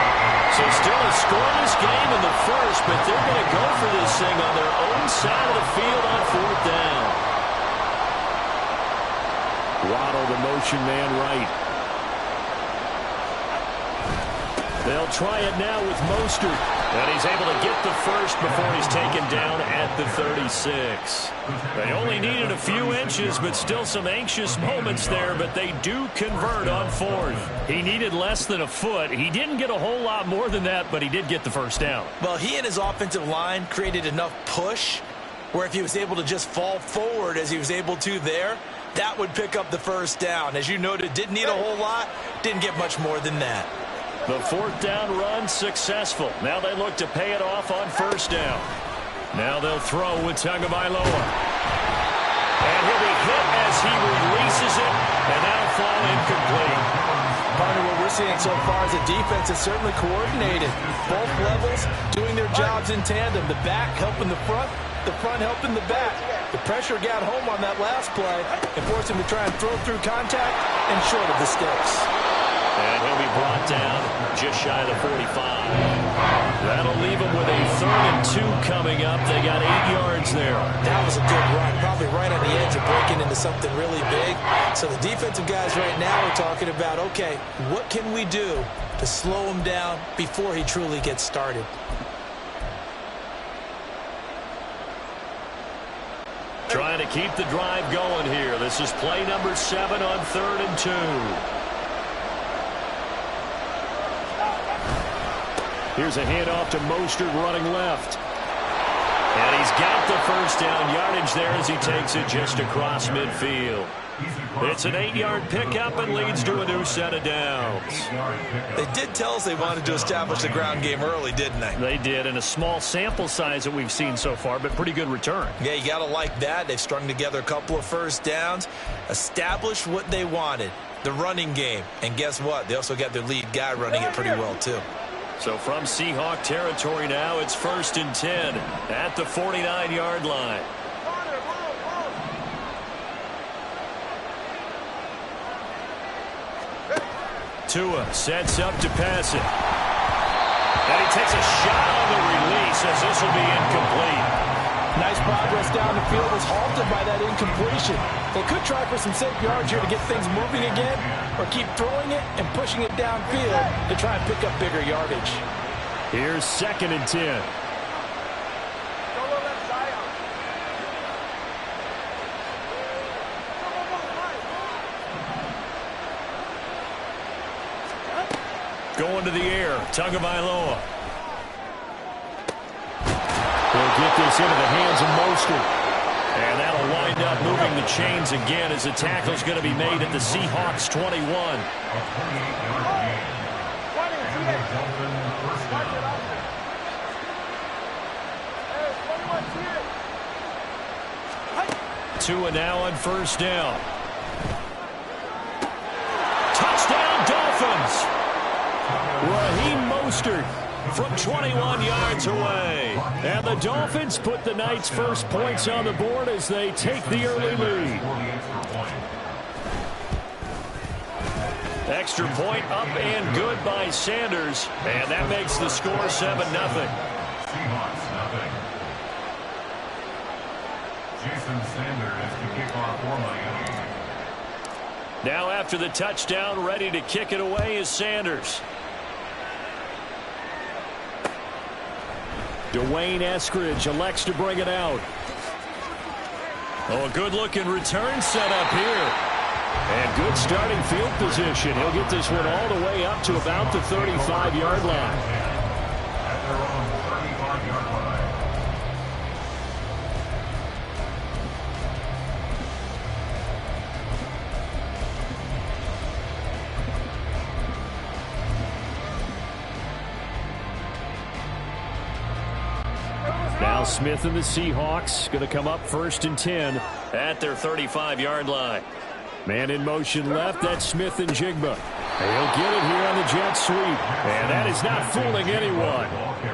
So still a scoreless game in the first, but they're going to go for this thing on their own side of the field on 4th down. Waddle, the motion man right. They'll try it now with Mostert. And he's able to get the first before he's taken down at the 36. They only needed a few inches, but still some anxious moments there, but they do convert on 4th. He needed less than a foot. He didn't get a whole lot more than that, but he did get the first down. Well, he and his offensive line created enough push where if he was able to just fall forward as he was able to there, that would pick up the first down. As you noted, didn't need a whole lot, didn't get much more than that. The 4th down run successful. Now they look to pay it off on 1st down. Now they'll throw with Tagovailoa. And he'll be hit as he releases it, and that'll fall incomplete. Partner, what we're seeing so far is the defense is certainly coordinated. Both levels doing their jobs in tandem. The back helping the front helping the back. The pressure got home on that last play and forced him to try and throw through contact and short of the sticks. And he'll be brought down just shy of the 45. That'll leave him with a 3rd and 2 coming up. They got 8 yards there. That was a good run, probably right on the edge of breaking into something really big. So the defensive guys right now are talking about, okay, what can we do to slow him down before he truly gets started? Trying to keep the drive going here. This is play number 7 on 3rd and 2. Here's a handoff to Mostert running left. And he's got the first down yardage there as he takes it just across midfield. It's an 8-yard pickup and leads to a new set of downs. They did tell us they wanted to establish the ground game early, didn't they? They did, in a small sample size that we've seen so far, but pretty good return. Yeah, you got to like that. They've strung together a couple of first downs, established what they wanted, the running game. And guess what? They also got their lead guy running it pretty well, too. So from Seahawk territory now, it's 1st and 10 at the 49-yard line. Tua sets up to pass it. And he takes a shot on the release as this will be incomplete. Nice progress down the field was halted by that incompletion. They could try for some safe yards here to get things moving again, or keep throwing it and pushing it downfield to try and pick up bigger yardage. Here's 2nd and 10. Going to the air, Tagovailoa. He'll get this into the hands of Mostert. And that'll wind up moving the chains again as the tackle's going to be made at the Seahawks 21. Tua now on 1st down. Touchdown, Dolphins! Raheem Mostert from 21 yards away. And the Dolphins put the night's first points on the board as they take the early lead. Extra point up and good by Sanders. And that makes the score 7-0. Seahawks, nothing. Jason Sanders to kick off for Miami. Now after the touchdown, ready to kick it away is Sanders. Dwayne Eskridge elects to bring it out. Oh, a good-looking return set up here. And good starting field position. He'll get this one all the way up to about the 35-yard line. At their own 35-yard line. Now Smith and the Seahawks going to come up 1st and 10 at their 35-yard line. Man in motion left, that's Smith and Jigba. He'll get it here on the jet sweep. And that is not fooling anyone.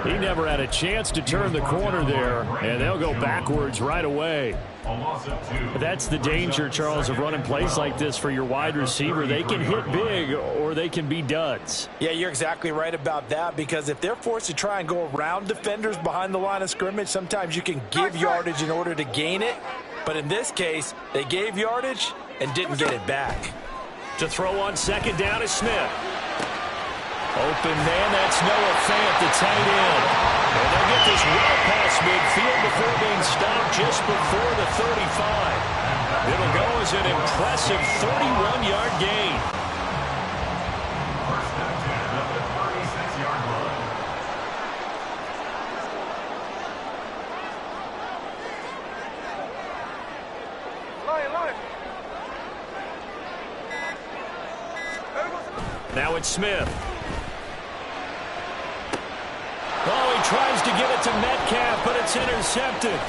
He never had a chance to turn the corner there, and they'll go backwards right away. That's the danger, Charles, of running plays like this for your wide receiver. They can hit big or they can be duds. Yeah, you're exactly right about that, because if they're forced to try and go around defenders behind the line of scrimmage, sometimes you can give yardage in order to gain it. But in this case, they gave yardage and didn't get it back. To throw on 2nd down is Smith. Open man, that's Noah Fant, the tight end. And they'll get this well past midfield before being stopped just before the 35. It'll go as an impressive 31-yard gain. First and 10 at the 36-yard line. Now it's Smith. Oh, he tries to get it to Metcalf, but it's intercepted.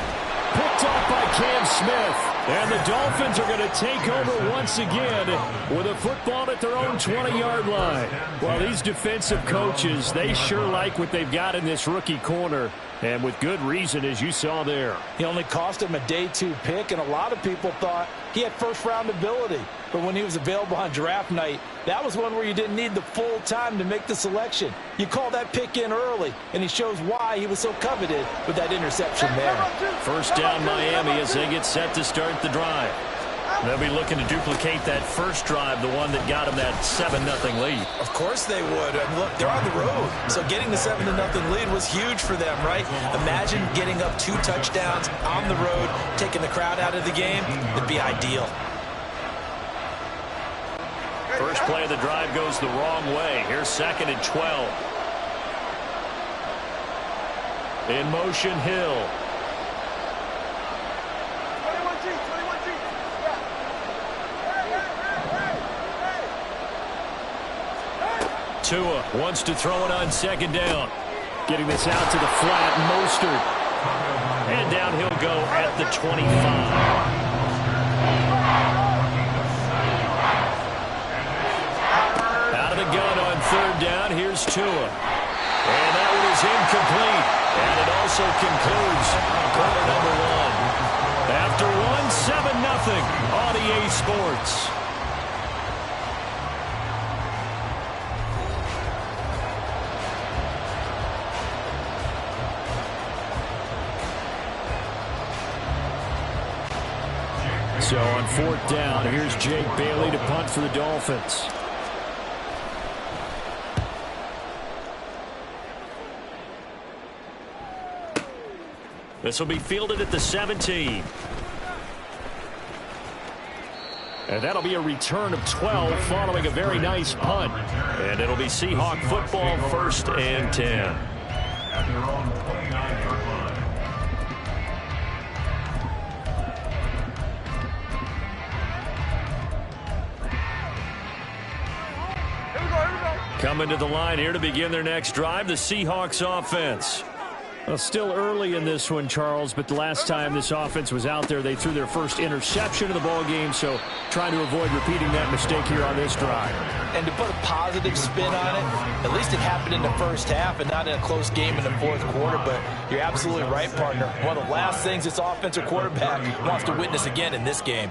Picked off by Cam Smith. And the Dolphins are going to take over once again with a football at their own 20-yard line. Well, these defensive coaches, they sure like what they've got in this rookie corner. And with good reason, as you saw there. He only cost him a day 2 pick, and a lot of people thought he had first-round ability. But when he was available on draft night, that was one where you didn't need the full time to make the selection. You call that pick in early, and he shows why he was so coveted with that interception there. First down Miami as they get set to start the drive. They'll be looking to duplicate that first drive, the one that got them that 7-0 lead. Of course they would. I mean, look, they're on the road. So getting the 7-0 lead was huge for them, right? Imagine getting up 2 touchdowns on the road, taking the crowd out of the game. It'd be ideal. First play of the drive goes the wrong way. Here's 2nd and 12. In motion, Hill. 21G. Tua wants to throw it on 2nd down. Getting this out to the flat, Mostert. And down he'll go at the 25. Out of the gun on 3rd down, here's Tua. And that one is incomplete. And it also concludes quarter number 1. After one, 7-0 on EA Sports. So on 4th down, here's Jake Bailey to punt for the Dolphins. This will be fielded at the 17. And that'll be a return of 12 following a very nice punt. And it'll be Seahawk football, 1st and 10. At their own 29-yard line. Coming to the line here to begin their next drive, the Seahawks offense. Well, still early in this one, Charles, but the last time this offense was out there, they threw their first interception of the ball game, so trying to avoid repeating that mistake here on this drive. And to put a positive spin on it, at least it happened in the first half and not in a close game in the 4th quarter, but you're absolutely right, partner. One of the last things this offensive quarterback wants to witness again in this game.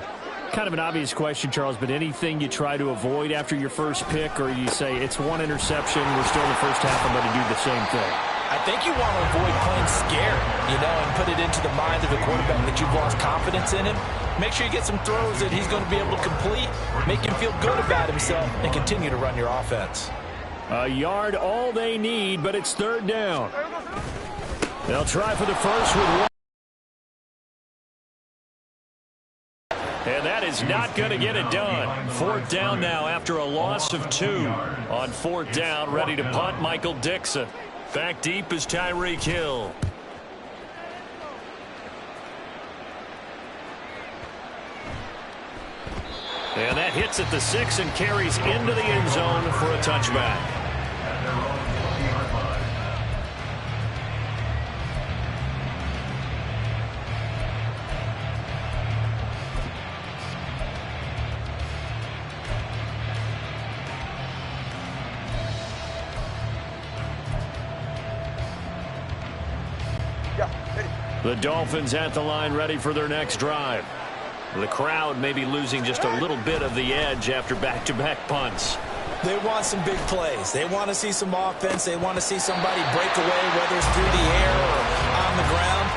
Kind of an obvious question, Charles, but anything you try to avoid after your first pick, or you say it's one interception, we're still in the first half, I'm going to do the same thing? I think you want to avoid playing scared, and put it into the mind of the quarterback that you've lost confidence in him. Make sure you get some throws that he's going to be able to complete, make him feel good about himself, and continue to run your offense. A yard, all they need, but it's 3rd down. They'll try for the first with one. And that is not going to get it done. 4th down now after a loss of 2. On 4th down, ready to punt, Michael Dixon. Back deep is Tyreek Hill. And that hits at the 6 and carries into the end zone for a touchback. At their own 40-yard line. The Dolphins at the line, ready for their next drive. The crowd may be losing just a little bit of the edge after back-to-back punts. They want some big plays. They want to see some offense. They want to see somebody break away, whether it's through the air or on the ground.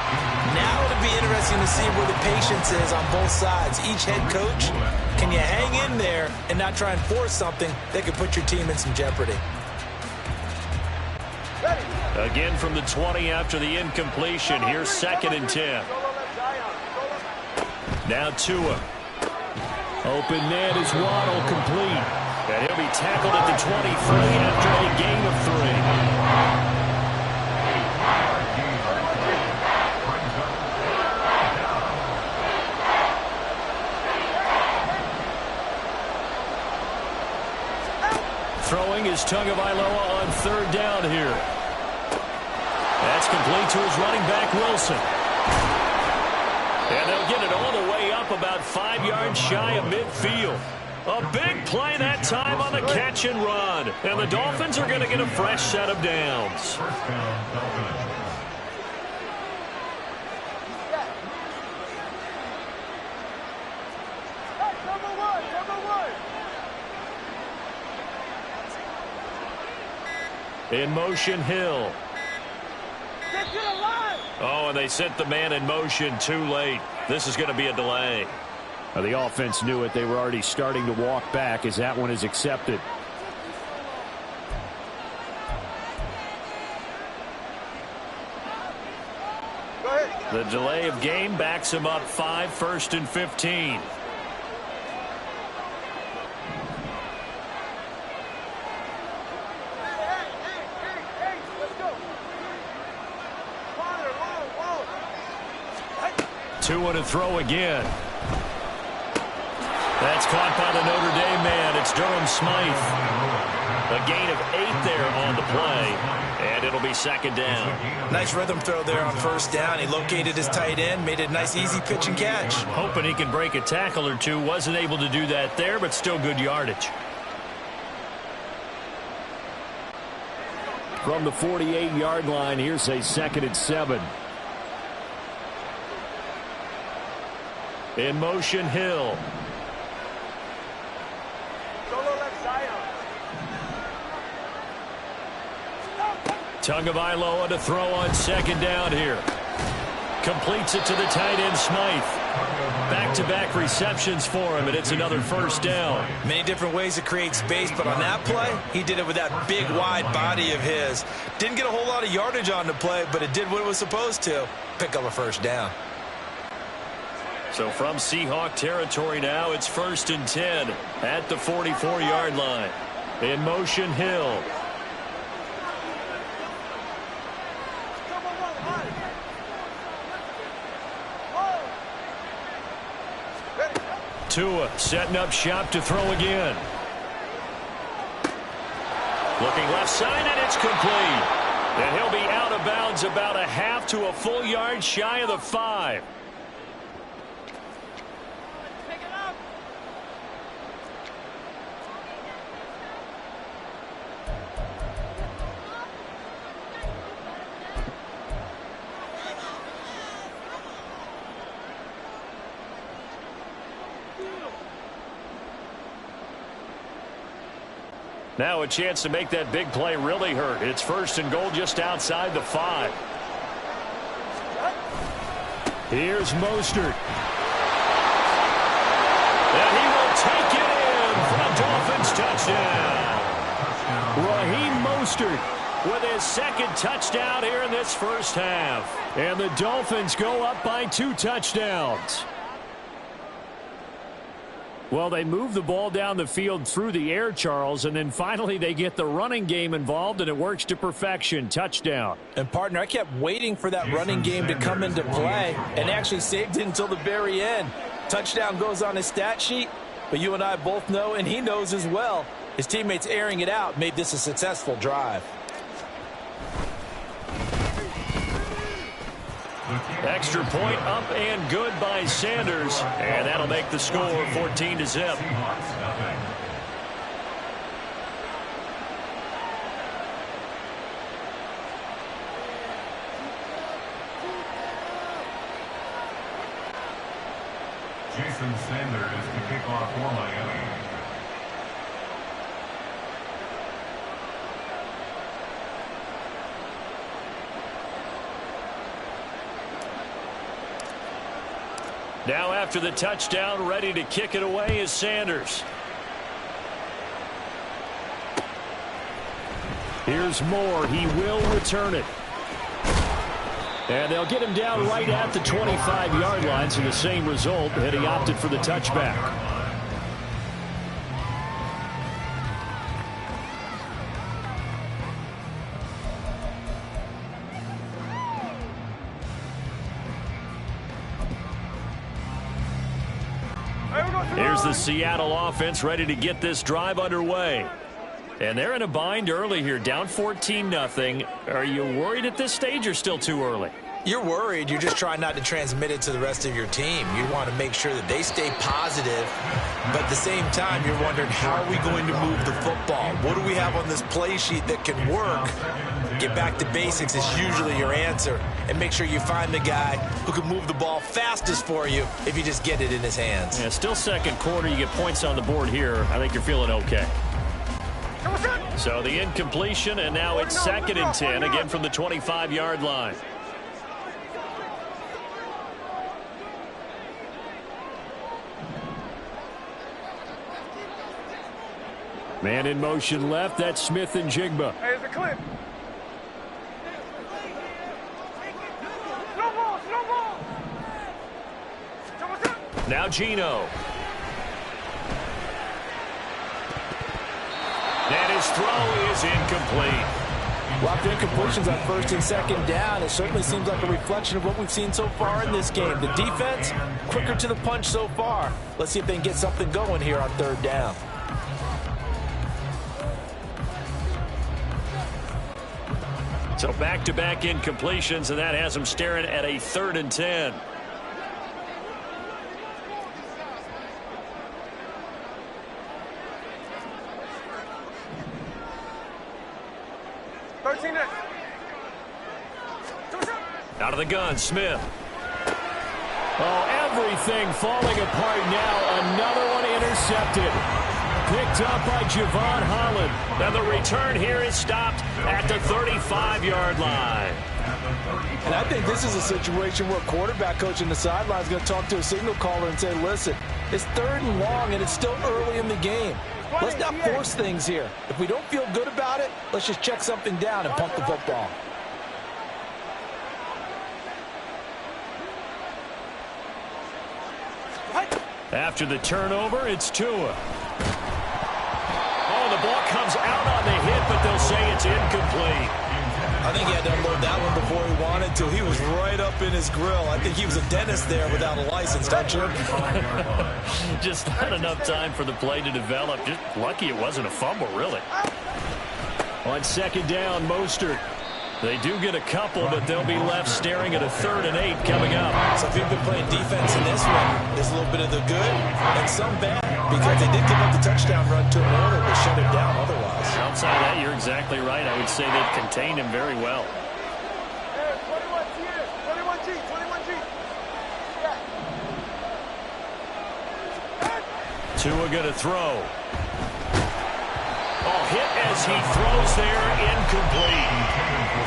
Now it'll be interesting to see where the patience is on both sides. Each head coach, can you hang in there and not try and force something that could put your team in some jeopardy? Again from the 20 after the incompletion. Here's 2nd and 10. Now Tua. Open net is Waddle, complete. And he'll be tackled at the 23 after a gain of 3. Throwing is Tagovailoa on 3rd down here. That's complete to his running back, Wilson. And they'll get it all the way up about 5 yards shy of midfield. A big play that time on the catch and run. And the Dolphins are going to get a fresh set of downs. First down, Dolphins. In motion, Hill. Oh, and they sent the man in motion too late. This is going to be a delay. Well, the offense knew it. They were already starting to walk back as that one is accepted. The delay of game backs him up 5, 1st and 15. Two and a throw again. That's caught by the Notre Dame man. It's Durham Smythe. A gain of 8 there on the play, and it'll be 2nd down. Nice rhythm throw there on 1st down. He located his tight end, made it a nice easy pitch and catch. Hoping he can break a tackle or two. Wasn't able to do that there, but still good yardage. From the 48-yard line, here's a 2nd and 7. In motion, Hill. Tagovailoa to throw on 2nd down here. Completes it to the tight end, Smythe. Back-to-back receptions for him, and it's another 1st down. Many different ways to create space, but on that play, he did it with that big, wide body of his. Didn't get a whole lot of yardage on the play, but it did what it was supposed to. Pick up a 1st down. So from Seahawk territory now, it's 1st and 10 at the 44-yard line. In motion, Hill. Tua setting up shop to throw again. Looking left side, and it's complete. And he'll be out of bounds about a half to a full yard shy of the 5. Now a chance to make that big play really hurt. It's 1st and goal just outside the 5. Here's Mostert. And he will take it in for a Dolphins touchdown. Raheem Mostert With his 2nd touchdown here in this 1st half. And the Dolphins go up by 2 touchdowns. Well, they move the ball down the field through the air, Charles, and then finally they get the running game involved, and it works to perfection. Touchdown. And, partner, I kept waiting for that running game to come into play and actually saved it until the very end. Touchdown goes on his stat sheet, but you and I both know, and he knows as well, his teammates airing it out made this a successful drive. Extra point up and good by Sanders. And that'll make the score 14-0. Jason Sanders to kick off for Miami. Now after the touchdown, ready to kick it away is Sanders. Here's Moore. He will return it. And they'll get him down right at the 25-yard line, so the same result, and he opted for the touchback. Here's the Seattle offense ready to get this drive underway. And they're in a bind early here, down 14-0. Are you worried at this stage or still too early? You're worried. You're just trying not to transmit it to the rest of your team. You want to make sure that they stay positive, but at the same time, you're wondering, how are we going to move the football? What do we have on this play sheet that can work? Get back to basics is usually your answer, and make sure you find the guy who can move the ball fastest for you if you just get it in his hands. Yeah, still second quarter. You get points on the board here. I think you're feeling okay. So the incompletion, and now it's 2nd and 10, again from the 25-yard line. Man in motion left. That's Smith and Jigba. Hey, it's a clip. Slow ball, slow ball. Now Gino. And his throw is incomplete. Locked incompletions on first and second down. It certainly seems like a reflection of what we've seen so far in this game. The defense, quicker to the punch so far. Let's see if they can get something going here on third down. So back-to-back incompletions, and that has them staring at a 3rd and 10. Out of the gun, Smith. Oh, everything falling apart now. Another one intercepted. Picked up by Javon Holland. And the return here is stopped at the 35-yard line. And I think this is a situation where a quarterback coach in the sideline is going to talk to a signal caller and say, listen, it's 3rd and long and it's still early in the game. Let's not force things here. If we don't feel good about it, let's just check something down and punt the football. After the turnover, it's Tua. Oh, the ball comes out on the hit, but they'll say it's incomplete. I think he had to unload that one before he wanted to. He was right up in his grill. I think he was a dentist there without a license, don't you? Just not enough time for the play to develop. Just lucky it wasn't a fumble, really. On second down, Mostert. They do get a couple, but they'll be left staring at a 3rd and 8 coming up. So if you've been playing defense in this one, there's a little bit of the good and some bad, because they did give up the touchdown run to him earlier to shut him down otherwise. Outside of that, you're exactly right. I would say they've contained him very well. Hey, 21G, 21G. Yeah. Tua going to throw. Oh, hit as he throws there, incomplete.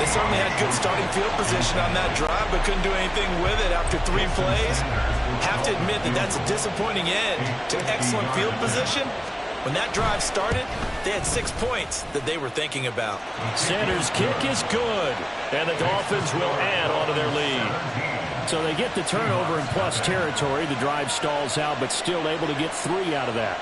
They certainly had good starting field position on that drive, but couldn't do anything with it after 3 plays. Have to admit that that's a disappointing end to excellent field position. When that drive started, they had 6 points that they were thinking about. Sanders' kick is good, and the Dolphins will add onto their lead. So they get the turnover in plus territory. The drive stalls out, but still able to get 3 out of that.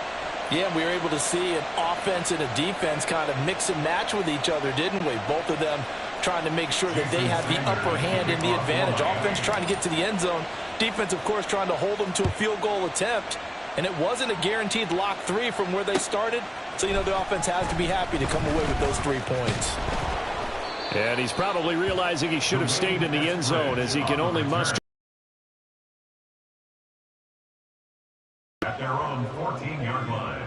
Yeah, we were able to see an offense and a defense kind of mix and match with each other, didn't we? Both of them trying to make sure that they have the upper hand and the advantage. Offense trying to get to the end zone. Defense, of course, trying to hold them to a field goal attempt. And it wasn't a guaranteed lock 3 from where they started. So, you know, the offense has to be happy to come away with those 3 points. And he's probably realizing he should have stayed in the end zone, as he can only muster. At their own 14-yard line.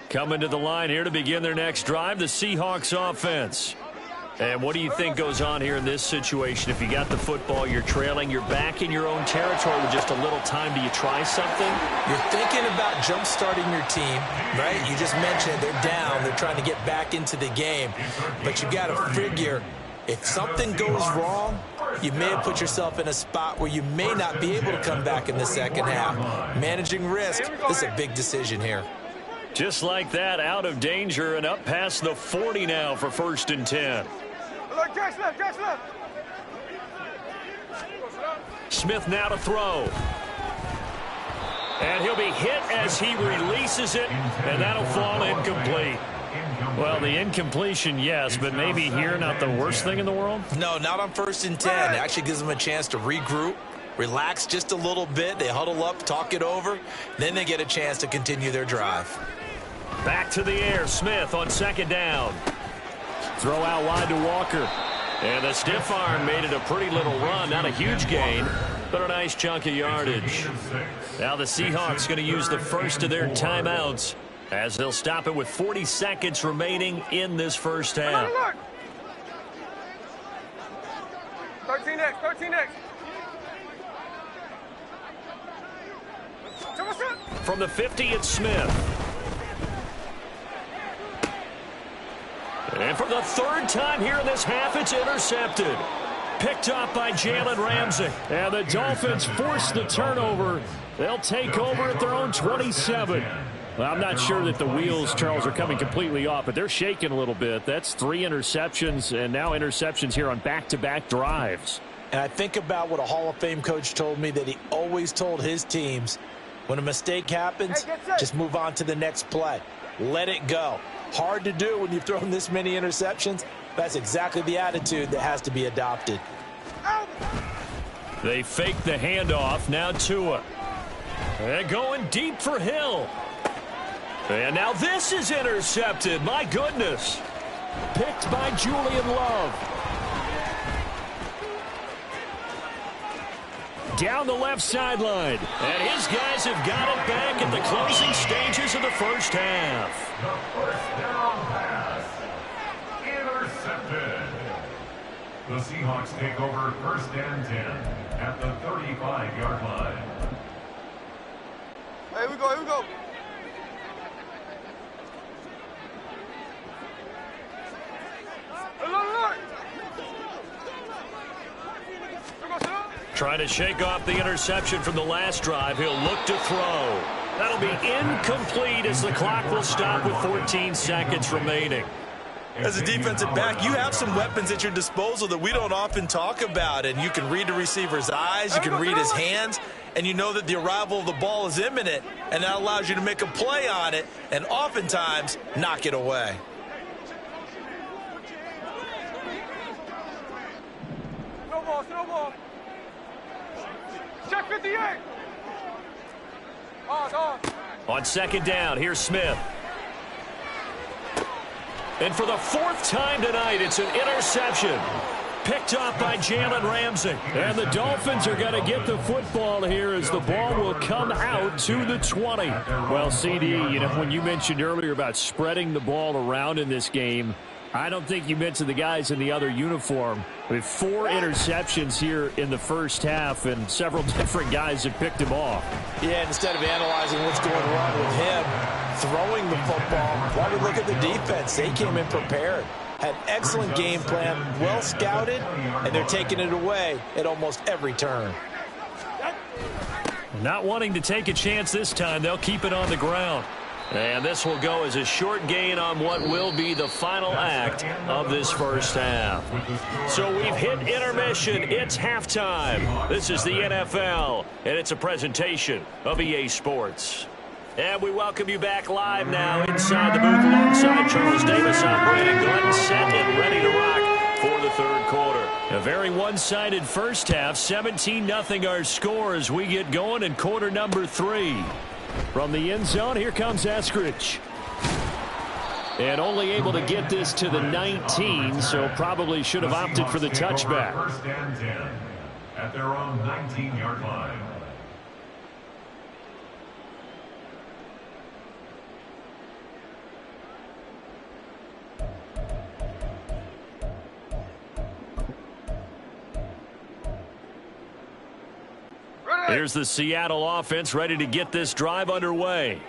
Coming to the line here to begin their next drive, the Seahawks offense. And what do you think goes on here in this situation? If you got the football, you're trailing, you're back in your own territory with just a little time. Do you try something? You're thinking about jump-starting your team, right? You just mentioned they're down. They're trying to get back into the game. But you got to figure, if something goes wrong, you may have put yourself in a spot where you may not be able to come back in the second half. Managing risk, this is a big decision here. Just like that, out of danger and up past the 40 now for 1st and 10. Look, Jack's left, Jack's left. Smith now to throw. And he'll be hit as he releases it, and that'll fall incomplete. Well, the incompletion, yes, but maybe here not the worst thing in the world? No, not on 1st and 10. It actually gives them a chance to regroup, relax just a little bit. They huddle up, talk it over. Then they get a chance to continue their drive. Back to the air, Smith on 2nd down. Throw out wide to Walker. And the stiff arm made it a pretty little run. Not a huge gain, but a nice chunk of yardage. Now the Seahawks going to use the first of their timeouts as they'll stop it with 40 seconds remaining in this first half. Look. 13X, 13X. From the 50, it's Smith. And for the third time here in this half, it's intercepted. Picked up by Jalen Ramsey. And the Dolphins force the turnover. They'll take over at their own 27. Well, I'm not sure that the wheels, Charles, are coming completely off, but they're shaking a little bit. That's 3 interceptions, and now interceptions here on back-to-back drives. And I think about what a Hall of Fame coach told me, that he always told his teams, when a mistake happens, just move on to the next play. Let it go. Hard to do when you've thrown this many interceptions. That's exactly the attitude that has to be adopted. They fake the handoff. Now Tua. And going deep for Hill. And now this is intercepted. My goodness. Picked by Julian Love. Down the left sideline. And his guys have got it back at the closing stages of the first half. The first down pass. Intercepted. The Seahawks take over 1st and 10 at the 35-yard line. Here we go, here we go. Trying to shake off the interception from the last drive. He'll look to throw. That'll be incomplete as the clock will stop with 14 seconds remaining. As a defensive back, you have some weapons at your disposal that we don't often talk about. And you can read the receiver's eyes, you can read his hands, and you know that the arrival of the ball is imminent, and that allows you to make a play on it and oftentimes knock it away. Snowball. Check 58. On 2nd down, here's Smith. And for the 4th time tonight, it's an interception. Picked up by Jalen Ramsey. And the Dolphins are going to get the football here as the ball will come out to the 20. Well, CD, you know, when you mentioned earlier about spreading the ball around in this game, I don't think you mentioned the guys in the other uniform. With 4 interceptions here in the first half, and several different guys have picked him off. Yeah, instead of analyzing what's going wrong with him throwing the football, why don't we look at the defense? They came in prepared, had excellent game plan, well scouted, and they're taking it away at almost every turn. Not wanting to take a chance this time, they'll keep it on the ground. And this will go as a short gain on what will be the final act of this first half. So we've hit intermission. It's halftime. This is the NFL, and it's a presentation of EA Sports. And we welcome you back live now inside the booth alongside Charles Davis. I'm Brandon Glenn, set and ready to rock for the third quarter. A very one-sided first half, 17-0 our score as we get going in quarter number 3. From the end zone, here comes Eskridge. And only able to get this to the 19, so probably should have opted for the touchback. 1st and 10 at their own 19-yard line. Here's the Seattle offense ready to get this drive underway.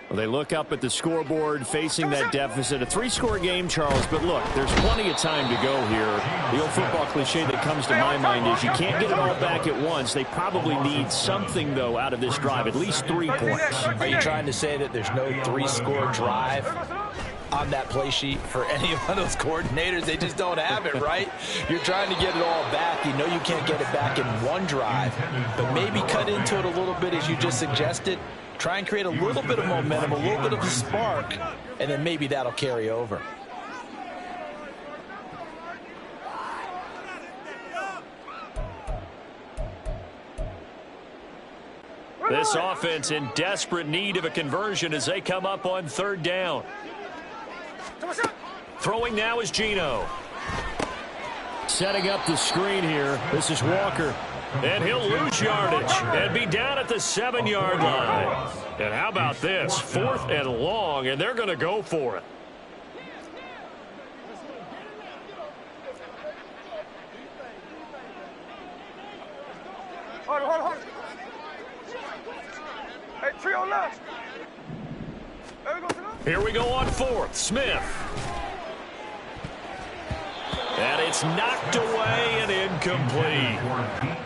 Well, they look up at the scoreboard facing that deficit. A 3-score game, Charles, but look, there's plenty of time to go here. The old football cliche that comes to my mind is you can't get it all back at once. They probably need something, though, out of this drive, at least 3 points. Are you trying to say that there's no 3-score drive on that play sheet for any one of those coordinators? They just don't have it, right? You're trying to get it all back. You know you can't get it back in one drive, but maybe cut into it a little bit as you just suggested. Try and create a little bit of momentum, a little bit of a spark, and then maybe that'll carry over. This offense in desperate need of a conversion as they come up on 3rd down. Throwing now is Geno. Setting up the screen here. This is Walker. And he'll lose yardage and be down at the 7-yard line. And how about this? 4th and long, and they're going to go for it. Hold. Hey, trio left. Here we go on 4th. Smith. And it's knocked away and incomplete.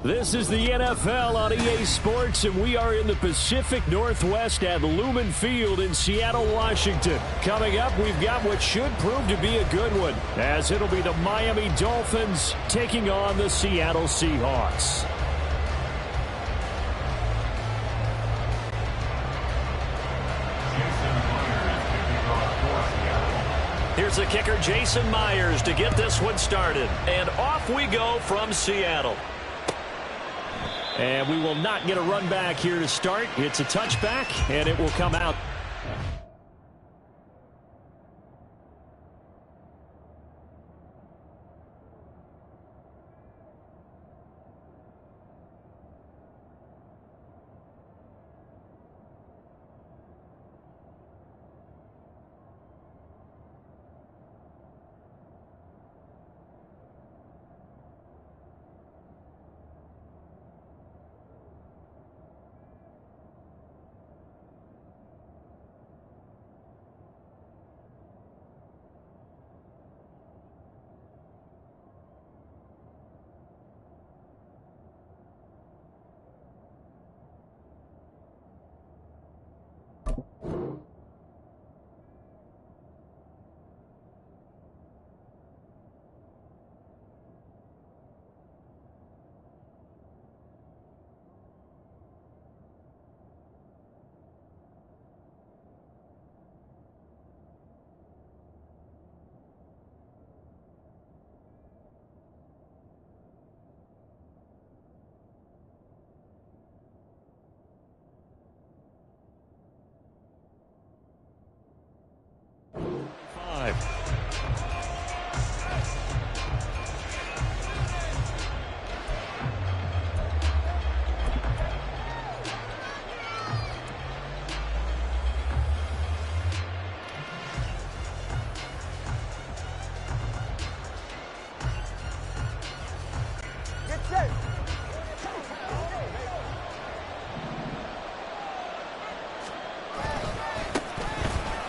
This is the NFL on EA Sports, and we are in the Pacific Northwest at Lumen Field in Seattle, Washington. Coming up, we've got what should prove to be a good one, as it'll be the Miami Dolphins taking on the Seattle Seahawks. Here's the kicker, Jason Myers, to get this one started. And off we go from Seattle. And we will not get a run back here to start. It's a touchback, and it will come out.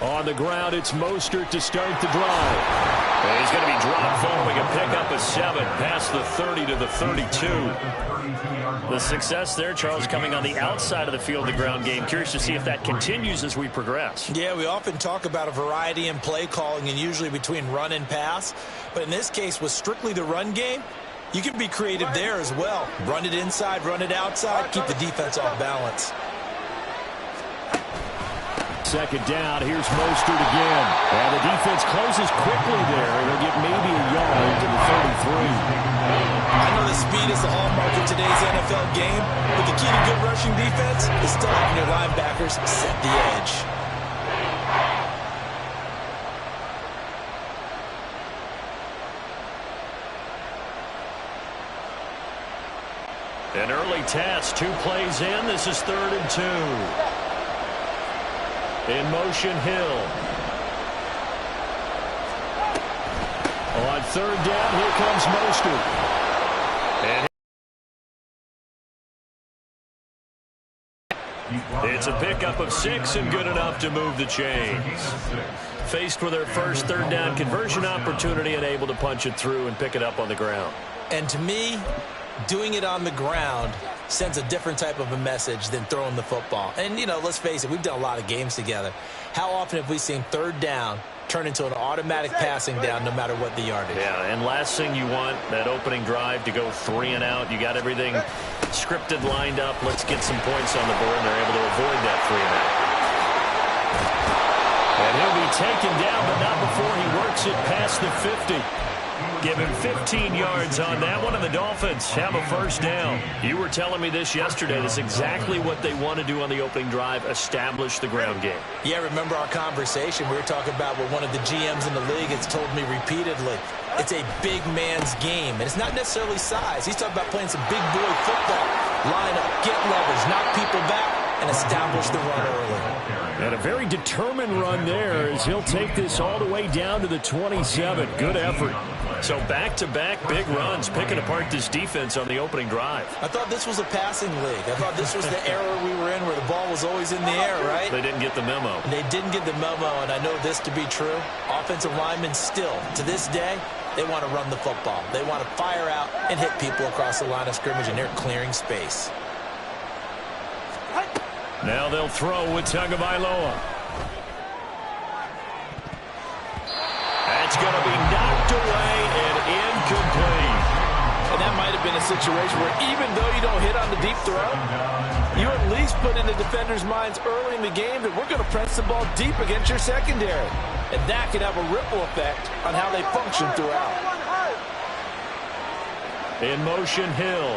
On the ground, it's Mostert to start the drive. And he's going to be dropped following a pickup of 7 past the 30 to the 32. The success there, Charles, coming on the outside of the field, the ground game. Curious to see if that continues as we progress. Yeah, we often talk about a variety in play calling and usually between run and pass. But in this case, with strictly the run game, you can be creative there as well. Run it inside, run it outside, keep the defense off balance. Second down, here's Mostert again. And the defense closes quickly there. It'll get maybe a yard to the 33. I know the speed is the hallmark of today's NFL game, but the key to good rushing defense is still having your linebackers set the edge. An early test, 2 plays in. This is 3rd and 2. In motion, Hill. On third down, here comes Mostert. And it's a pickup of 6 and good enough to move the chains. Faced with their first third down conversion opportunity and able to punch it through and pick it up on the ground. And to me, doing it on the ground sends a different type of a message than throwing the football. And, you know, let's face it, we've done a lot of games together. How often have we seen third down turn into an automatic passing down no matter what the yardage? Yeah, and last thing you want, that opening drive to go 3 and out. You got everything scripted, lined up. Let's get some points on the board, and they're able to avoid that 3 and out. And he'll be taken down, but not before he works it past the 50. Give him 15 yards on that one, and the Dolphins have a first down. You were telling me this yesterday. This is exactly what they want to do on the opening drive, establish the ground game. Yeah, remember our conversation. We were talking about what one of the GMs in the league has told me repeatedly. It's a big man's game, and it's not necessarily size. He's talking about playing some big boy football. Line up, get leverage, knock people back, and establish the run early. And a very determined run there as he'll take this all the way down to the 27. Good effort. So back-to-back big runs, picking apart this defense on the opening drive. I thought this was a passing league. I thought this was the era we were in where the ball was always in the air, right? They didn't get the memo. And they didn't get the memo, and I know this to be true. Offensive linemen still, to this day, they want to run the football. They want to fire out and hit people across the line of scrimmage, and they're clearing space. Now they'll throw with Tagovailoa. That's going to be knocked away and incomplete. And that might have been a situation where even though you don't hit on the deep throw, you at least put in the defenders' minds early in the game that we're going to press the ball deep against your secondary. And that can have a ripple effect on how they function throughout. In motion, Hill.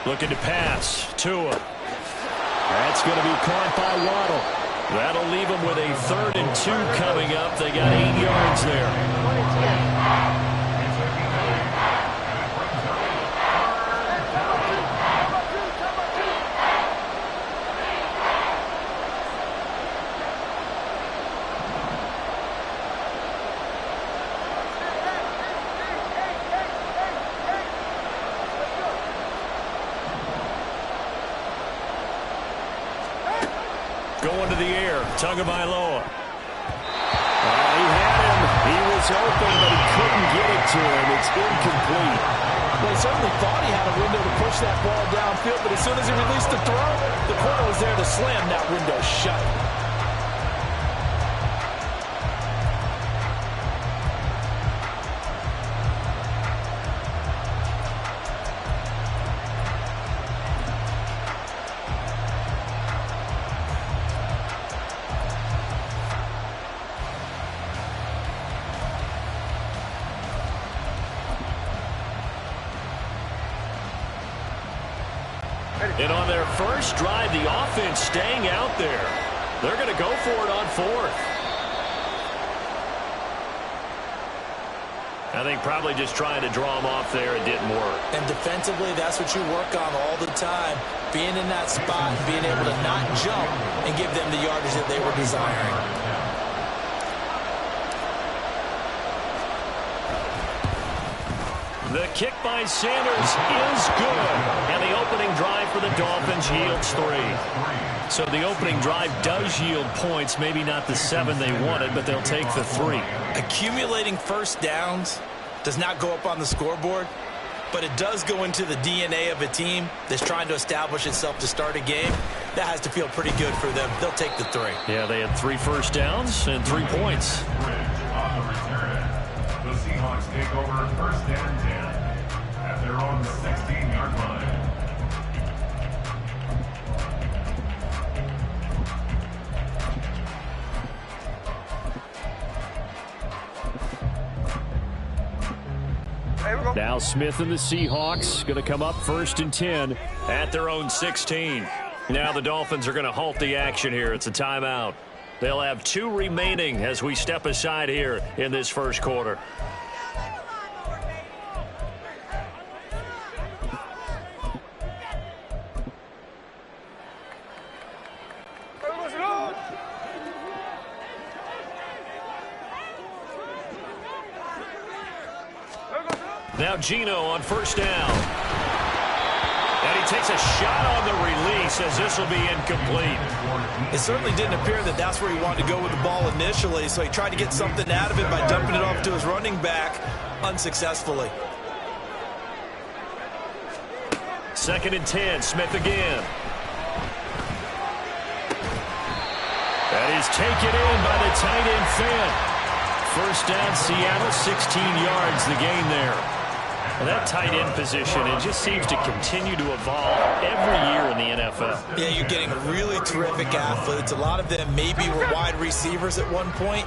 Looking to pass. Tua. That's going to be caught by Waddle. That'll leave them with a 3rd and 2 coming up. They got 8 yards there. Going to the air, Tagovailoa. He had him. He was open, but he couldn't get it to him. It's incomplete. Well, he certainly thought he had a window to push that ball downfield, but as soon as he released the throw, the corner was there to slam that window shut. And on their first drive, the offense staying out there. They're going to go for it on 4th. I think probably just trying to draw them off there. It didn't work. And defensively, that's what you work on all the time. Being in that spot, being able to not jump and give them the yardage that they were desiring. The kick by Sanders is good. And the opening drive for the Dolphins yields 3. So the opening drive does yield points. Maybe not the 7 they wanted, but they'll take the 3. Accumulating first downs does not go up on the scoreboard, but it does go into the DNA of a team that's trying to establish itself to start a game. That has to feel pretty good for them. They'll take the 3. Yeah, they had 3 first downs and 3 points. On the return, the Seahawks take over 1st and 10 at their own 16-yard line. Now Smith and the Seahawks going to come up 1st and 10 at their own 16. Now the Dolphins are going to halt the action here. It's a timeout. They'll have 2 remaining as we step aside here in this first quarter. Now Geno on first down. And he takes a shot on the release as this will be incomplete. It certainly didn't appear that that's where he wanted to go with the ball initially, so he tried to get something out of it by dumping it off to his running back unsuccessfully. 2nd and 10, Smith again. That is taken in by the tight end Finn. First down, Seattle, 16 yards the gain there. Well, that tight end position, it just seems to continue to evolve every year in the NFL. Yeah, you're getting really terrific athletes. A lot of them maybe were wide receivers at one point.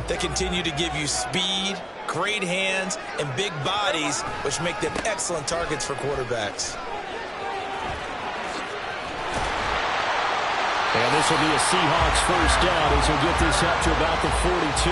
They continue to give you speed, great hands, and big bodies, which make them excellent targets for quarterbacks. And this will be a Seahawks first down as he'll get this up to about the 42.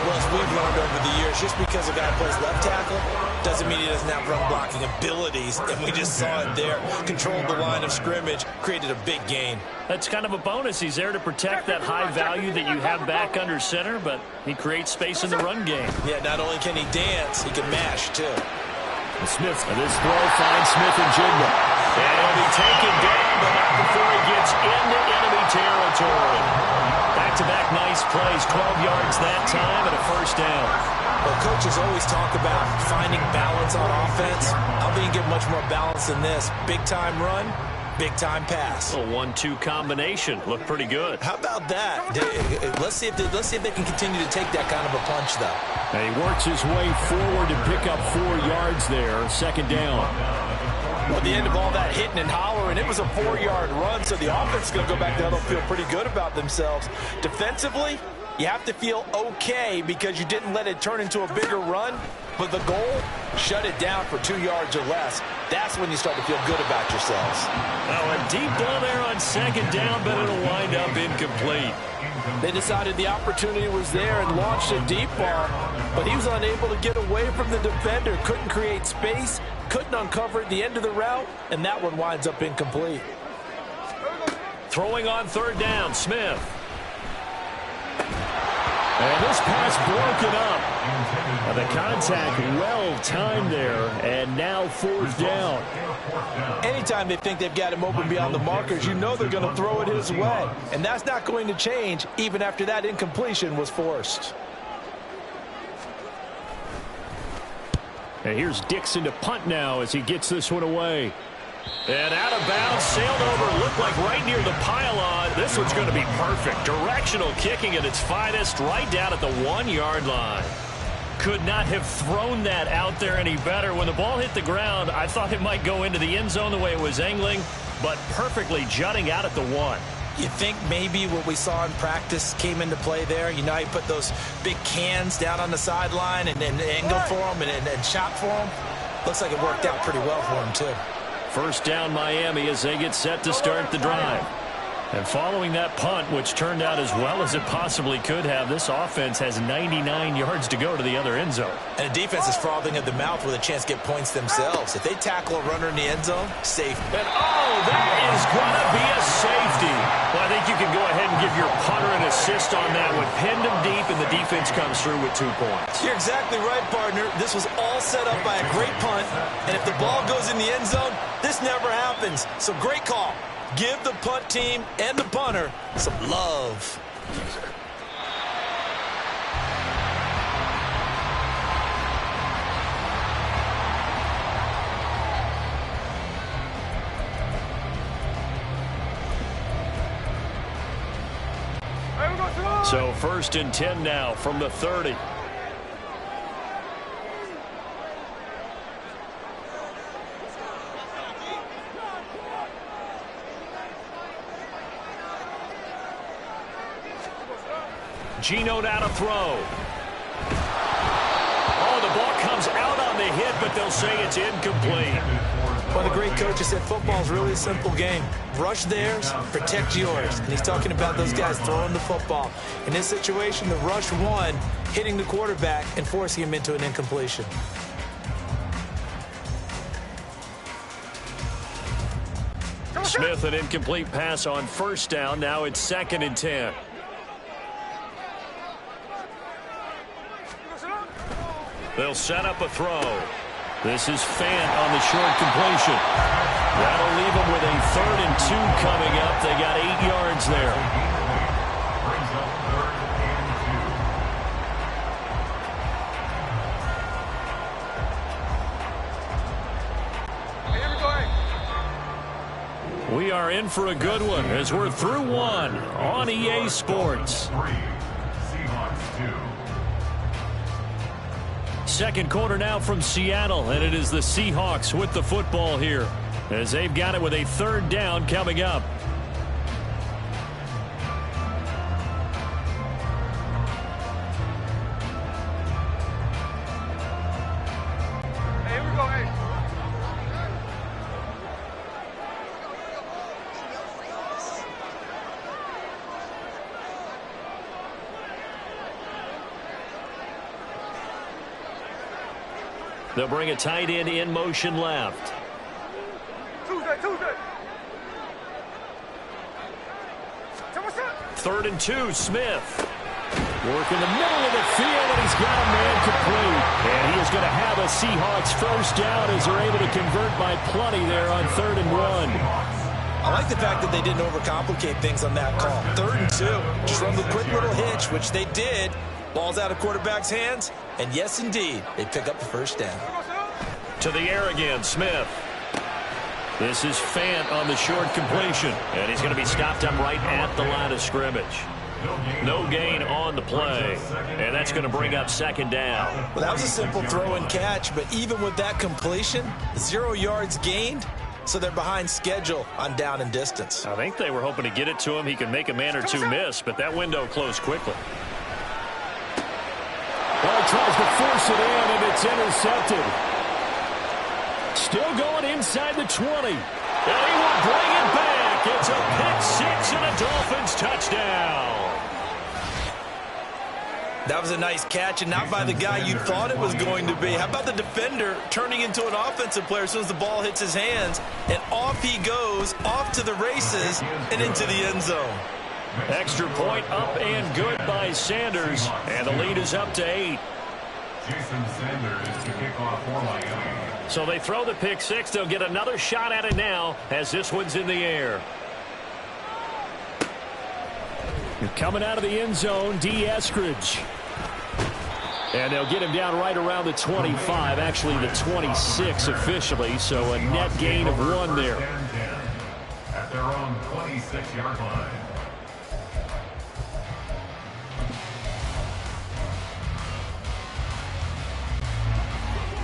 Well, as we've learned over the years, just because a guy plays left tackle doesn't mean he doesn't have run blocking abilities, and we just saw it there. Controlled the line of scrimmage, created a big gain. That's kind of a bonus. He's there to protect that high value that you have back under center, but he creates space in the run game. Yeah, not only can he dance, he can mash, too. Smith, this throw finds Smith and Jigba. And he'll be taken down, but not before he gets into enemy territory. Back-to-back nice plays, 12 yards that time, and a first down. Well, coaches always talk about finding balance on offense. I don't think you get much more balance than this. Big-time run, big-time pass. A 1-2 combination. Looked pretty good. How about that? Let's see if they can continue to take that kind of a punch, though. And he works his way forward to pick up 4 yards there. 2nd down. Well, at the end of all that hitting and hollering, it was a 4-yard run, so the offense is going to go back there. They'll feel pretty good about themselves. Defensively, you have to feel okay because you didn't let it turn into a bigger run. But the goal, shut it down for 2 yards or less. That's when you start to feel good about yourselves. Oh, a deep ball there on 2nd down, but it'll wind up incomplete. They decided the opportunity was there and launched a deep ball, but he was unable to get away from the defender, couldn't create space, couldn't uncover at the end of the route, and that one winds up incomplete. Throwing on 3rd down, Smith. And this pass broken up. The contact well timed there, and now 4th down. Anytime they think they've got him open beyond the markers, you know they're going to throw it his way. And that's not going to change even after that incompletion was forced. And here's Dixon to punt now as he gets this one away. And out of bounds, sailed over, looked like right near the pylon. This one's going to be perfect. Directional kicking at its finest, right down at the 1-yard line. Could not have thrown that out there any better. When the ball hit the ground, I thought it might go into the end zone the way it was angling, but perfectly jutting out at the 1. You think maybe what we saw in practice came into play there? You know, you put those big cans down on the sideline and angle for them and shot for them. Looks like it worked out pretty well for him, too. First down Miami as they get set to start the drive. And following that punt, which turned out as well as it possibly could have, this offense has 99 yards to go to the other end zone. And the defense is frothing at the mouth with a chance to get points themselves. If they tackle a runner in the end zone, safe. And that is going to be a safety. Well, I think you can go ahead and give your punter an assist on that one. Pinned him deep, and the defense comes through with 2 points. You're exactly right, partner. This was all set up by a great punt. And if the ball goes in the end zone, this never happens. So great call. Give the punt team and the punter some love. So 1st and 10 now from the 30. Geno now to throw. Oh, the ball comes out on the hit, but they'll say it's incomplete. One of the great coaches said football's really a simple game. Rush theirs, protect yours. And he's talking about those guys throwing the football. In this situation, the rush won, hitting the quarterback and forcing him into an incompletion. Smith, an incomplete pass on 1st down. Now it's 2nd and 10. They'll set up a throw. This is Fant on the short completion. That'll leave them with a 3rd and 2 coming up. They got 8 yards there. Brings up 3rd and 2. We are in for a good one as we're through one on EA Sports. 3, Seahawks 2. Second quarter now from Seattle, and it is the Seahawks with the football here as they've got it with a 3rd down coming up. Hey, here we go, hey. They'll bring a tight end in motion left. Tuesday. 3rd and 2, Smith. Work in the middle of the field, and he's got a man complete. And he is going to have a Seahawks 1st down as they're able to convert by plenty there on 3rd and 1. I like the fact that they didn't overcomplicate things on that call. 3rd and 2. Just run the quick little hitch, which they did. Ball's out of quarterback's hands. And yes, indeed, they pick up the 1st down. To the air again, Smith. This is Fant on the short completion. And he's going to be stopped up right at the line of scrimmage. No gain on the play. And that's going to bring up 2nd down. Well, that was a simple throw and catch, but even with that completion, 0 yards gained, so they're behind schedule on down and distance. I think they were hoping to get it to him. He could make a man or two miss, but that window closed quickly. Well, he tries to force it in, and it's intercepted. Still going inside the 20. And he will bring it back. It's a pick-6 and a Dolphins touchdown. That was a nice catch, and not by the guy you thought it was going to be. How about the defender turning into an offensive player as soon as the ball hits his hands, and off he goes, off to the races, and into the end zone. Extra point up and good by Sanders, and the lead is up to 8. Jason Sanders to kick off for Miami. So they throw the pick-6. They'll get another shot at it now as this one's in the air. You're coming out of the end zone, D. Eskridge. And they'll get him down right around the 25, actually the 26 officially, so a net gain of 1 there. At their own 26-yard line.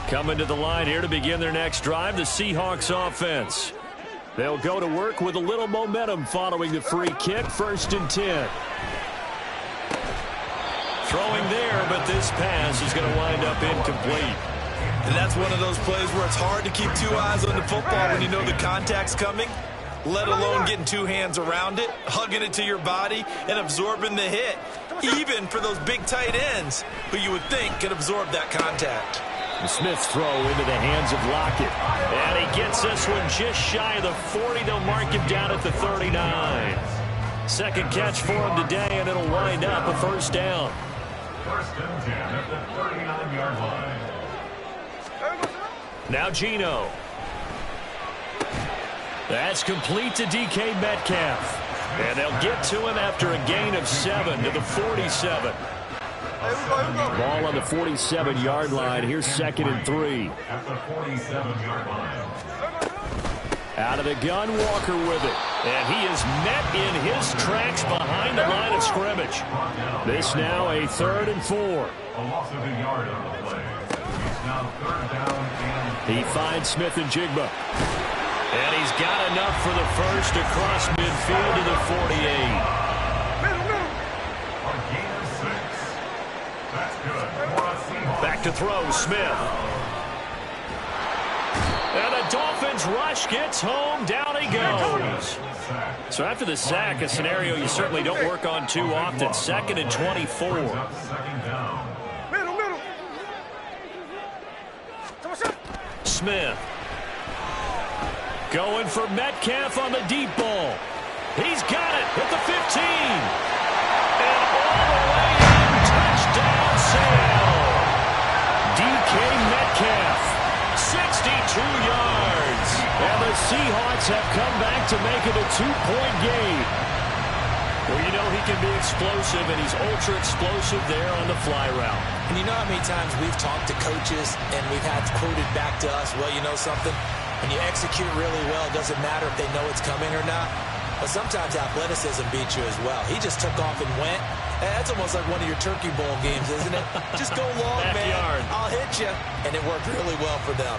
Coming to the line here to begin their next drive, the Seahawks offense. They'll go to work with a little momentum following the free kick, 1st and 10. Throwing there, but this pass is going to wind up incomplete. And that's one of those plays where it's hard to keep 2 eyes on the football when you know the contact's coming, let alone getting 2 hands around it, hugging it to your body, and absorbing the hit, even for those big tight ends who you would think could absorb that contact. The Smith's throw into the hands of Lockett. And he gets this one just shy of the 40. They'll mark him down at the 39. Second catch for him today, and it'll wind up a 1st down. 1st and 10 at the 39-yard line. Now Geno. That's complete to DK Metcalf. And they'll get to him after a gain of 7 to the 47. Ball on the 47-yard line. Here's 2nd and 3. At the 47-yard line. Out of the gun, Walker with it. And he is met in his tracks behind the line of scrimmage. This now a 3rd and 4. A loss of a yard on the play. It's now 3rd down and... He finds Smith and Jigba. And he's got enough for the first across midfield to the 48. Back to throw, Smith. And the Dolphins rush gets home. Down he goes. So after the sack, a scenario you certainly don't work on too often. 2nd and 24. Smith. Going for Metcalf on the deep ball. He's got it at the 15. And all the way in. Touchdown, Seattle. DK yards. And the Seahawks have come back to make it a 2-point game. Well, you know he can be explosive, and he's ultra explosive there on the fly route. And you know how many times we've talked to coaches and we've had quoted back to us, well, you know something? When you execute really well, it doesn't matter if they know it's coming or not. But sometimes athleticism beats you as well. He just took off and went. That's almost like one of your Turkey Bowl games, isn't it? Just go long, man. I'll hit you. And it worked really well for them.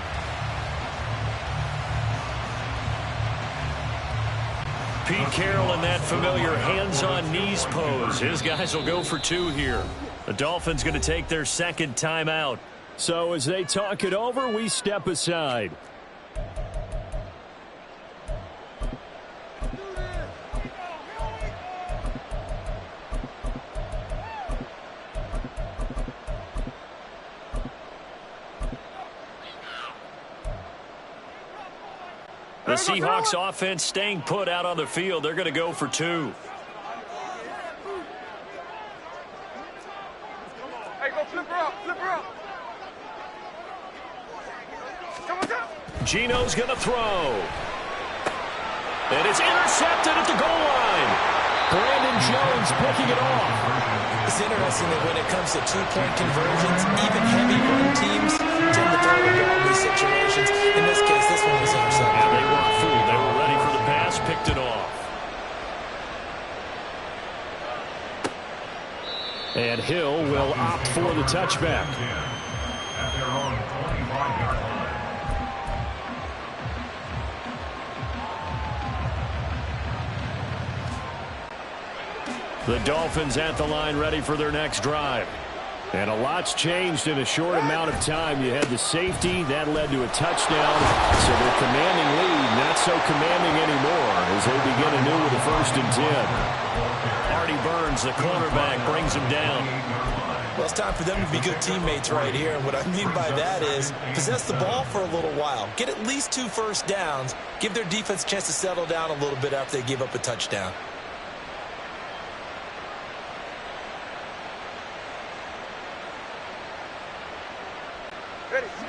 Pete Carroll in that familiar hands-on knees pose. His guys will go for 2 here. The Dolphins going to take their second timeout. So as they talk it over, we step aside. The Seahawks offense staying put out on the field. They're going to go for 2. Hey, go flip her up, flip her up. Come on, down. Geno's going to throw. And it's intercepted at the goal line. Brandon Jones picking it off. It's interesting that when it comes to 2-point conversions, even heavy run teams tend to throw the ball in these situations. In this case, this one was intercepted. And they weren't fooled. They were ready for the pass, picked it off. And Hill will opt for the touchback. At their own 25-yard line. The Dolphins at the line ready for their next drive. And a lot's changed in a short amount of time. You had the safety. That led to a touchdown. So their commanding lead not so commanding anymore as they begin anew with a 1st and 10. Artie Burns, the cornerback, brings him down. Well, it's time for them to be good teammates right here. And what I mean by that is possess the ball for a little while. Get at least 2 first downs. Give their defense a chance to settle down a little bit after they give up a touchdown.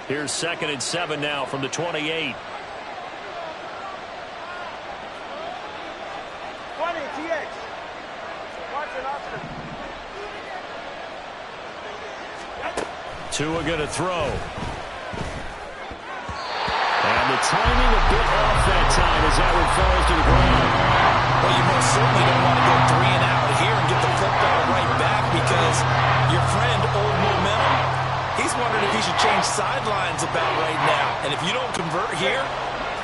Here's 2nd and 7 now from the 28. 20, TX. Watch it, Oscar. Tua going to throw. And the timing a bit off that time as that one falls to the ground. Well, you most certainly don't want to go 3 and out here and get the football right back because your friend, Old Momentum, he's wondering if he should change sidelines about right now. And if you don't convert here,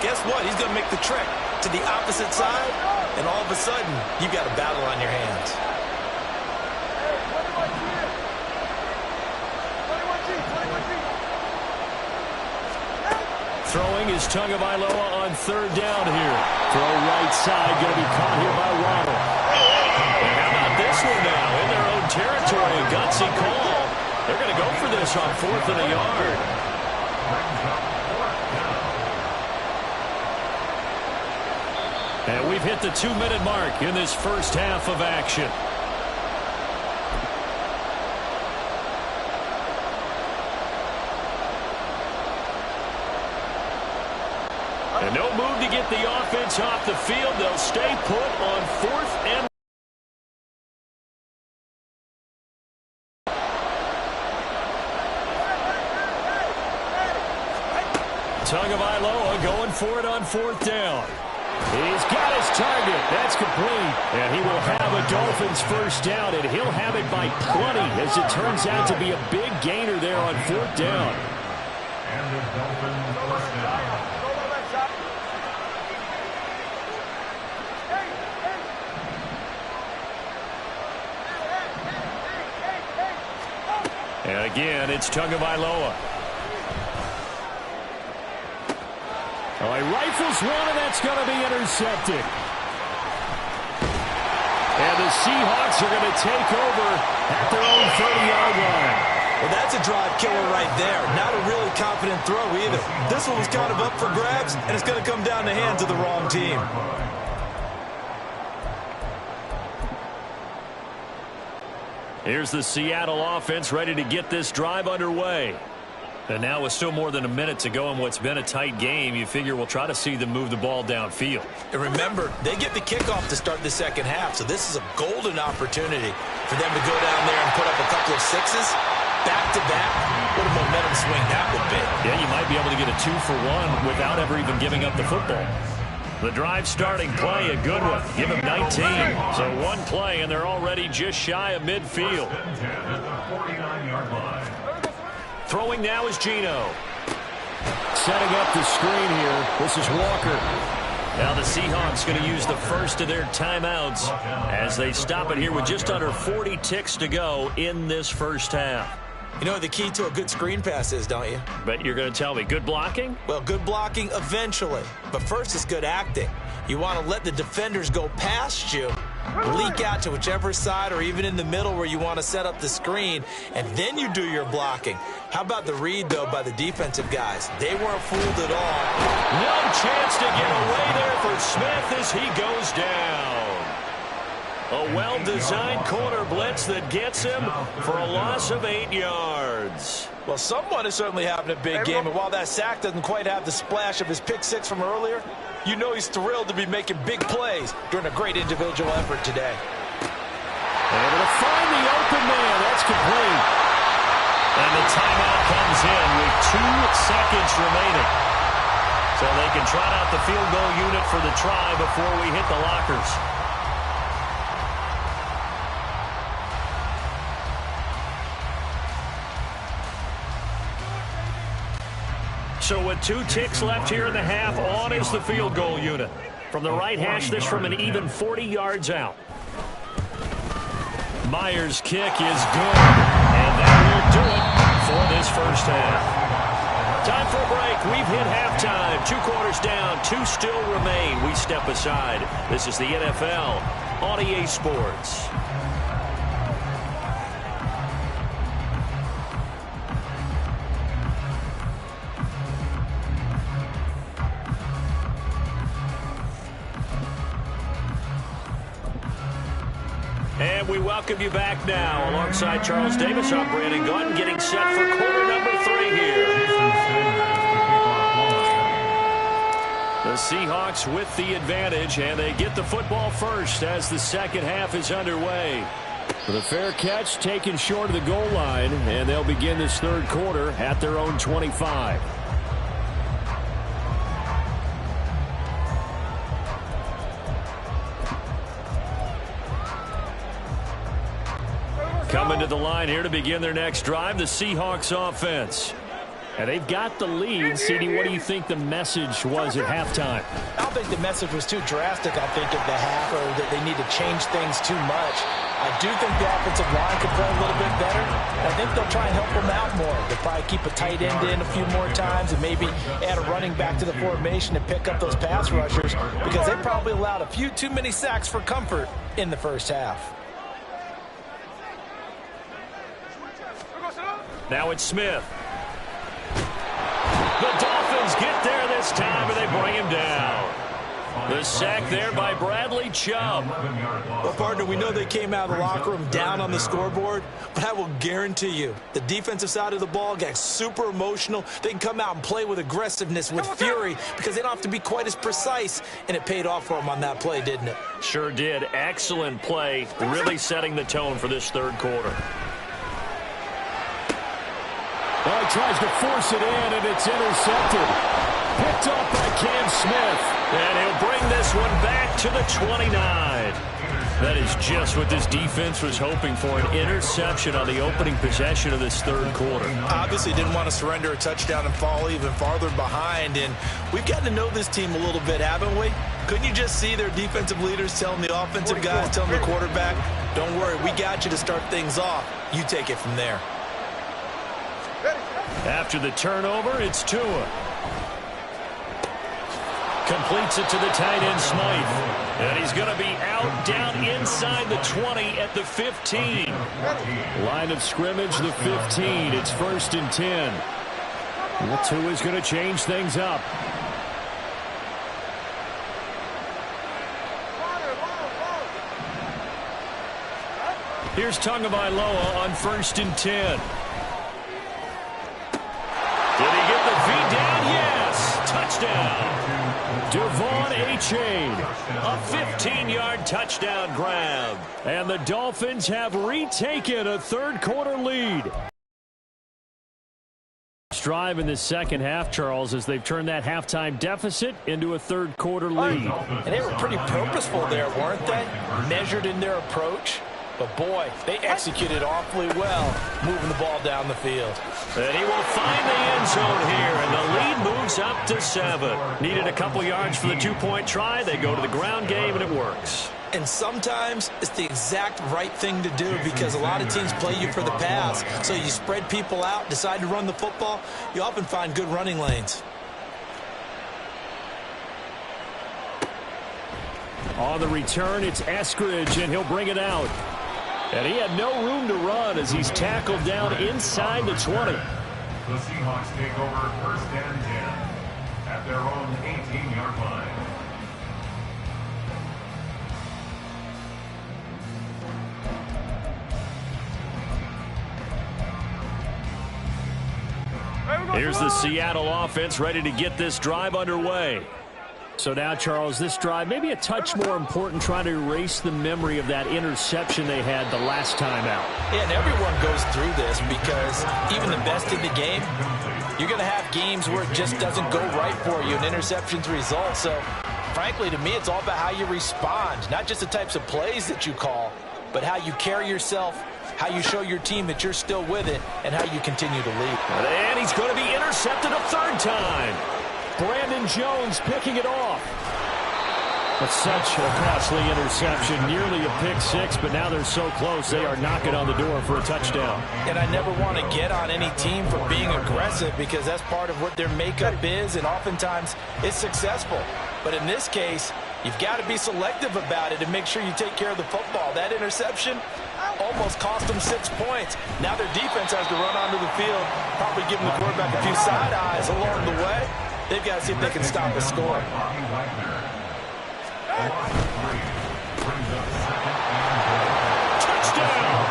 guess what? He's going to make the trek to the opposite side, and all of a sudden, you've got a battle on your hands. Throwing is Tagovailoa on 3rd down here. Throw right side, going to be caught here by Waddle. And how about this one now? In their own territory, a gutsy call. They're going to go for this on 4th and a yard. And we've hit the 2-minute mark in this first half of action. And no move to get the offense off the field. They'll stay put on 4th and Tagovailoa going for it on 4th down. He's got his target. That's complete. And he will have a Dolphins first down, and he'll have it by plenty as it turns out to be a big gainer there on 4th down. And the Dolphins first down. And again, it's Tagovailoa. Oh, he rifles one, and that's going to be intercepted. And the Seahawks are going to take over at their own 30-yard line. Well, that's a drive killer right there. Not a really confident throw either. This one was kind of up for grabs, and it's going to come down the hands of the wrong team. here's the Seattle offense ready to get this drive underway. And now with still more than a minute to go in what's been a tight game, you figure we'll try to see them move the ball downfield. And remember, they get the kickoff to start the second half, so this is a golden opportunity for them to go down there and put up a couple of sixes back-to-back. What a momentum swing that would be. Yeah, you might be able to get a 2-for-1 without ever even giving up the football. The drive starting play, a good one. Give him 19. So one play, and they're already just shy of midfield. Throwing now is Geno. Setting up the screen here. This is Walker. Now the Seahawks going to use the first of their timeouts as they stop it here with just under 40 ticks to go in this first half. You know what the key to a good screen pass is, don't you? But you're going to tell me, good blocking? Well, good blocking eventually. But first is good acting. You want to let the defenders go past you, leak out to whichever side or even in the middle where you want to set up the screen, and then you do your blocking. How about the read, though, by the defensive guys? They weren't fooled at all. No chance to get away there for Smith as he goes down. A well-designed corner blitz that gets him for a loss of 8 yards. Well, someone is certainly having a big game, and while that sack doesn't quite have the splash of his pick six from earlier, you know he's thrilled to be making big plays during a great individual effort today. Able to find the open man. That's complete. And the timeout comes in with 2 seconds remaining. So they can trot out the field goal unit for the try before we hit the lockers. So with 2 ticks left here in the half, on is the field goal unit. From the right hash, this from an even 40 yards out. Myers' kick is good, and that will do it for this first half. Time for a break. We've hit halftime. 2 quarters down, 2 still remain. We step aside. This is the NFL on EA Sports. And we welcome you back now. Alongside Charles Davis, I'm Brandon Gaunt, getting set for quarter number 3 here. The Seahawks with the advantage, and they get the football first as the second half is underway. With a fair catch taken short of the goal line, and they'll begin this third quarter at their own 25. Coming to the line here to begin their next drive, the Seahawks offense. And they've got the lead. CD, what do you think the message was at halftime? I don't think the message was too drastic, I think, at the half, or that they need to change things too much. I do think the offensive line could play a little bit better. I think they'll try and help them out more. They'll probably keep a tight end in a few more times and maybe add a running back to the formation and pick up those pass rushers, because they probably allowed a few too many sacks for comfort in the first half. Now it's Smith. The Dolphins get there this time, and they bring him down. The sack there by Bradley Chubb. Well, partner, we know they came out of the locker room down on the scoreboard, but I will guarantee you the defensive side of the ball got super emotional. They can come out and play with aggressiveness, with fury, because they don't have to be quite as precise, and it paid off for them on that play, didn't it? Sure did. Excellent play, really setting the tone for this third quarter. Well, he tries to force it in, and it's intercepted. Picked up by Cam Smith. And he'll bring this one back to the 29. That is just what this defense was hoping for, an interception on the opening possession of this third quarter. Obviously didn't want to surrender a touchdown and fall even farther behind, and we've gotten to know this team a little bit, haven't we? Couldn't you just see their defensive leaders telling the offensive guys, telling the quarterback, don't worry, we got you to start things off. You take it from there. After the turnover, it's Tua. Completes it to the tight end, Smythe. And he's going to be out down inside the 20 at the 15. Line of scrimmage, the 15. It's 1st and 10. Well, Tua's going to change things up. Here's Tagovailoa on 1st and 10. Devon A-Chain, a 15-yard touchdown grab. And the Dolphins have retaken a third-quarter lead. Drive in the second half, Charles, as they've turned that halftime deficit into a third-quarter lead. And they were pretty purposeful there, weren't they? Measured in their approach. But, boy, they executed awfully well moving the ball down the field. And he will find the end zone here, and the lead moves up to 7. Needed a couple yards for the two-point try. They go to the ground game, and it works. And sometimes it's the exact right thing to do because a lot of teams play you for the pass. So you spread people out, decide to run the football. You often find good running lanes. On the return, it's Eskridge, and he'll bring it out. And he had no room to run as he's tackled down inside the 20. The Seahawks take over first and 10 at their own 18-yard line. Here's the Seattle offense ready to get this drive underway. So now, Charles, this drive maybe a touch more important, trying to erase the memory of that interception they had the last time out. Yeah, and everyone goes through this because even the best in the game, you're going to have games where it just doesn't go right for you, and interceptions result. So, frankly, to me, it's all about how you respond, not just the types of plays that you call, but how you carry yourself, how you show your team that you're still with it, and how you continue to lead. And he's going to be intercepted a third time. Brandon Jones picking it off. But such a costly interception, nearly a pick six, but now they're so close they are knocking on the door for a touchdown. And I never want to get on any team for being aggressive because that's part of what their makeup is, and oftentimes it's successful. But in this case, you've got to be selective about it and make sure you take care of the football. That interception almost cost them 6 points. Now their defense has to run onto the field, probably giving the quarterback a few side eyes along the way. They've got to see if they can stop a score. Touchdown!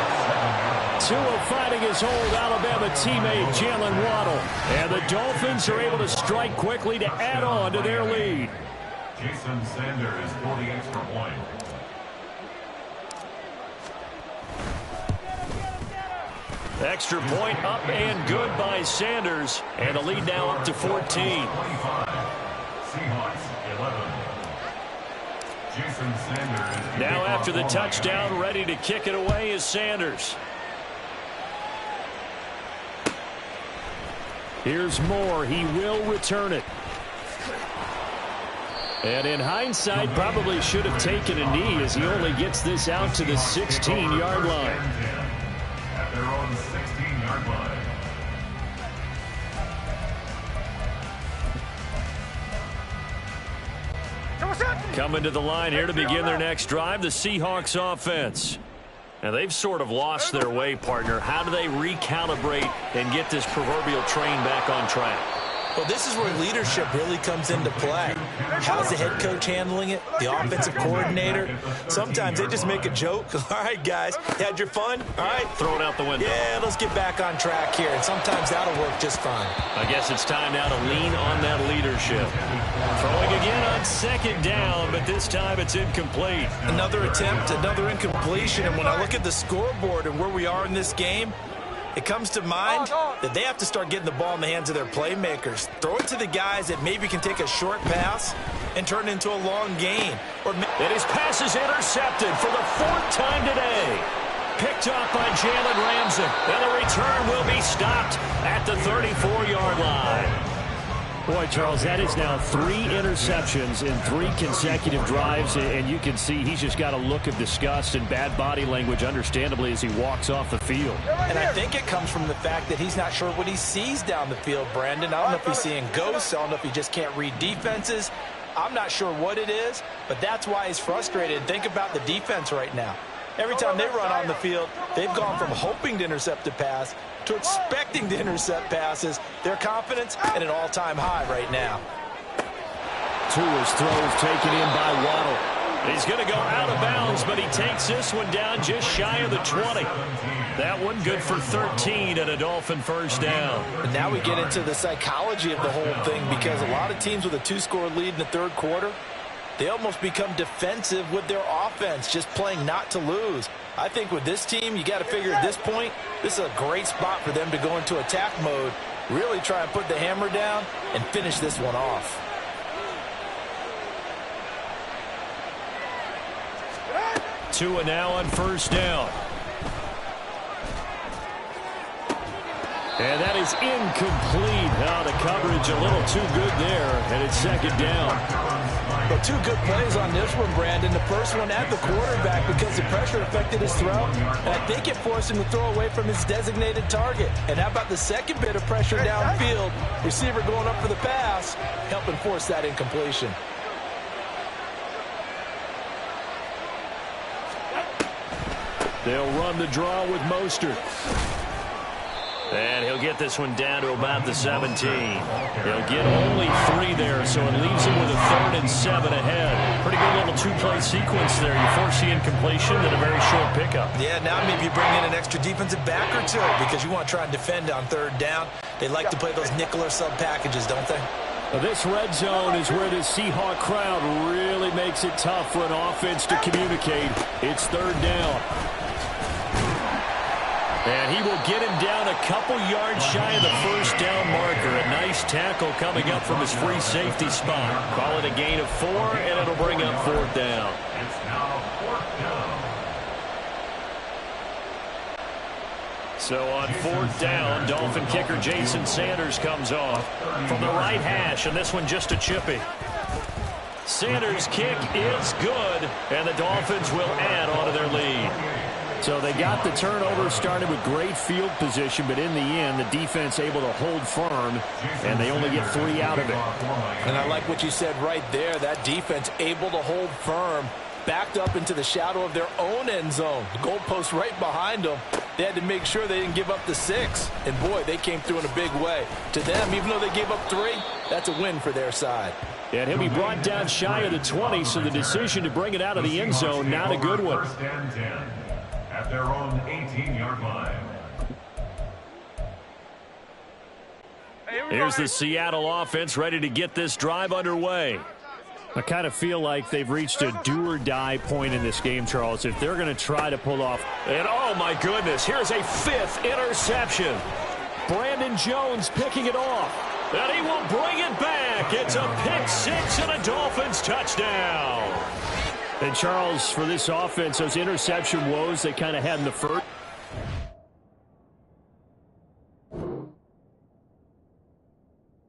Tua fighting his old Alabama teammate Jalen Waddle. And the Dolphins are able to strike quickly to add on to their lead. Jason Sanders for the extra point. Extra point up and good by Sanders. And the lead now up to 14. 25. Seahawks 11. Jason Sanders. Now after the touchdown, ready to kick it away is Sanders. Here's Moore. He will return it. And in hindsight, probably should have taken a knee as he only gets this out to the 16-yard line. At their own 16-yard line. Coming to the line here to begin their next drive, the Seahawks offense. Now, they've sort of lost their way, partner. How do they recalibrate and get this proverbial train back on track? Well, this is where leadership really comes into play. How's the head coach handling it? The offensive coordinator? Sometimes they just make a joke. All right, guys, had your fun? All right. Throw it out the window. Yeah, let's get back on track here. And sometimes that'll work just fine. I guess it's time now to lean on that leadership. Throwing again on second down, but this time it's incomplete. Another attempt, another incompletion. And when I look at the scoreboard and where we are in this game, it comes to mind that they have to start getting the ball in the hands of their playmakers. Throw it to the guys that maybe can take a short pass and turn it into a long gain. And his pass is intercepted for the fourth time today. Picked off by Jalen Ramsey. And the return will be stopped at the 34-yard line. Boy, Charles, that is now 3 interceptions in 3 consecutive drives, and you can see he's just got a look of disgust and bad body language, understandably, as he walks off the field. And I think it comes from the fact that he's not sure what he sees down the field, Brandon. I don't know if he's seeing ghosts. I don't know if he just can't read defenses. I'm not sure what it is, but that's why he's frustrated. Think about the defense right now. Every time they run on the field, they've gone from hoping to intercept a pass to expecting to intercept passes. Their confidence at an all-time high right now. Tua's throws taken in by Waddle. He's going to go out of bounds, but he takes this one down just shy of the 20. That one good for 13 and a Dolphin first down. And now we get into the psychology of the whole thing, because a lot of teams with a 2-score lead in the third quarter, they almost become defensive with their offense, just playing not to lose. I think with this team, you got to figure at this point, this is a great spot for them to go into attack mode, really try and put the hammer down and finish this one off. Tua now on first down. And that is incomplete. Now the coverage a little too good there, and it's second down. But two good plays on this one, Brandon. The first one at the quarterback because the pressure affected his throw, and I think it forced him to throw away from his designated target. And how about the second bit of pressure downfield? Receiver going up for the pass, helping force that incompletion. They'll run the draw with Mostert. And he'll get this one down to about the 17. He'll get only 3 there, so it leaves him with a 3rd and 7 ahead. Pretty good little 2-play sequence there. You force the incompletion and a very short pickup. Yeah, now maybe you bring in an extra defensive back or two because you want to try and defend on 3rd down. They like to play those nickel or sub packages, don't they? Now this red zone is where the Seahawk crowd really makes it tough for an offense to communicate. It's 3rd down. And he will get him down a couple yards shy of the first down marker. A nice tackle coming up from his free safety spot. Call it a gain of 4, and it'll bring up 4th down. It's now 4th down. So on 4th down, Dolphin kicker Jason Sanders comes off from the right hash, and this one just a chippy. Sanders' kick is good, and the Dolphins will add on to their lead. So they got the turnover started with great field position, but in the end, the defense able to hold firm, and they only get 3 out of it. And I like what you said right there. That defense able to hold firm, backed up into the shadow of their own end zone. The goalpost right behind them. They had to make sure they didn't give up the 6. And, boy, they came through in a big way. To them, even though they gave up 3, that's a win for their side. And he'll be brought down shy of the 20, so the decision to bring it out of the end zone, not a good one. 1st and 10 at their own 18-yard line. Here's the Seattle offense ready to get this drive underway. I kind of feel like they've reached a do-or-die point in this game, Charles, if they're going to try to pull off. And, oh, my goodness, here's a 5th interception. Brandon Jones picking it off. And he will bring it back. It's a pick 6 and a Dolphins touchdown. And, Charles, for this offense, those interception woes they kind of had in the first.